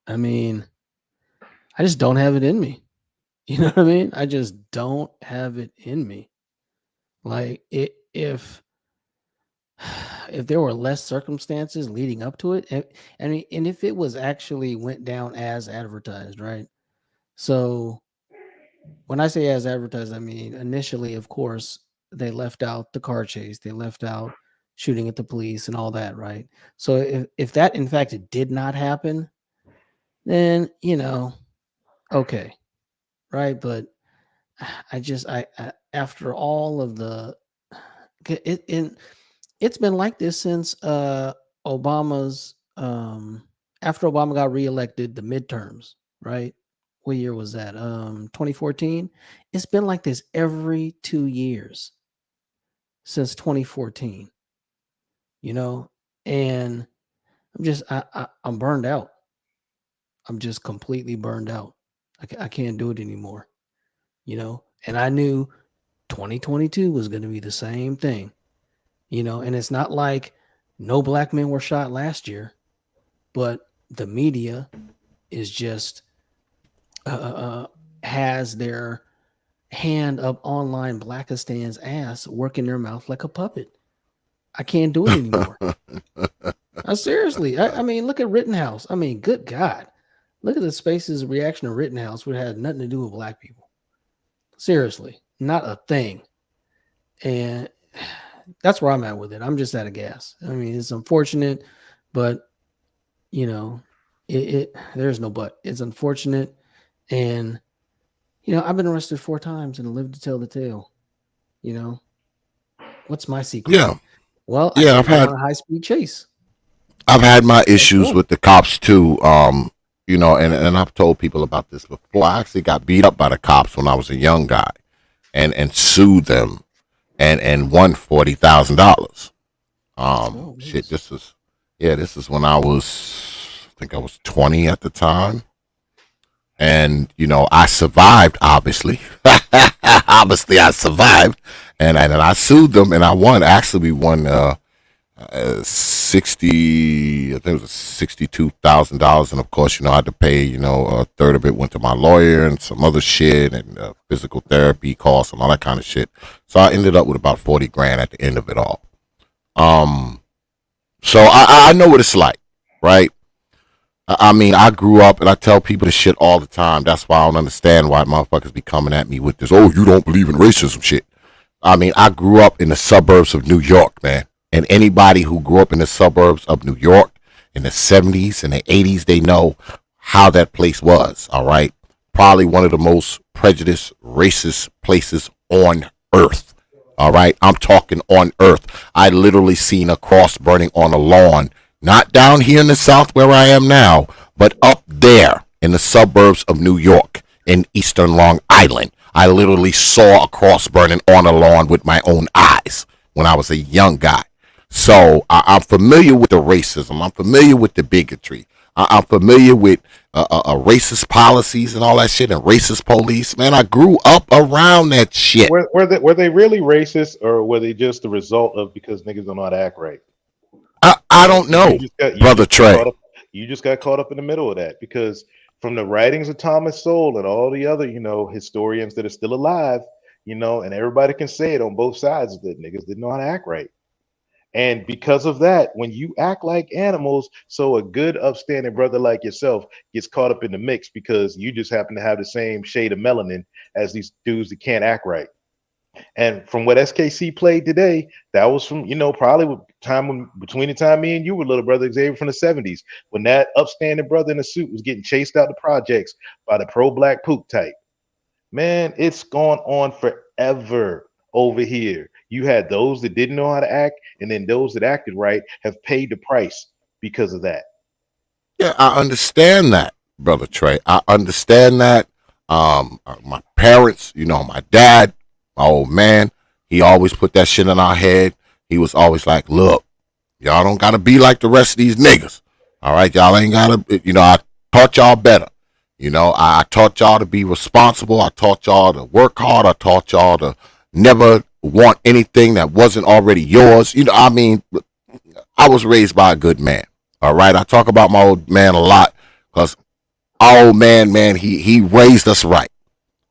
Speaker 13: I mean, I just don't have it in me. You know what I mean? I just don't have it in me. Like if there were less circumstances leading up to it, and if it was actually went down as advertised, right? So when I say as advertised, I mean initially, of course, they left out the car chase, they left out shooting at the police and all that, right? So if that in fact it did not happen, then okay, right? But I after all of the it's been like this since Obama's after Obama got reelected, the midterms, right? What year was that? 2014. It's been like this every 2 years since 2014, you know? And I'm burned out. I'm just completely burned out. I can't do it anymore, And I knew 2022 was going to be the same thing, and it's not like no black men were shot last year, but the media is just has their hand up online Blackistan's ass, working their mouth like a puppet. I can't do it anymore. Seriously, I mean, look at Rittenhouse. I mean, good God, look at the Space's reaction to Rittenhouse, which had nothing to do with black people. Seriously, not a thing. And that's where I'm at with it. I'm just out of gas. I mean, it's unfortunate, but there's no but. It's unfortunate, and I've been arrested 4 times and lived to tell the tale. What's my secret?
Speaker 2: Yeah.
Speaker 13: Well, I
Speaker 2: Yeah,
Speaker 13: can't get on a high speed chase.
Speaker 2: I've had my issues with the cops too. And I've told people about this before. I actually got beat up by the cops when I was a young guy and sued them and won $40,000. Shit, this is when I think I was 20 at the time. And, I survived, obviously. Obviously, I survived. And I sued them and I won. Actually, we won 60, I think it was $62,000. And of course, I had to pay, a third of it went to my lawyer and some other shit and physical therapy costs and all that kind of shit. So I ended up with about 40 grand at the end of it all. So I know what it's like, right? I mean, I grew up, and I tell people this shit all the time. That's why I don't understand why motherfuckers be coming at me with this, oh, you don't believe in racism shit. I mean, I grew up in the suburbs of New York, man. And anybody who grew up in the suburbs of New York in the 70s and the 80s, they know how that place was, all right? Probably one of the most prejudiced, racist places on earth, all right? I'm talking on earth. I literally seen a cross burning on a lawn. Not down here in the South where I am now, but up there in the suburbs of New York in eastern Long Island. I literally saw a cross burning on a lawn with my own eyes when I was a young guy. So I'm familiar with the racism. I'm familiar with the bigotry. I'm familiar with racist policies and all that shit and racist police. Man, I grew up around that shit.
Speaker 12: Were they really racist, or were they just the result of because niggas don't know how to act right?
Speaker 2: I don't know, Brother Trey.
Speaker 12: You just got caught up in the middle of that because from the writings of Thomas Sowell and all the other, historians that are still alive, and everybody can say it on both sides that niggas didn't know how to act right. And because of that, when you act like animals, so a good upstanding brother like yourself gets caught up in the mix because you just happen to have the same shade of melanin as these dudes that can't act right. And from what SKC played today, that was from, probably between the time me and you were little brother Xavier from the 70s, when that upstanding brother in the suit was getting chased out the projects by the pro-black poop type. Man, it's gone on forever over here. You had those that didn't know how to act, and then those that acted right have paid the price because of that.
Speaker 2: Yeah, I understand that, brother Trey. I understand that. My parents, my dad, my old man, he always put that shit in our head. He was always like, look, y'all don't got to be like the rest of these niggas. All right, y'all ain't got to, I taught y'all better. I taught y'all to be responsible. I taught y'all to work hard. I taught y'all to never want anything that wasn't already yours. I was raised by a good man. All right, I talk about my old man a lot because our old man, he raised us right.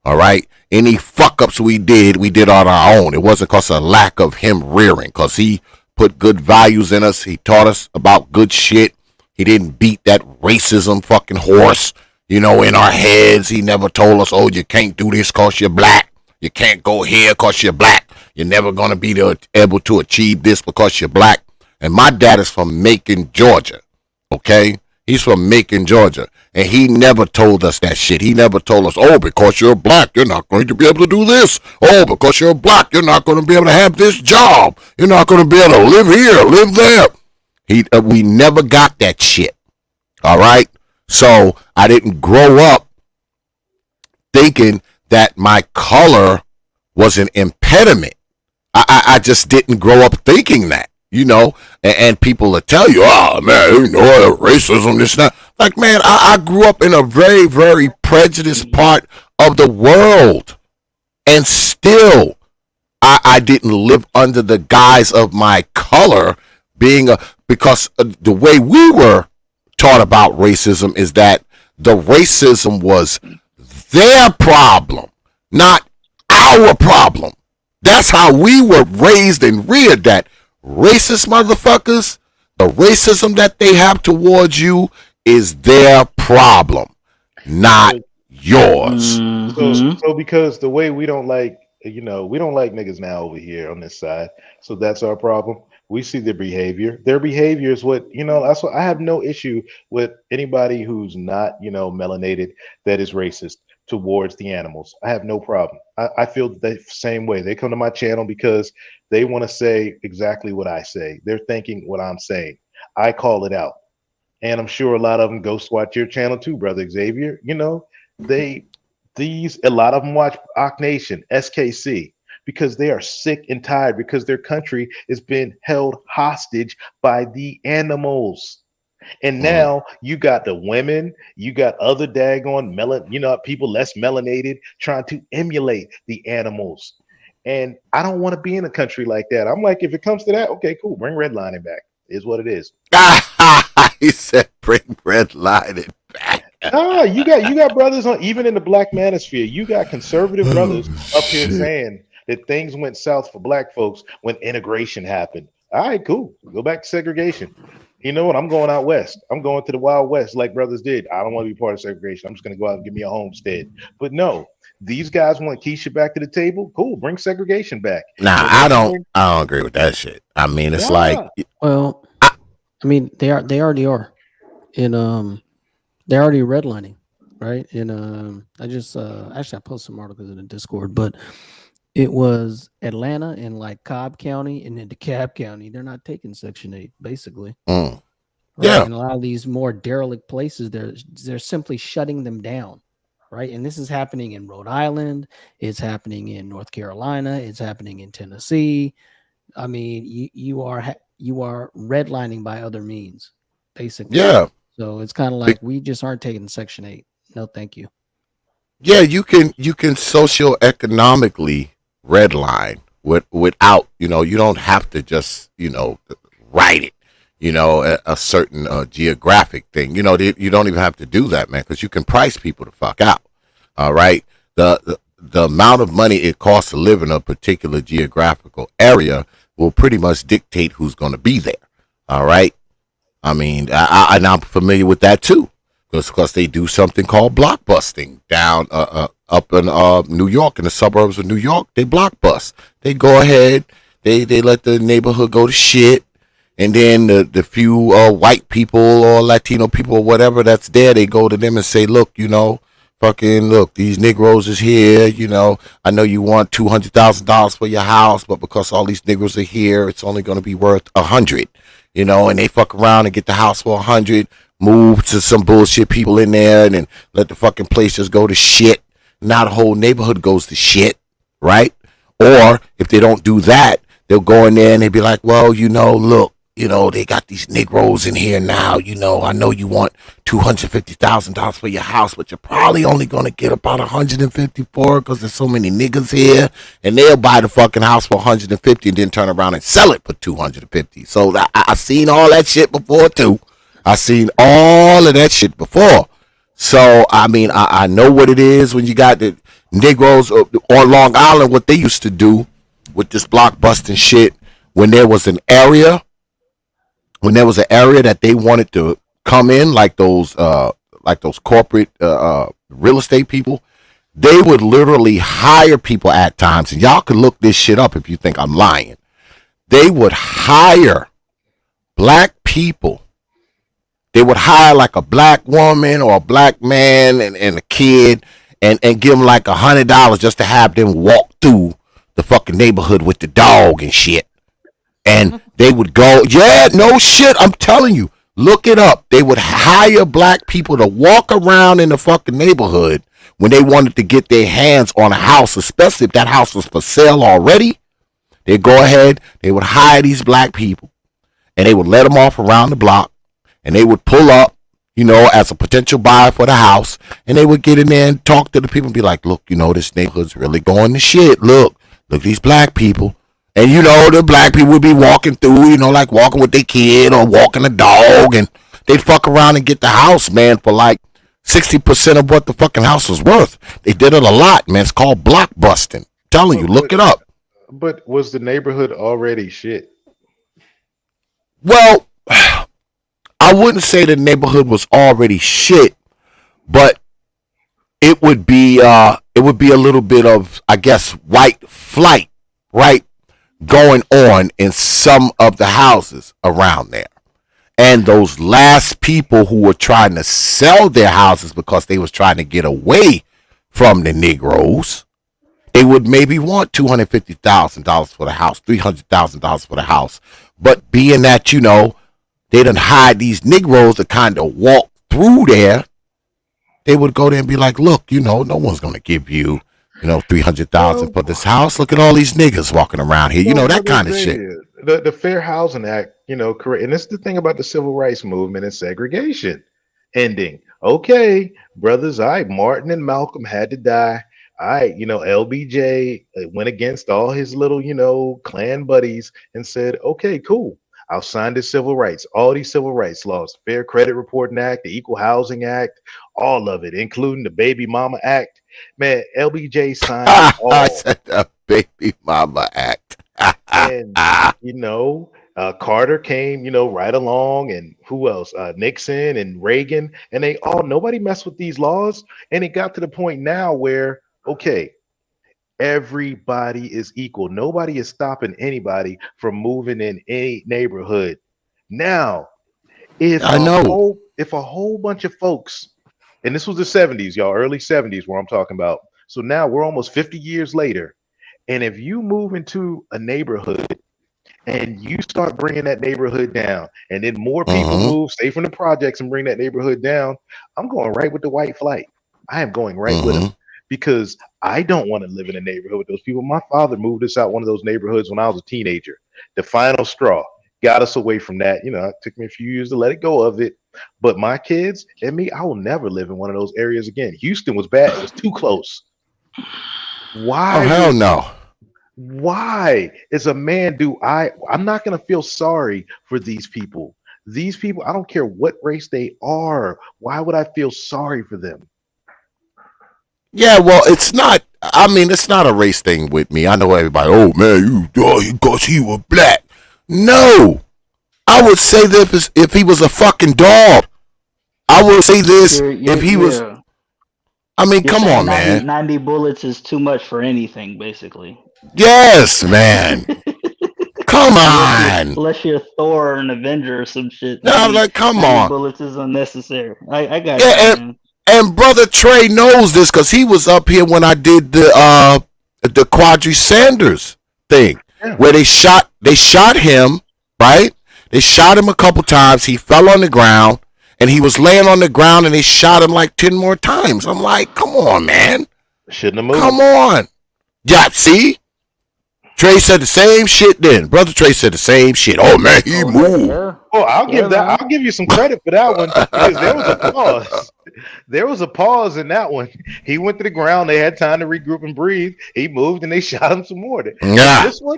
Speaker 2: All right, any fuck ups we did on our own. It wasn't because of lack of him rearing, because he put good values in us. He taught us about good shit. He didn't beat that racism fucking horse, in our heads. He never told us, oh, you can't do this because you're black. You can't go here because you're black. You're never going to be able to achieve this because you're black. And my dad is from Macon, Georgia. Okay? He's from Macon, Georgia. And he never told us that shit. He never told us, oh, because you're black, you're not going to be able to do this. Oh, because you're black, you're not going to be able to have this job. You're not going to be able to live here, live there. We never got that shit. All right? So I didn't grow up thinking that my color was an impediment. I just didn't grow up thinking that. And people will tell you, oh, man, racism, this, that. Like, man, I grew up in a very, very prejudiced part of the world. And still, I didn't live under the guise of my color because the way we were taught about racism is that the racism was their problem, not our problem. That's how we were raised and reared, that racist motherfuckers, the racism that they have towards you is their problem, not yours.
Speaker 12: So because the way we don't like, we don't like niggas now over here on this side. So that's our problem. We see their behavior. Their behavior is what, that's what I have no issue with anybody who's not, melanated that is racist towards the animals. I have no problem. I feel the same way. They come to my channel because they want to say exactly what I say. They're thinking what I'm saying. I call it out. And I'm sure a lot of them ghost watch your channel too, brother Xavier. A lot of them watch Ak Nation, SKC, because they are sick and tired because their country is being held hostage by the animals. And now you got the women, you got other daggone people less melanated trying to emulate the animals. And I don't want to be in a country like that. I'm like, if it comes to that, okay, cool. Bring redlining back. Is what it is.
Speaker 2: He said, bring redlining back.
Speaker 12: You got brothers on, even in the black manosphere, you got conservative brothers up here saying that things went south for black folks when integration happened. All right, cool. Go back to segregation. You know what? I'm going out west. I'm going to the Wild West like brothers did. I don't want to be part of segregation. I'm just going to go out and give me a homestead. But no, these guys want Keisha back to the table. Cool. Bring segregation back.
Speaker 2: Nah, I don't agree with that shit. I mean, it's like,
Speaker 13: well, they already are in, they're already redlining, right? And I just, actually I posted some articles in the Discord, but it was Atlanta and like Cobb County and then DeKalb County. They're not taking Section 8, basically. Right? Yeah. And a lot of these more derelict places, they're simply shutting them down, right? And this is happening in Rhode Island. It's happening in North Carolina. It's happening in Tennessee. I mean, you are redlining by other means, basically. Yeah. So it's kind of like we just aren't taking Section 8. No, thank you.
Speaker 2: Yeah, you can socioeconomically redline without, you don't have to just, write it, a certain geographic thing. You don't even have to do that, man, because you can price people the fuck out. All right. The amount of money it costs to live in a particular geographical area will pretty much dictate who's going to be there. All right. I mean, and I'm familiar with that too. because they do something called blockbusting down up in New York, in the suburbs of New York. They blockbust. They go ahead. They let the neighborhood go to shit. And then the few white people or Latino people or whatever that's there, they go to them and say, look, fucking look, these Negroes is here, I know you want $200,000 for your house, but because all these Negroes are here, it's only going to be worth $100, and they fuck around and get the house for $100, move to some bullshit people in there, and then let the fucking place just go to shit. Now the whole neighborhood goes to shit, right? Or if they don't do that, they'll go in there and they'll be like, well, look, they got these Negroes in here now. I know you want $250,000 for your house, but you're probably only going to get about $150 for it because there's so many niggas here. And they'll buy the fucking house for $150 and then turn around and sell it for $250. So I've seen all that shit before, too. I've seen all of that shit before. So, I mean, I know what it is when you got the Negroes on Long Island, what they used to do with this blockbusting shit when there was an area that they wanted to come in, like those corporate real estate people, they would literally hire people at times, and y'all can look this shit up if you think I'm lying. They would hire black people. They would hire like a black woman or a black man and a kid and give them like $100 just to have them walk through the fucking neighborhood with the dog and shit. And they would go, yeah, no shit, I'm telling you, look it up. They would hire black people to walk around in the fucking neighborhood when they wanted to get their hands on a house, especially if that house was for sale already. They'd go ahead, they would hire these black people, and they would let them off around the block, and they would pull up, as a potential buyer for the house, and they would get in there and talk to the people and be like, look, this neighborhood's really going to shit. Look these black people. And, the black people would be walking through, like walking with their kid or walking a dog. And they'd fuck around and get the house, man, for like 60% of what the fucking house was worth. They did it a lot, man. It's called blockbusting. I'm telling you, look it up.
Speaker 12: But was the neighborhood already shit?
Speaker 2: Well, I wouldn't say the neighborhood was already shit, but it would be a little bit of, I guess, white flight, right? Going on in some of the houses around there. And those last people who were trying to sell their houses because they was trying to get away from the Negroes, they would maybe want $250,000 for the house, $300,000 for the house. But being that, they done hired these Negroes to kind of walk through there, they would go there and be like, look, no one's going to give you $300,000 for this house. Look at all these niggas walking around here. That kind of shit.
Speaker 12: The Fair Housing Act, correct. And this is the thing about the civil rights movement and segregation ending. Okay, brothers, Martin and Malcolm had to die. LBJ went against all his little, clan buddies and said, okay, cool. I'll sign this civil rights, all these civil rights laws, Fair Credit Reporting Act, the Equal Housing Act, all of it, including the Baby Mama Act. Man, LBJ signed it all.
Speaker 2: I said the Baby Mama Act.
Speaker 12: And, Carter came, right along, and who else? Nixon and Reagan, and nobody messed with these laws. And it got to the point now where, okay, everybody is equal. Nobody is stopping anybody from moving in any neighborhood. Now, if a whole bunch of folks, and this was the 70s, y'all, early 70s where I'm talking about. So now we're almost 50 years later. And if you move into a neighborhood and you start bringing that neighborhood down, and then more people move, stay from the projects and bring that neighborhood down, I'm going right with the white flight. I am going right with them. Because I don't want to live in a neighborhood with those people. My father moved us out one of those neighborhoods when I was a teenager. The final straw got us away from that. It took me a few years to let it go of it. But my kids and me, I will never live in one of those areas again. Houston was bad. It was too close. Why?
Speaker 2: Oh, hell no.
Speaker 12: Why as a man I'm not going to feel sorry for these people. These people, I don't care what race they are. Why would I feel sorry for them?
Speaker 2: Yeah, well, it's not a race thing with me. I know everybody, oh man, because he was black. No, I would say that if he was a fucking dog, I will say this:
Speaker 11: You're
Speaker 2: if he was,
Speaker 11: you're
Speaker 2: I mean,
Speaker 11: you're
Speaker 2: come
Speaker 11: saying
Speaker 2: on, man.
Speaker 11: 90 bullets is too much for anything, basically.
Speaker 2: Yes, man. Come on.
Speaker 11: Unless you're Thor or an Avenger or some shit,
Speaker 2: No, I'm like, come
Speaker 11: 90
Speaker 2: on.
Speaker 11: bullets is unnecessary. I got you,
Speaker 2: Yeah,
Speaker 11: man.
Speaker 2: and brother Trey knows this because he was up here when I did the Quadri Sanders thing, where they shot him, right? They shot him a couple times. He fell on the ground, and he was laying on the ground, and they shot him like 10 more times. I'm like, come on, man.
Speaker 12: Shouldn't have moved.
Speaker 2: Come on. Yeah, see? Trey said the same shit then. Brother Trey said the same shit. Oh, man, he moved.
Speaker 11: Yeah.
Speaker 12: Oh, I'll give
Speaker 11: man.
Speaker 12: I'll give you some credit for that one because there was a pause. There was a pause in that one. He went to the ground. They had time to regroup and breathe. He moved and they shot him some more.
Speaker 2: Yeah.
Speaker 12: This one,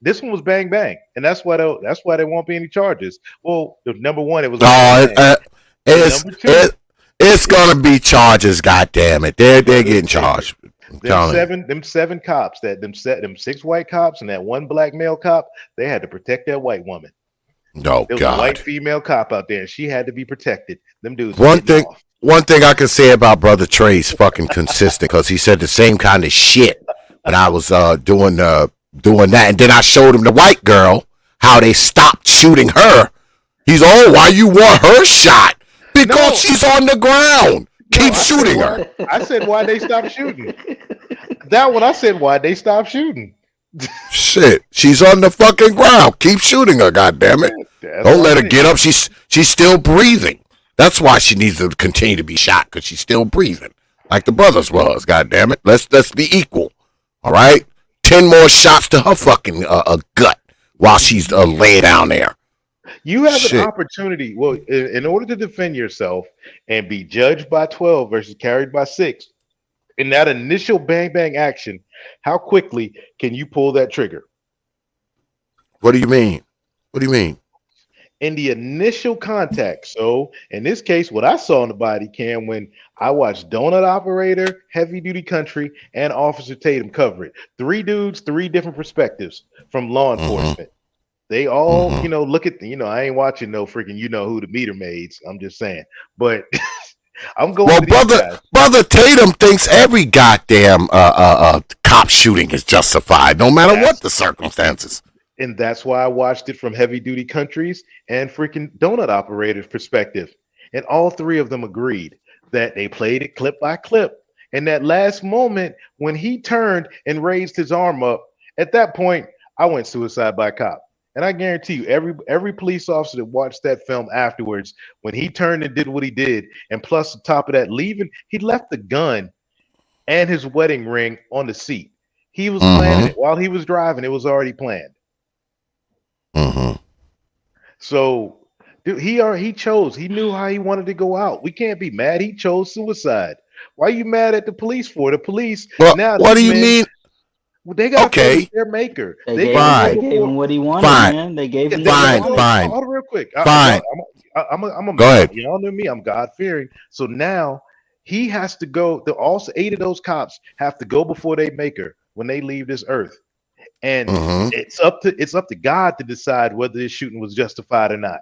Speaker 12: this one was bang bang, and that's why there won't be any charges. Well, number one, it was.
Speaker 2: It's gonna be charges. God damn it, they're getting charged.
Speaker 12: Them seven cops, them 6 white cops and that one black male cop, they had to protect that white woman.
Speaker 2: Oh,
Speaker 12: there was a white female cop out there, and she had to be protected. Them dudes.
Speaker 2: One thing I can say about Brother Trey's fucking consistent because he said the same kind of shit when I was doing that, and then I showed him the white girl how they stopped shooting her. He's why you want her shot? Because she's on the ground. Keep shooting her.
Speaker 12: I said why they stopped shooting. That one I said why they stopped shooting.
Speaker 2: Shit, she's on the fucking ground. Keep shooting her, goddammit. Don't let her get up. She's still breathing. That's why she needs to continue to be shot, because she's still breathing. Like the brothers was, goddammit. Let's be equal. All right? 10 more shots to her fucking gut while she's laying down there.
Speaker 12: You have an opportunity. Well, in order to defend yourself and be judged by 12 versus carried by 6, in that initial bang bang action, how quickly can you pull that trigger?
Speaker 2: What do you mean? What do you mean?
Speaker 12: In the initial contact. So in this case, what I saw in the body cam when I watched Donut Operator, Heavy Duty Country, and Officer Tatum cover it. 3 dudes, 3 different perspectives from law enforcement. They all, look at I ain't watching no freaking who the meter maids. I'm just saying. But I'm going.
Speaker 2: Well, brother Tatum thinks every goddamn cop shooting is justified, no matter what the circumstances.
Speaker 12: And that's why I watched it from Heavy Duty Countries and freaking Donut Operator's perspective. And all 3 of them agreed that they played it clip by clip. And that last moment when he turned and raised his arm up, at that point, I went suicide by cop. And I guarantee you, every police officer that watched that film afterwards, when he turned and did what he did, and plus on top of that, he left the gun and his wedding ring on the seat. He was planning it while he was driving. It was already planned. So, dude, he chose. He knew how he wanted to go out. We can't be mad. He chose suicide. Why are you mad at the police for? The police.
Speaker 2: Well, what do you mean?
Speaker 12: Well, they got their maker.
Speaker 11: They gave him what he wanted, man. They gave him
Speaker 2: fine.
Speaker 12: Hold on real quick.
Speaker 2: Fine.
Speaker 12: I'm
Speaker 2: go ahead.
Speaker 12: Y'all know me. I'm God fearing. So now he has to go. All 8 of those cops have to go before they maker when they leave this earth, and it's up to God to decide whether this shooting was justified or not.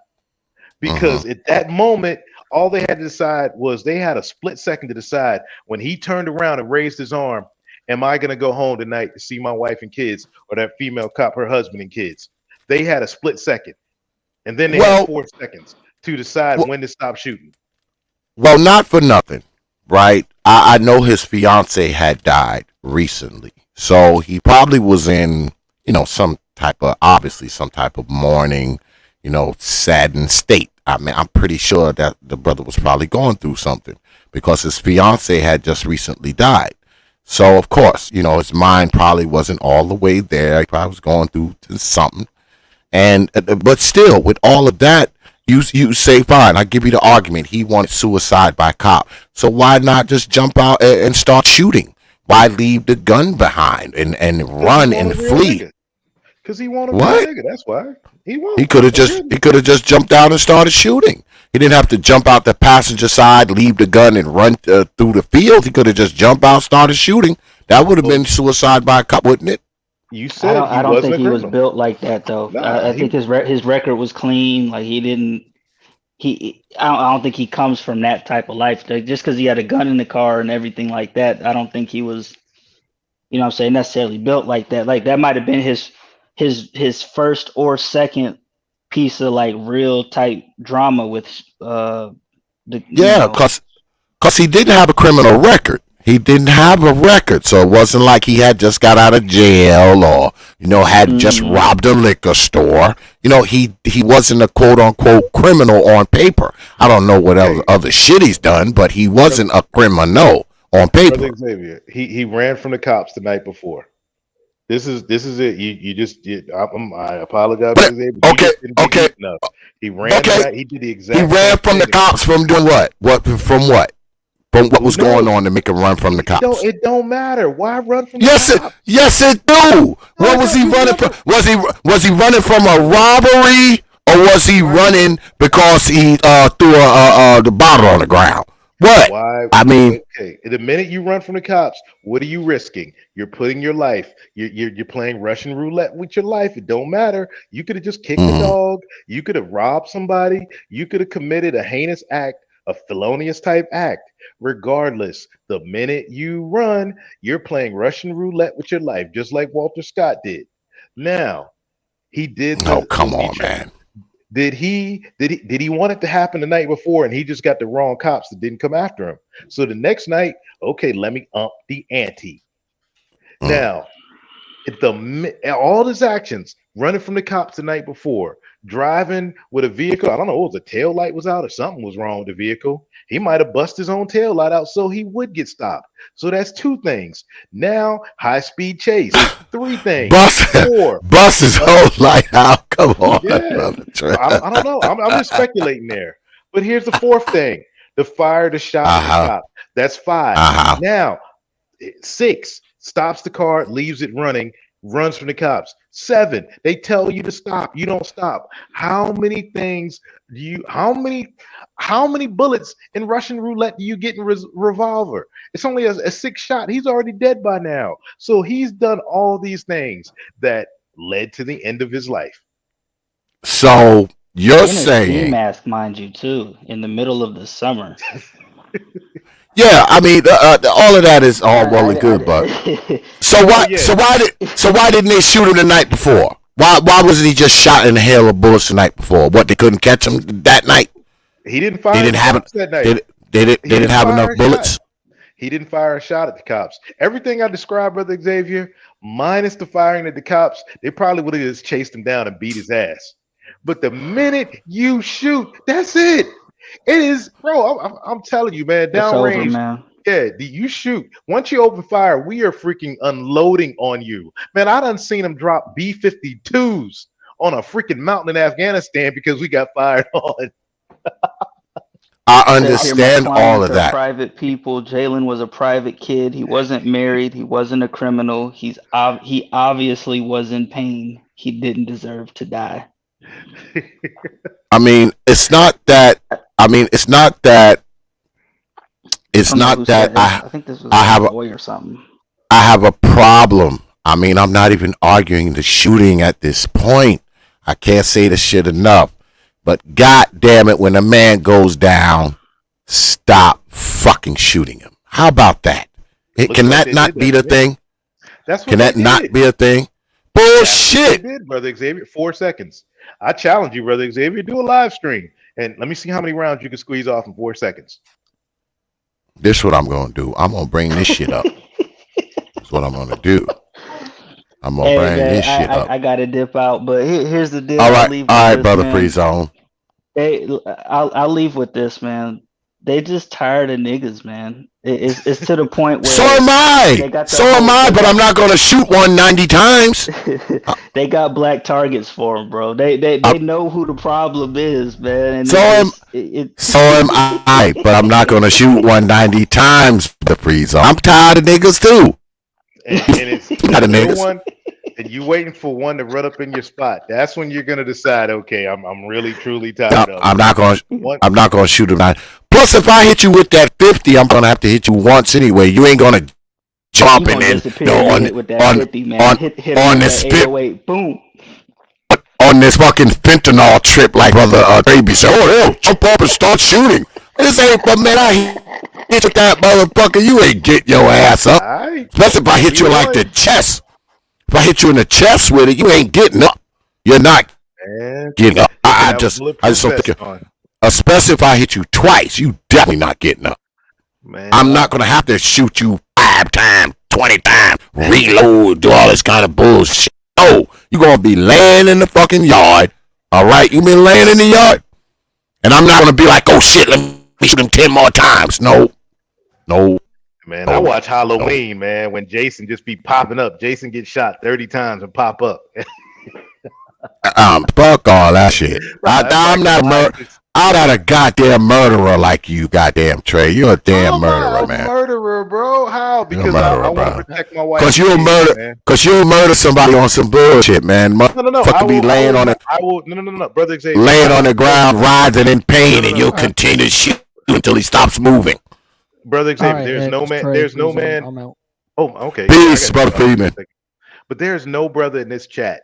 Speaker 12: Because at that moment, all they had to decide was they had a split second to decide when he turned around and raised his arm. Am I going to go home tonight to see my wife and kids, or that female cop, her husband and kids? They had a split second. And then they had 4 seconds to decide when to stop shooting.
Speaker 2: Well, not for nothing, right? I know his fiance had died recently. So he probably was in, some type of mourning, saddened state. I mean, I'm pretty sure that the brother was probably going through something because his fiance had just recently died. So, of course, his mind probably wasn't all the way there. He probably was going through something. But still, with all of that, you say, fine, I give you the argument. He wanted suicide by cop. So why not just jump out and start shooting? Why leave the gun behind and run and flee?
Speaker 12: Because he wanted to be a nigga. That's why.
Speaker 2: He could have just jumped out and started shooting. He didn't have to jump out the passenger side, leave the gun, and run through the field. He could have just jumped out, started shooting. That would have been suicide by a cop, wouldn't it?
Speaker 12: You said
Speaker 11: I don't think he was built like that, though. I think his record was clean. Like he didn't. I don't think he comes from that type of life. Just because he had a gun in the car and everything like that, I don't think he was, you know what I'm saying, necessarily built like that. Like that might have been his first or second piece of like real type drama with
Speaker 2: Yeah, cause he didn't have a criminal record. He didn't have a record, so it wasn't like he had just got out of jail or had just robbed a liquor store. He wasn't a quote unquote criminal on paper. I don't know what other shit he's done, but he wasn't a criminal on paper.
Speaker 12: Brother Xavier, he ran from the cops the night before. This is it. I apologize.
Speaker 2: Okay.
Speaker 12: No, he ran. He did the exact.
Speaker 2: He ran from the cops from doing what? From what? From what was going on to make him run from the cops?
Speaker 12: It don't matter. Why run from the cops?
Speaker 2: Yes, it do. What was he running from? Was he running from a robbery, or was he running because he threw the bottle on the ground? What?
Speaker 12: Why?
Speaker 2: I mean,
Speaker 12: okay. The minute you run from the cops, what are you risking? You're putting your life. You're playing Russian roulette with your life. It don't matter. You could have just kicked the dog. You could have robbed somebody. You could have committed a heinous act, a felonious type act. Regardless, the minute you run, you're playing Russian roulette with your life, just like Walter Scott did. Now, he did.
Speaker 2: Oh, come on, man.
Speaker 12: Did he want it to happen the night before, and he just got the wrong cops that didn't come after him? So the next night, okay, let me up the ante. Now, all his actions, running from the cops the night before, driving with a vehicle, I don't know, the tail light was out or something was wrong with the vehicle. He might have busted his own tail light out so he would get stopped. So that's 2 things. Now, high speed chase. 3 things.
Speaker 2: Bust his whole light out. Come on.
Speaker 12: Yeah. I don't know. I'm just speculating there. But here's the 4th thing. The fire, the shot, the cop. That's 5. Now, 6, stops the car, leaves it running, runs from the cops. 7, they tell you to stop. You don't stop. How many things do you, how many bullets in Russian roulette do you get in revolver? It's only a 6th shot. He's already dead by now. So he's done all these things that led to the end of his life.
Speaker 2: So you're
Speaker 11: in
Speaker 2: saying
Speaker 11: a ski mask, mind you, too, in the middle of the summer.
Speaker 2: Yeah, I mean, all of that is all well and good, but so why didn't they shoot him the night before? Why wasn't he just shot in a hail of bullets the night before? What, they couldn't catch him that night?
Speaker 12: He didn't fire.
Speaker 2: They didn't have
Speaker 12: that night.
Speaker 2: They didn't have enough bullets.
Speaker 12: He didn't fire a shot at the cops. Everything I described, Brother Xavier, minus the firing at the cops, they probably would have just chased him down and beat his ass. But the minute you shoot, that's it. It is, bro. I'm telling you, man. Downrange, man. Yeah, you shoot. Once you open fire, we are freaking unloading on you, man. I done seen them drop B-52s on a freaking mountain in Afghanistan because we got fired on.
Speaker 2: I understand all of that.
Speaker 11: Private people. Jayland was a private kid. He wasn't married. He wasn't a criminal. He obviously was in pain. He didn't deserve to die.
Speaker 2: I mean, it's not that. I think this was a boy or something. I have a problem. I mean, I'm not even arguing the shooting at this point. I can't say the shit enough. But God damn it, when a man goes down, stop fucking shooting him. How about that? Can that not be the thing? Can that not be a thing? Bullshit.
Speaker 12: Did, Brother Xavier, 4 seconds. I challenge you, Brother Xavier, do a live stream. And let me see how many rounds you can squeeze off in 4 seconds.
Speaker 2: This is what I'm going to do. I'm going to bring this shit up. That's what I'm going to do. I'm going to bring this shit up.
Speaker 11: I got to dip out, but here's the deal.
Speaker 2: All right, brother Free Zone.
Speaker 11: I'll leave with this, man. They just tired of niggas, man. It's to the point where
Speaker 2: so am I, but I'm not going to shoot one 90 times.
Speaker 11: They got black targets for them, bro. They know who the problem is, man. And
Speaker 2: so am I, but I'm not going to shoot one 90 times. The Free Zone. I'm tired of niggas too.
Speaker 12: And it's tired of niggas. And you waiting for one to run up in your spot. That's when you're gonna decide. Okay, I'm really truly tired of.
Speaker 2: I'm not gonna shoot him. Plus, if I hit you with that 50, I'm gonna have to hit you once anyway. You ain't gonna jump and then on the spit.
Speaker 11: Boom.
Speaker 2: on this fucking fentanyl trip like brother Baby said, oh, they'll jump up and start shooting. This ain't, but man, I hit you that motherfucker, you ain't get your ass up. Especially if I hit you like the chest. If I hit you in the chest with it, you ain't getting up. You're not getting up. I just don't think especially if I hit you twice, you definitely not getting up. Man, I'm not gonna have to shoot you 5 times, 20 times, reload, do all this kind of bullshit. No, you're gonna be laying in the fucking yard. All right, you been laying in the yard, and I'm not gonna be like, oh shit, let me shoot him 10 more times. No.
Speaker 12: Man, I watch Halloween, man, when Jason just be popping up. Jason gets shot 30 times and pop up.
Speaker 2: Fuck all that shit. I'm not a goddamn murderer like you, goddamn Trey. You're a damn murderer, man.
Speaker 12: Murderer, bro? How? Because I want to protect my wife.
Speaker 2: Because you'll murder somebody on some bullshit, man.
Speaker 12: No.
Speaker 2: I will laying on it.
Speaker 12: No, brother Xavier.
Speaker 2: Laying on the ground, writhing in pain, and you'll continue to shoot until he stops moving.
Speaker 12: Brother Xavier, there's no man. Oh, okay.
Speaker 2: Peace, brother Freeman.
Speaker 12: But there's no brother in this chat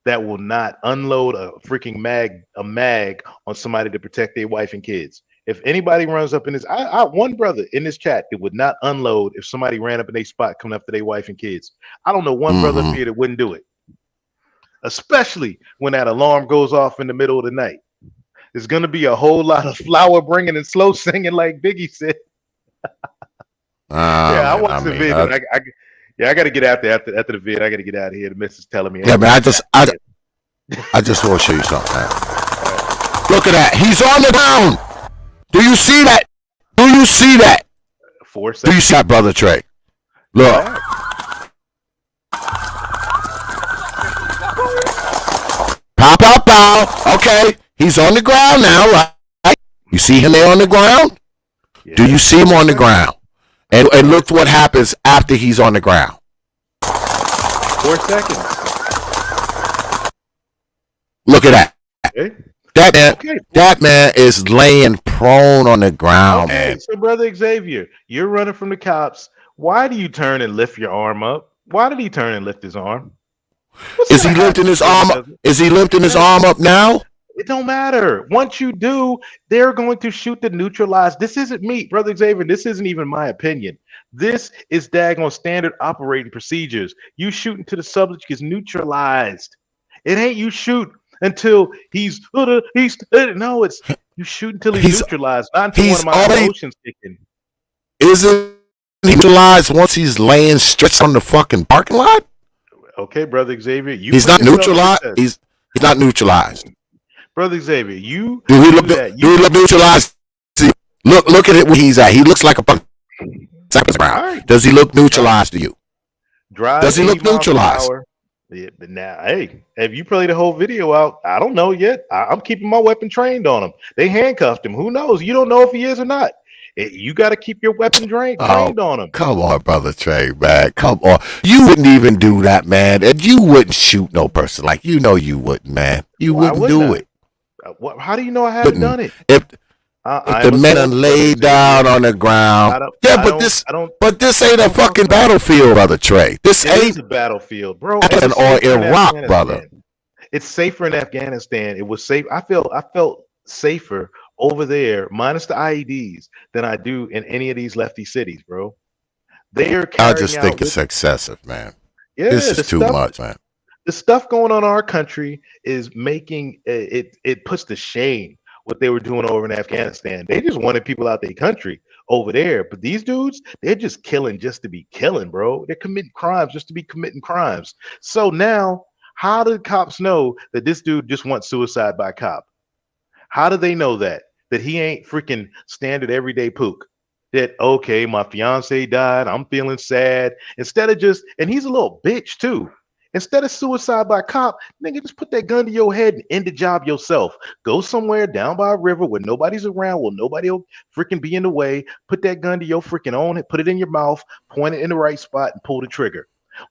Speaker 12: that will not unload a freaking mag on somebody to protect their wife and kids. If anybody runs up in this, one brother in this chat that would not unload if somebody ran up in their spot coming after their wife and kids. I don't know one brother up here that wouldn't do it. Especially when that alarm goes off in the middle of the night. There's gonna be a whole lot of flower bringing and slow singing, like Biggie said. I watched the video. I got to get out there after the vid. I got to get out of here. The missus telling me.
Speaker 2: Yeah, man. I just want to show you something, man. Look at that. He's on the ground. Do you see that?
Speaker 12: 4 seconds.
Speaker 2: Do you see that, brother Trey? Look. Pow. Okay. He's on the ground now, right? You see him there on the ground? Yeah. Do you see him on the ground? And look what happens after he's on the ground.
Speaker 12: 4 seconds.
Speaker 2: Look at that.
Speaker 12: Okay.
Speaker 2: That man is laying prone on the ground, man.
Speaker 12: So, brother Xavier, you're running from the cops. Why do you turn and lift your arm up? Why did he turn and lift his arm?
Speaker 2: Is he lifting his arm up? Is he lifting his arm up now?
Speaker 12: It don't matter. Once you do, they're going to shoot to neutralize. This isn't me, brother Xavier. This isn't even my opinion. This is daggone standard operating procedures. You shoot until the subject is neutralized. It ain't you shoot until he's no. It's you shoot until he's neutralized, not until one of my emotions kicking.
Speaker 2: Isn't he neutralized once he's laying stretched on the fucking parking lot?
Speaker 12: Okay, brother Xavier.
Speaker 2: He's not neutralized. He's not neutralized.
Speaker 12: Brother Xavier, you
Speaker 2: do he look neutralized? Look at it where he's at. He looks like a fucking right. Does he look neutralized to you? Does he look neutralized?
Speaker 12: Yeah, but now, hey, have you played the whole video out? I don't know yet. I'm keeping my weapon trained on him. They handcuffed him. Who knows? You don't know if he is or not. You got to keep your weapon trained on him.
Speaker 2: Come on, brother Trey, man. Come on. You wouldn't even do that, man. And you wouldn't shoot no person. Like, you know you wouldn't, man. You wouldn't do it.
Speaker 12: How do you know I haven't done it?
Speaker 2: If the men laid down on the ground. But this ain't a fucking battlefield, brother Trey. This ain't
Speaker 12: a battlefield, bro.
Speaker 2: Or Iraq, brother.
Speaker 12: It's safer in Afghanistan. It was safe. I felt safer over there, minus the IEDs, than I do in any of these lefty cities, bro.
Speaker 2: I just think it's excessive, man. Yeah, this is too much, man.
Speaker 12: The stuff going on in our country is making it puts to shame what they were doing over in Afghanistan. They just wanted people out their country over there. But these dudes, they're just killing just to be killing, bro. They're committing crimes just to be committing crimes. So now, how do cops know that this dude just wants suicide by cop? How do they know that he ain't freaking standard everyday pook? That, okay, my fiance died, I'm feeling sad. Instead of just, and he's a little bitch too. Instead of suicide by cop, nigga, just put that gun to your head and end the job yourself. Go somewhere down by a river where nobody's around, where nobody will freaking be in the way. Put that gun to your freaking own head, put it in your mouth, point it in the right spot, and pull the trigger.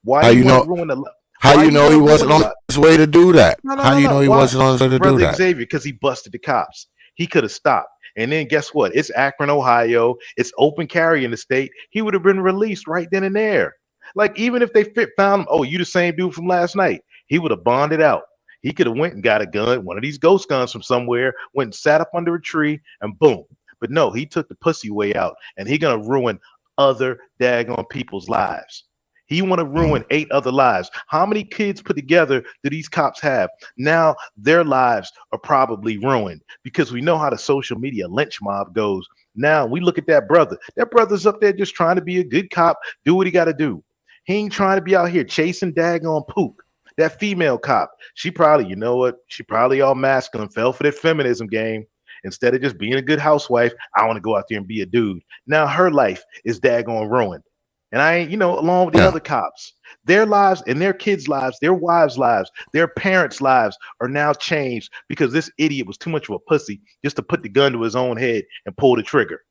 Speaker 2: How you know he wasn't on his way to do that? How do you know he wasn't on his way to do that?
Speaker 12: Xavier, because he busted the cops. He could have stopped. And then guess what? It's Akron, Ohio. It's open carry in the state. He would have been released right then and there. Like, even if they found him, oh, you the same dude from last night, he would have bonded out. He could have went and got a gun, one of these ghost guns from somewhere, went and sat up under a tree and boom. But no, he took the pussy way out, and he gonna ruin other daggone people's lives. He want to ruin 8 other lives. How many kids put together do these cops have? Now their lives are probably ruined because we know how the social media lynch mob goes. Now we look at that brother. That brother's up there just trying to be a good cop, do what he got to do. He ain't trying to be out here chasing daggone Pook. That female cop, she probably, you know what? She probably all masculine, fell for that feminism game. Instead of just being a good housewife, I want to go out there and be a dude. Now her life is daggone ruined. And I ain't, along with the other cops, their lives and their kids' lives, their wives' lives, their parents' lives are now changed because this idiot was too much of a pussy just to put the gun to his own head and pull the trigger.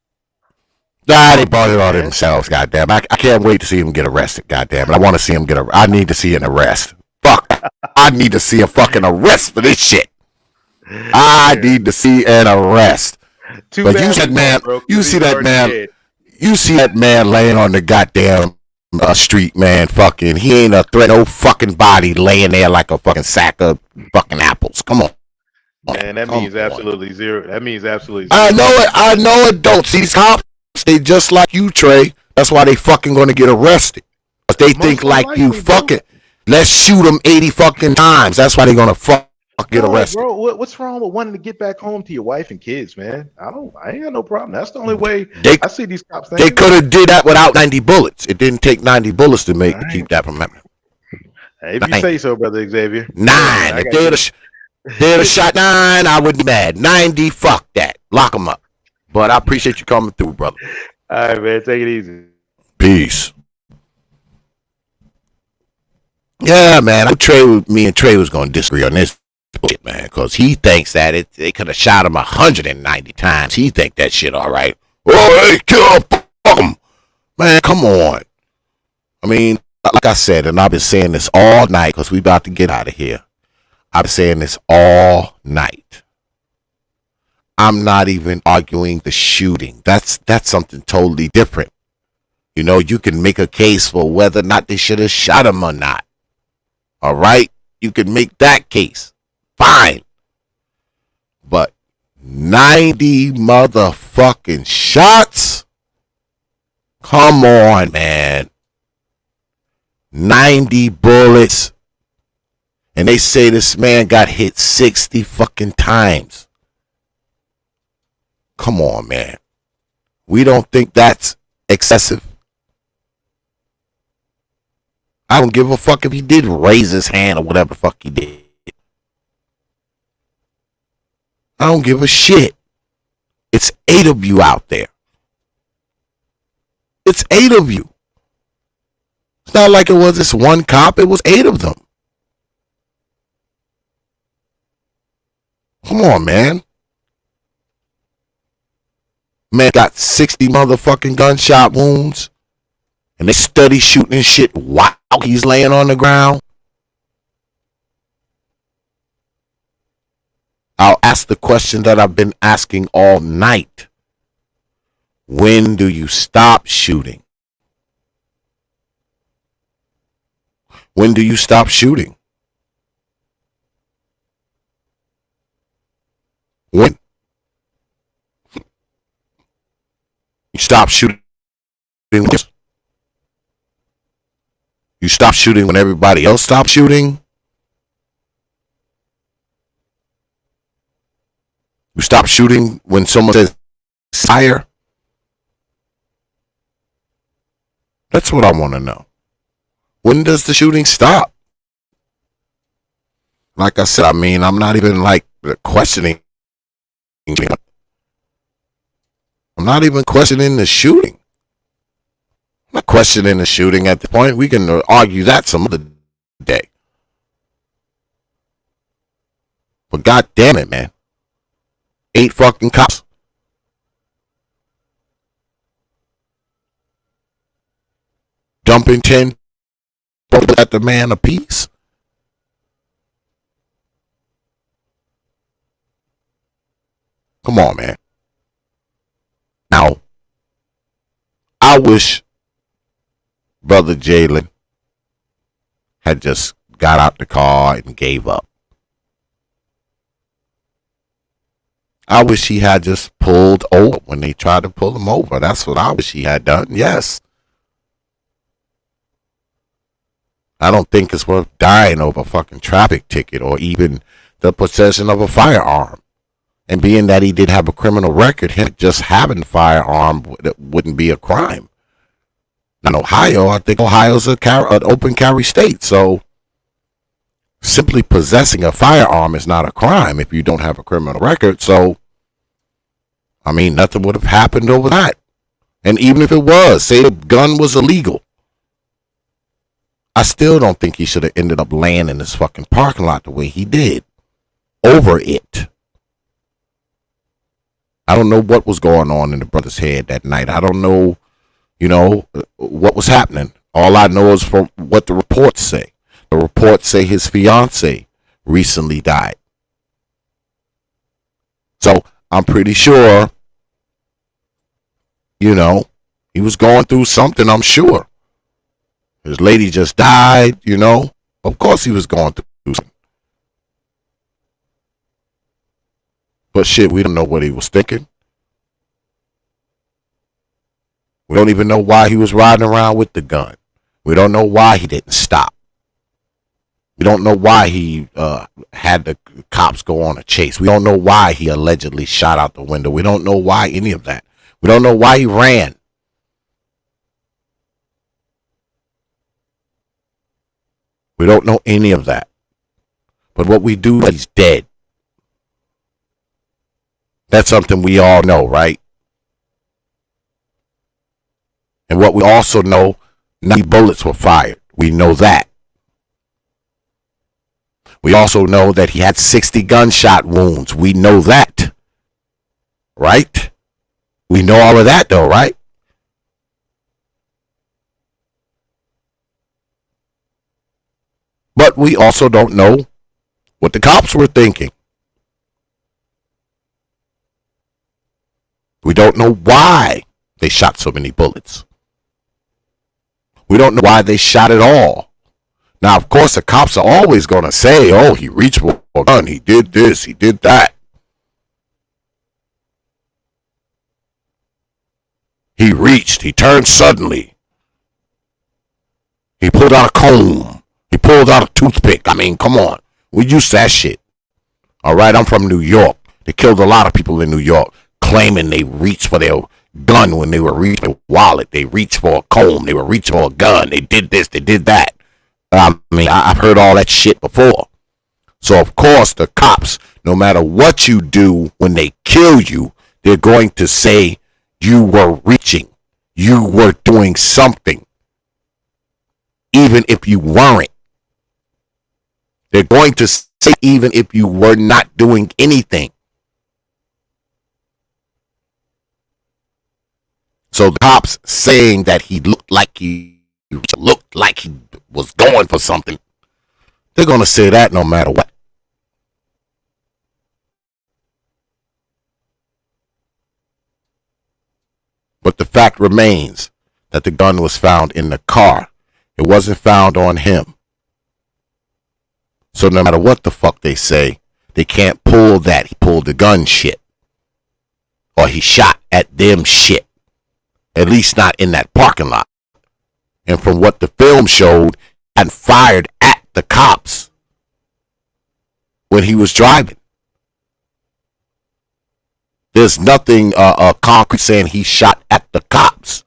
Speaker 2: They bought it all themselves, goddamn. I can't wait to see him get arrested, goddamn. I want to see him I need to see an arrest. Fuck. I need to see a fucking arrest for this shit. I need to see an arrest. But you said, man, you see that man. You see that man laying on the goddamn street, man. Fucking, he ain't a threat. No fucking body laying there like a fucking sack of fucking apples. Come on.
Speaker 12: Man, that means absolutely zero. That means absolutely zero.
Speaker 2: I know it don't. See, these cops, they just like you, Trey. That's why they fucking gonna get arrested. But they think like you fucking. Let's shoot them 80 fucking times. That's why they gonna get arrested.
Speaker 12: Bro, what's wrong with wanting to get back home to your wife and kids, man? I ain't got no problem. That's the only way I see these cops.
Speaker 2: They could have did that without 90 bullets. It didn't take 90 bullets to keep that from happening.
Speaker 12: Hey, if you say so, brother Xavier.
Speaker 2: 9. If they'd have shot 9, I wouldn't be mad. 90, fuck that. Lock them up. But I appreciate you coming through, brother.
Speaker 12: All right, man. Take it easy.
Speaker 2: Peace. Yeah, man. Me and Trey was going to disagree on this shit, man, because he thinks that they could have shot him 190 times. He think that shit all right. Oh, hey, kill him, fuck him. Man, come on. I mean, like I said, and I've been saying this all night because we about to get out of here. I've been saying this all night. I'm not even arguing the shooting. That's something totally different. You can make a case for whether or not they should have shot him or not. All right? You can make that case. Fine. But 90 motherfucking shots? Come on, man. 90 bullets. And they say this man got hit 60 fucking times. Come on, man. We don't think that's excessive. I don't give a fuck if he did raise his hand or whatever the fuck he did. I don't give a shit. It's 8 of you out there. It's 8 of you. It's not like it was this one cop. It was 8 of them. Come on, man. Man got 60 motherfucking gunshot wounds. And they study shooting shit while he's laying on the ground. I'll ask the question that I've been asking all night. When do you stop shooting? When do you stop shooting? When? You stop shooting. You stop shooting when everybody else stops shooting. You stop shooting when someone says fire. That's what I want to know. When does the shooting stop? Like I said, I'm not even like questioning. I'm not even questioning the shooting. I'm not questioning the shooting at the point. We can argue that some other day. But god damn it, man. 8 fucking cops. Dumping 10 at the man apiece. Come on, man. Now, I wish Brother Jayland had just got out the car and gave up. I wish he had just pulled over when they tried to pull him over. That's what I wish he had done. Yes. I don't think it's worth dying over a fucking traffic ticket or even the possession of a firearm. And being that he did have a criminal record, him just having a firearm wouldn't be a crime. In Ohio, I think Ohio's an open carry state, so simply possessing a firearm is not a crime if you don't have a criminal record. So, I mean, nothing would have happened over that. And even if it was, say the gun was illegal, I still don't think he should have ended up laying in this fucking parking lot the way he did. Over it. I don't know what was going on in the brother's head that night. I don't know, what was happening. All I know is from what the reports say. The reports say his fiance recently died. So I'm pretty sure, he was going through something, I'm sure. His lady just died, Of course he was going through something. But shit, we don't know what he was thinking. We don't even know why he was riding around with the gun. We don't know why he didn't stop. We don't know why he had the cops go on a chase. We don't know why he allegedly shot out the window. We don't know why any of that. We don't know why he ran. We don't know any of that. But what we do, he's dead. That's something we all know, right? And what we also know, 90 bullets were fired. We know that. We also know that he had 60 gunshot wounds. We know that. Right? We know all of that though, right? But we also don't know what the cops were thinking. We don't know why they shot so many bullets. We don't know why they shot at all. Now, of course, the cops are always going to say, oh, he reached for a gun, he did this, he did that. He reached, he turned suddenly. He pulled out a comb. He pulled out a toothpick. I mean, come on. We used to that shit. All right, I'm from New York. They killed a lot of people in New York, claiming they reached for their gun when they were reaching their wallet. They reached for a comb. They were reaching for a gun. They did this. They did that. I mean, I've heard all that shit before. So, of course, the cops, no matter what you do when they kill you, they're going to say you were reaching. You were doing something. Even if you weren't. They're going to say even if you were not doing anything. So the cops saying that he looked like he was going for something, they're going to say that no matter what. But the fact remains that the gun was found in the car. It wasn't found on him. So no matter what the fuck they say, they can't pull that he pulled the gun shit. Or he shot at them shit. At least not in that parking lot. And from what the film showed, and fired at the cops when he was driving. There's nothing concrete saying he shot at the cops.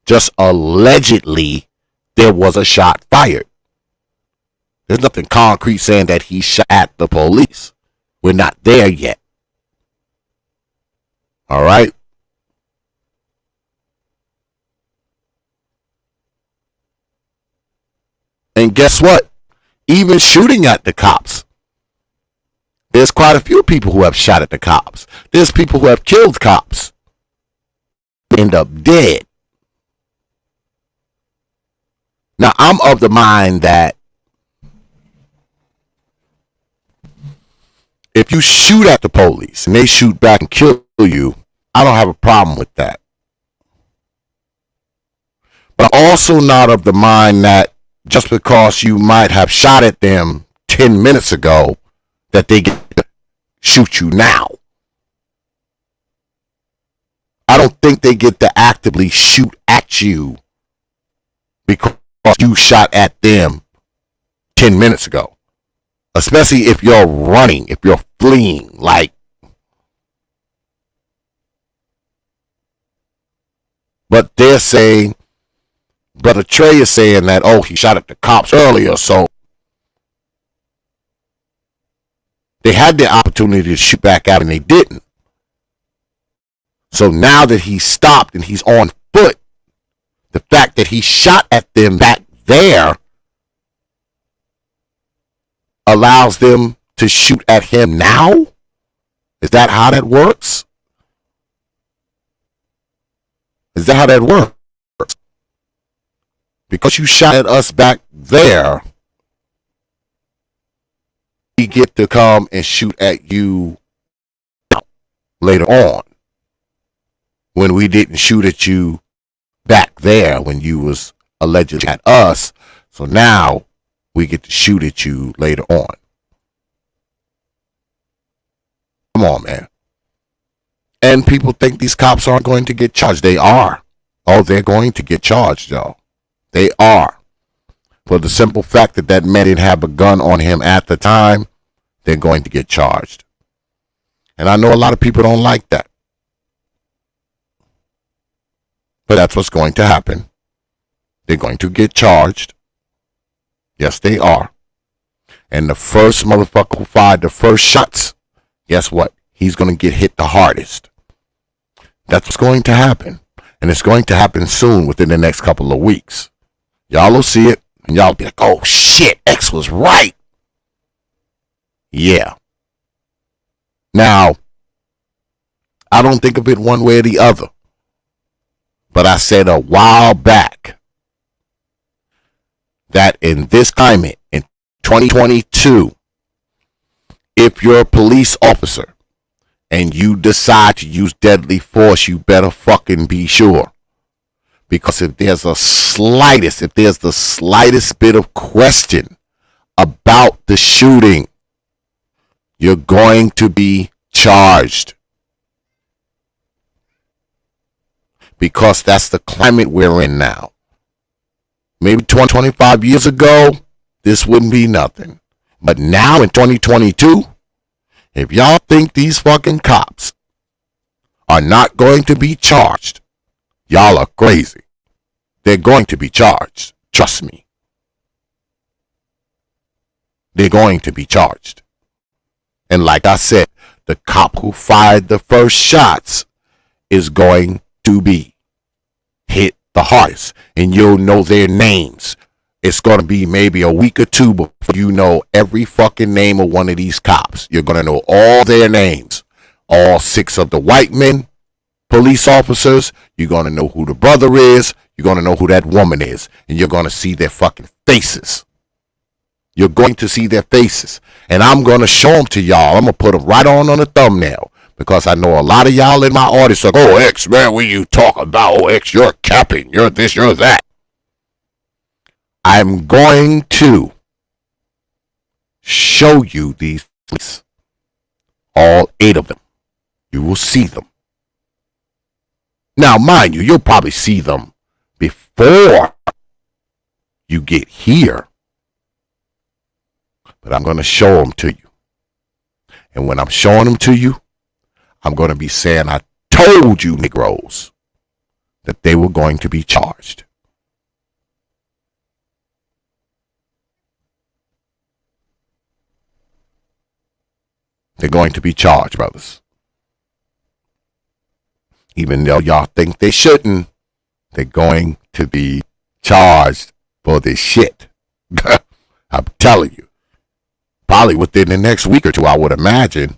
Speaker 2: Just allegedly there was a shot fired. There's nothing concrete saying that he shot at the police. We're not there yet. All right? And guess what? Even shooting at the cops. There's quite a few people who have shot at the cops. There's people who have killed cops. End up dead. Now, I'm of the mind that if you shoot at the police and they shoot back and kill you, I don't have a problem with that. But I'm also not of the mind that just because you might have shot at them 10 minutes ago, that they get to shoot you now. I don't think they get to actively shoot at you because you shot at them 10 minutes ago. Especially if you're running, if you're fleeing, like. But they're saying, Brother Trey is saying that, oh, he shot at the cops earlier, so they had the opportunity to shoot back at him and they didn't. So now that he's stopped and he's on foot, the fact that he shot at them back there allows them to shoot at him now? Is that how that works? Is that how that works? Because you shot at us back there, we get to come and shoot at you later on. When we didn't shoot at you back there when you was allegedly at us. So now we get to shoot at you later on. Come on, man. And people think these cops aren't going to get charged. They are. Oh, they're going to get charged, y'all. They are. For the simple fact that that man didn't have a gun on him at the time, they're going to get charged. And I know a lot of people don't like that. But that's what's going to happen. They're going to get charged. Yes, they are. And the first motherfucker who fired the first shots, guess what? He's going to get hit the hardest. That's what's going to happen. And it's going to happen soon, within the next couple of weeks. Y'all will see it, and y'all be like, oh shit, X was right. Yeah. Now, I don't think of it one way or the other. But I said a while back that in this climate, in 2022, if you're a police officer and you decide to use deadly force, you better fucking be sure. Because if there's the slightest bit of question about the shooting, you're going to be charged. Because that's the climate we're in now. Maybe 25 years ago, this wouldn't be nothing. But now in 2022, if y'all think these fucking cops are not going to be charged, y'all are crazy. They're going to be charged. Trust me. They're going to be charged. And like I said, the cop who fired the first shots is going to be hit the hardest, and you'll know their names. It's going to be maybe a week or two before you know every fucking name of one of these cops. You're going to know all their names, all 6 of the white men, police officers. You're going to know who the brother is. You're going to know who that woman is, and you're going to see their fucking faces. You're going to see their faces, and I'm going to show them to y'all. I'm going to put them right on the thumbnail. Because I know a lot of y'all in my audience are like, oh, X, man, what you talk about? Oh, X, you're capping. You're this, you're that. I'm going to show you these things. All 8 of them. You will see them. Now, mind you, you'll probably see them before you get here. But I'm going to show them to you. And when I'm showing them to you, I'm going to be saying, I told you, Negroes, that they were going to be charged. They're going to be charged, brothers. Even though y'all think they shouldn't, they're going to be charged for this shit. I'm telling you. Probably within the next week or two, I would imagine.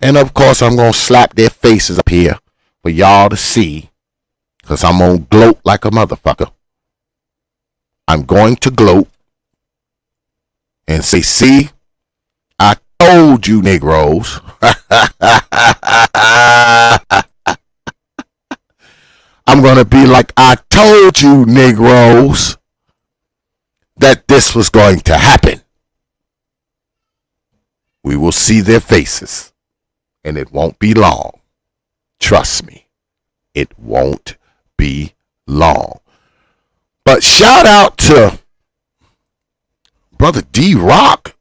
Speaker 2: And of course, I'm going to slap their faces up here for y'all to see. Because I'm going to gloat like a motherfucker. I'm going to gloat and say, see, I told you, Negroes. I'm going to be like, I told you, Negroes, that this was going to happen. We will see their faces. And it won't be long. Trust me. It won't be long. But shout out to Brother D-Rock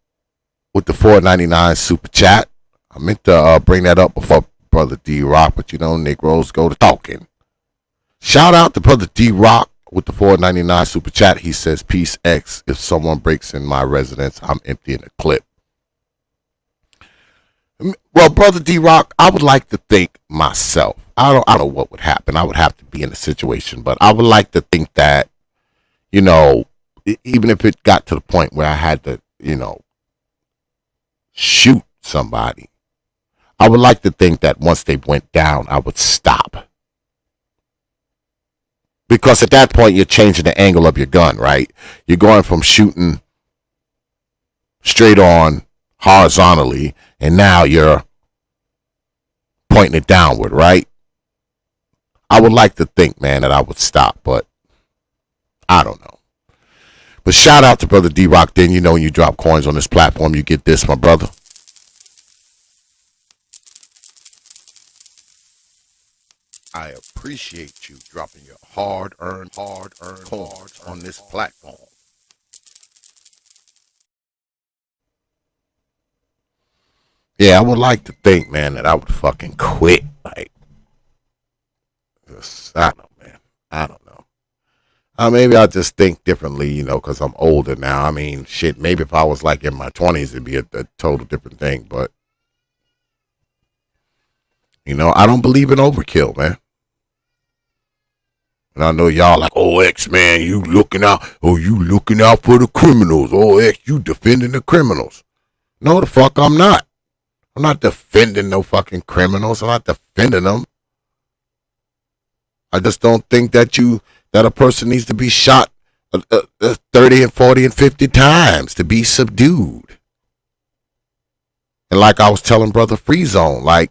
Speaker 2: with the $4.99 super chat. I meant to bring that up before Brother D-Rock, but you know, Negroes go to talking. Shout out to Brother D-Rock with the $4.99 super chat. He says, Peace X. If someone breaks in my residence, I'm emptying a clip. Well, Brother D-Rock, I would like to think myself. I don't know what would happen. I would have to be in the situation, but I would like to think that, you know, even if it got to the point where I had to, you know, shoot somebody, I would like to think that once they went down, I would stop. Because at that point, you're changing the angle of your gun, right? You're going from shooting straight on horizontally, and now you're pointing it downward, right? I would like to think, man, that I would stop, but I don't know. But shout out to Brother D-Rock. Then, you know, when you drop coins on this platform, you get this, my brother. I appreciate you dropping your hard-earned coins on this platform. Yeah, I would like to think, man, that I would fucking quit. Like, I don't know, man. I don't know. Maybe I'll just think differently, you know, because I'm older now. I mean, shit, maybe if I was like in my 20s, it'd be a total different thing. But, you know, I don't believe in overkill, man. And I know y'all like, oh, X, man, you looking out. Oh, you looking out for the criminals. Oh, X, you defending the criminals. No, the fuck I'm not. I'm not defending no fucking criminals. I'm not defending them. I just don't think that a person needs to be shot 30 and 40 and 50 times to be subdued. And like I was telling Brother Free Zone, like,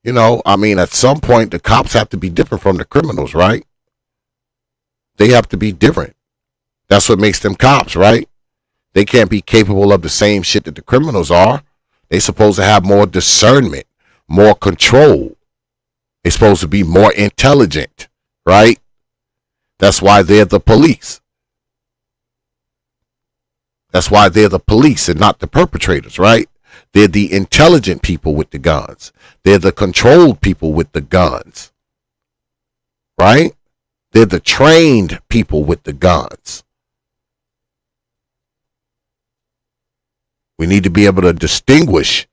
Speaker 2: you know, I mean, at some point, the cops have to be different from the criminals, right? They have to be different. That's what makes them cops, right? They can't be capable of the same shit that the criminals are. They're supposed to have more discernment, more control. They're supposed to be more intelligent, right? That's why they're the police. That's why they're the police and not the perpetrators, right? They're the intelligent people with the guns. They're the controlled people with the guns, right? They're the trained people with the guns. We need to be able to distinguish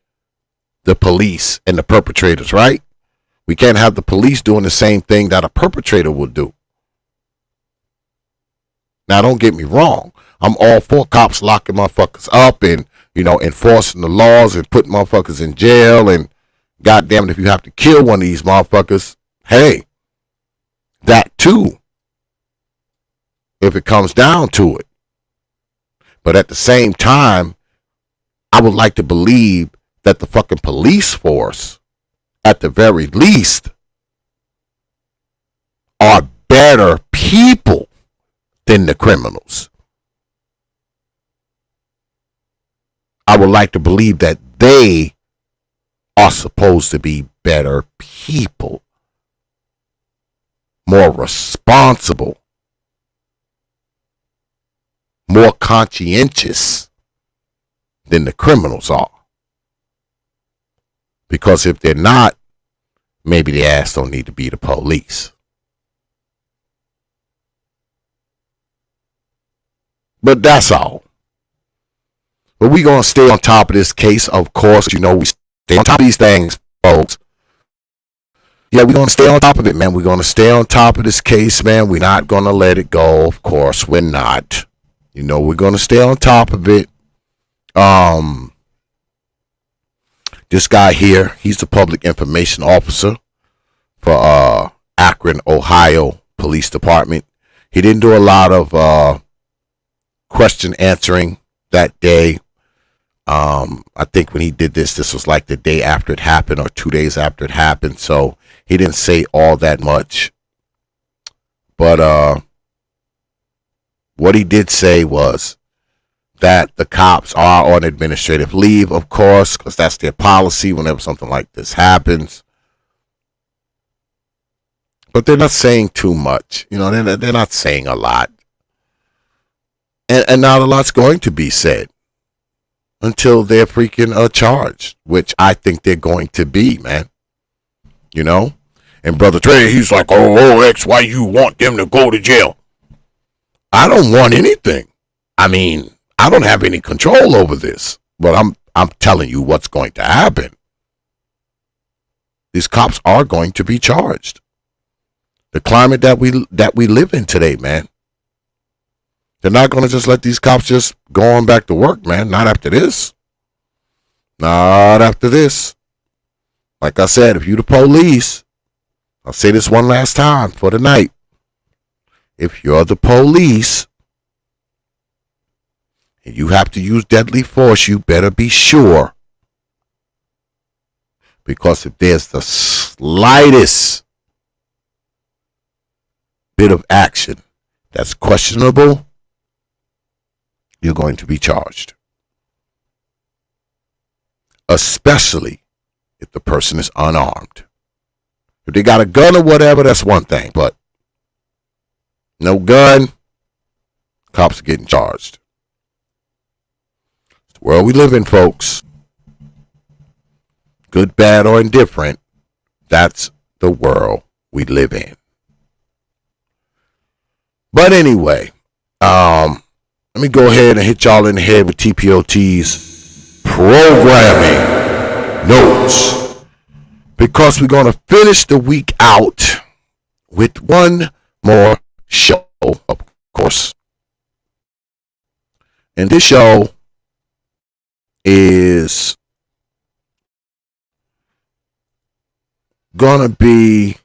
Speaker 2: the police and the perpetrators, right? We can't have the police doing the same thing that a perpetrator will do. Now, don't get me wrong. I'm all for cops locking motherfuckers up and, you know, enforcing the laws and putting motherfuckers in jail. And goddamn it, if you have to kill one of these motherfuckers, hey, that too, if it comes down to it. But at the same time, I would like to believe that the fucking police force, at the very least, are better people than the criminals. I would like to believe that they are supposed to be better people, more responsible, more conscientious than the criminals are. Because if they're not, maybe the ass don't need to be the police. But that's all. But we're going to stay on top of this case. Of course, you know, we stay on top of these things, folks. Yeah, we're going to stay on top of it, man. We're going to stay on top of this case, man. We're not going to let it go. Of course, we're not. You know, we're going to stay on top of it. This guy here, he's the public information officer for Akron, Ohio Police Department. He didn't do a lot of question answering that day. I think when he did this was like the day after it happened or 2 days after it happened. So he didn't say all that much. But what he did say was that the cops are on administrative leave, of course, because that's their policy whenever something like this happens. but they're not saying too much. You know, they're not saying a lot. And not a lot's going to be said until they're freaking charged, which I think they're going to be, man. You know? And Brother Trey, he's like, oh, X, why you want them to go to jail? I don't want anything. I mean, I don't have any control over this. But I'm telling you what's going to happen. These cops are going to be charged. The climate that we live in today, man. They're not going to just let these cops just go on back to work, man. Not after this. Not after this. Like I said, if you the police, I'll say this one last time for the night. If you're the police and you have to use deadly force, you better be sure. Because if there's the slightest bit of action that's questionable, you're going to be charged. Especially if the person is unarmed. If they got a gun or whatever, that's one thing. But no gun, cops are getting charged. It's the world we live in, folks. Good, bad, or indifferent, that's the world we live in. But anyway, let me go ahead and hit y'all in the head with T.P.O.T's programming notes. Because we're going to finish the week out with one more show, of course. And this show is going to be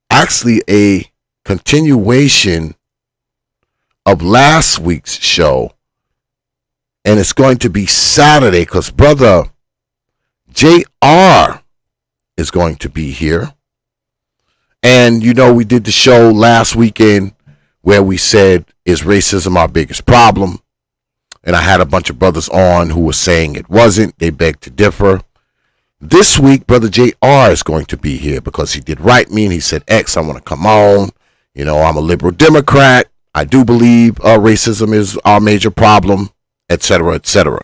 Speaker 2: actually a continuation of last week's show, and it's going to be Saturday because Brother JR is going to be here. And you know, we did the show last weekend where we said, is racism our biggest problem? And I had a bunch of brothers on who were saying it wasn't. They begged to differ. This week, Brother JR is going to be here because he did write me and he said, X, I want to come on. You know, I'm a liberal Democrat. I do believe racism is our major problem, etc., etc.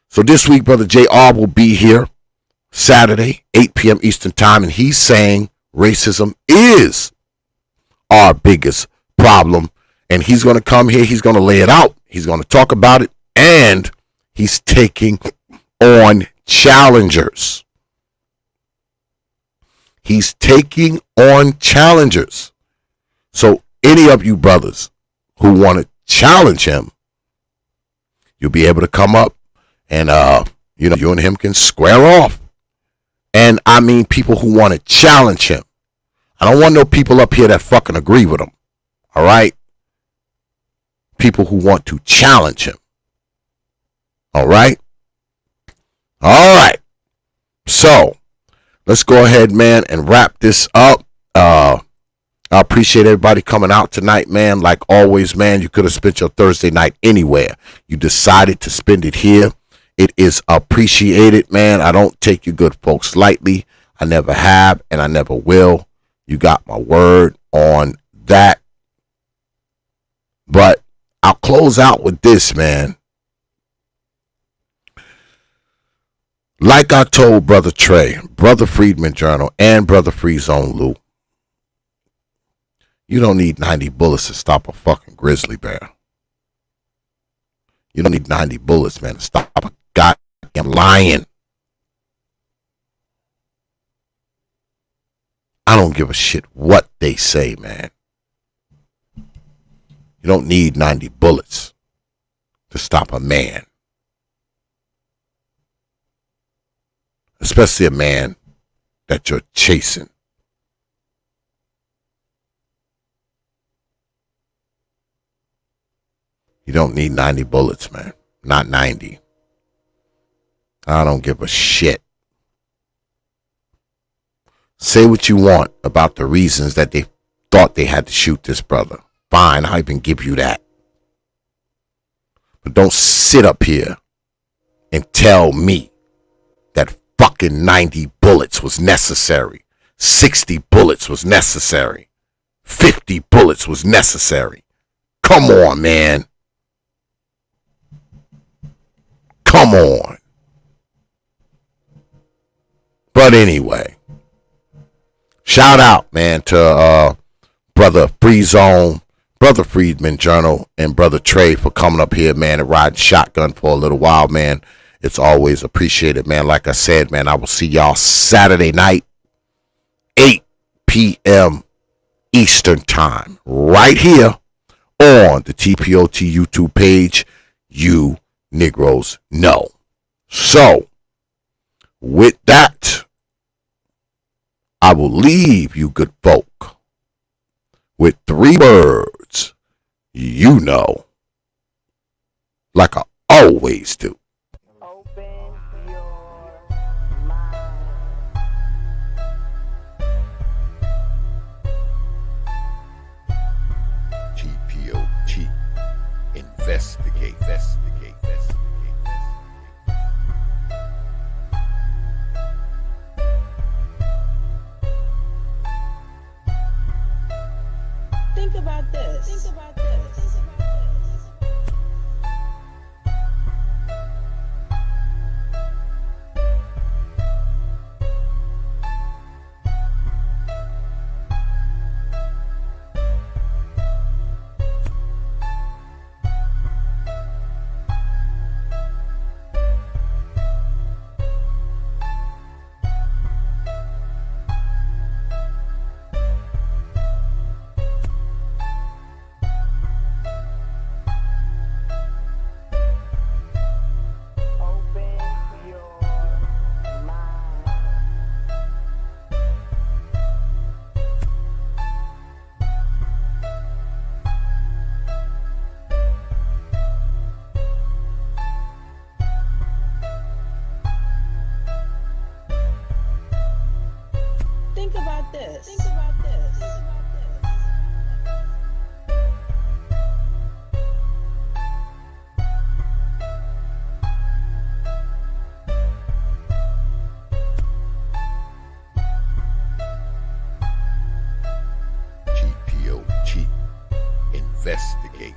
Speaker 2: So this week, Brother JR will be here Saturday, 8 p.m. Eastern Time, and he's saying racism is our biggest problem. And he's going to come here. He's going to lay it out. He's going to talk about it. And he's taking on challengers. He's taking on challengers. So any of you brothers who want to challenge him, you'll be able to come up and, you know, you and him can square off. And I mean people who want to challenge him. I don't want no people up here that fucking agree with him. All right? People who want to challenge him. All right? All right. So, let's go ahead, man, and wrap this up. I appreciate everybody coming out tonight, man. Like always, man, you could have spent your Thursday night anywhere. You decided to spend it here. It is appreciated, man. I don't take you good folks lightly. I never have, and I never will. You got my word on that. But I'll close out with this, man. Like I told Brother Trey, Brother Friedman Journal, and Brother Free Zone Lou, you don't need 90 bullets to stop a fucking grizzly bear. You don't need 90 bullets, man, to stop a goddamn lion. I don't give a shit what they say, man. You don't need 90 bullets to stop a man. Especially a man that you're chasing. You don't need 90 bullets, man. Not 90. I don't give a shit. Say what you want about the reasons that they thought they had to shoot this brother. Fine, I'll even give you that. But don't sit up here and tell me that fucking 90 bullets was necessary. 60 bullets was necessary. 50 bullets was necessary. Come on, man. Come on. But anyway, shout out, man, to Brother Free Zone, Brother Freedman Journal, and Brother Trey for coming up here, man, and riding shotgun for a little while, man. It's always appreciated, man. Like I said, man, I will see y'all Saturday night, 8 p.m. Eastern Time, right here on the T.P.O.T YouTube page. You Negroes know. So, with that, I will leave you good folk with 3 words you know, like I always do. T.P.O.T. Investigate.
Speaker 3: Think about this. Think about this. Think about this. Think about this. Think about this. Think about this.
Speaker 2: T.P.O.T. Investigate.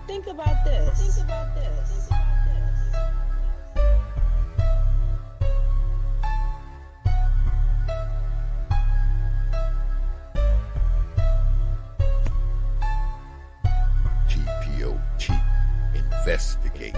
Speaker 3: Think about this. Think about this. Think about this.
Speaker 2: T.P.O.T. Investigate.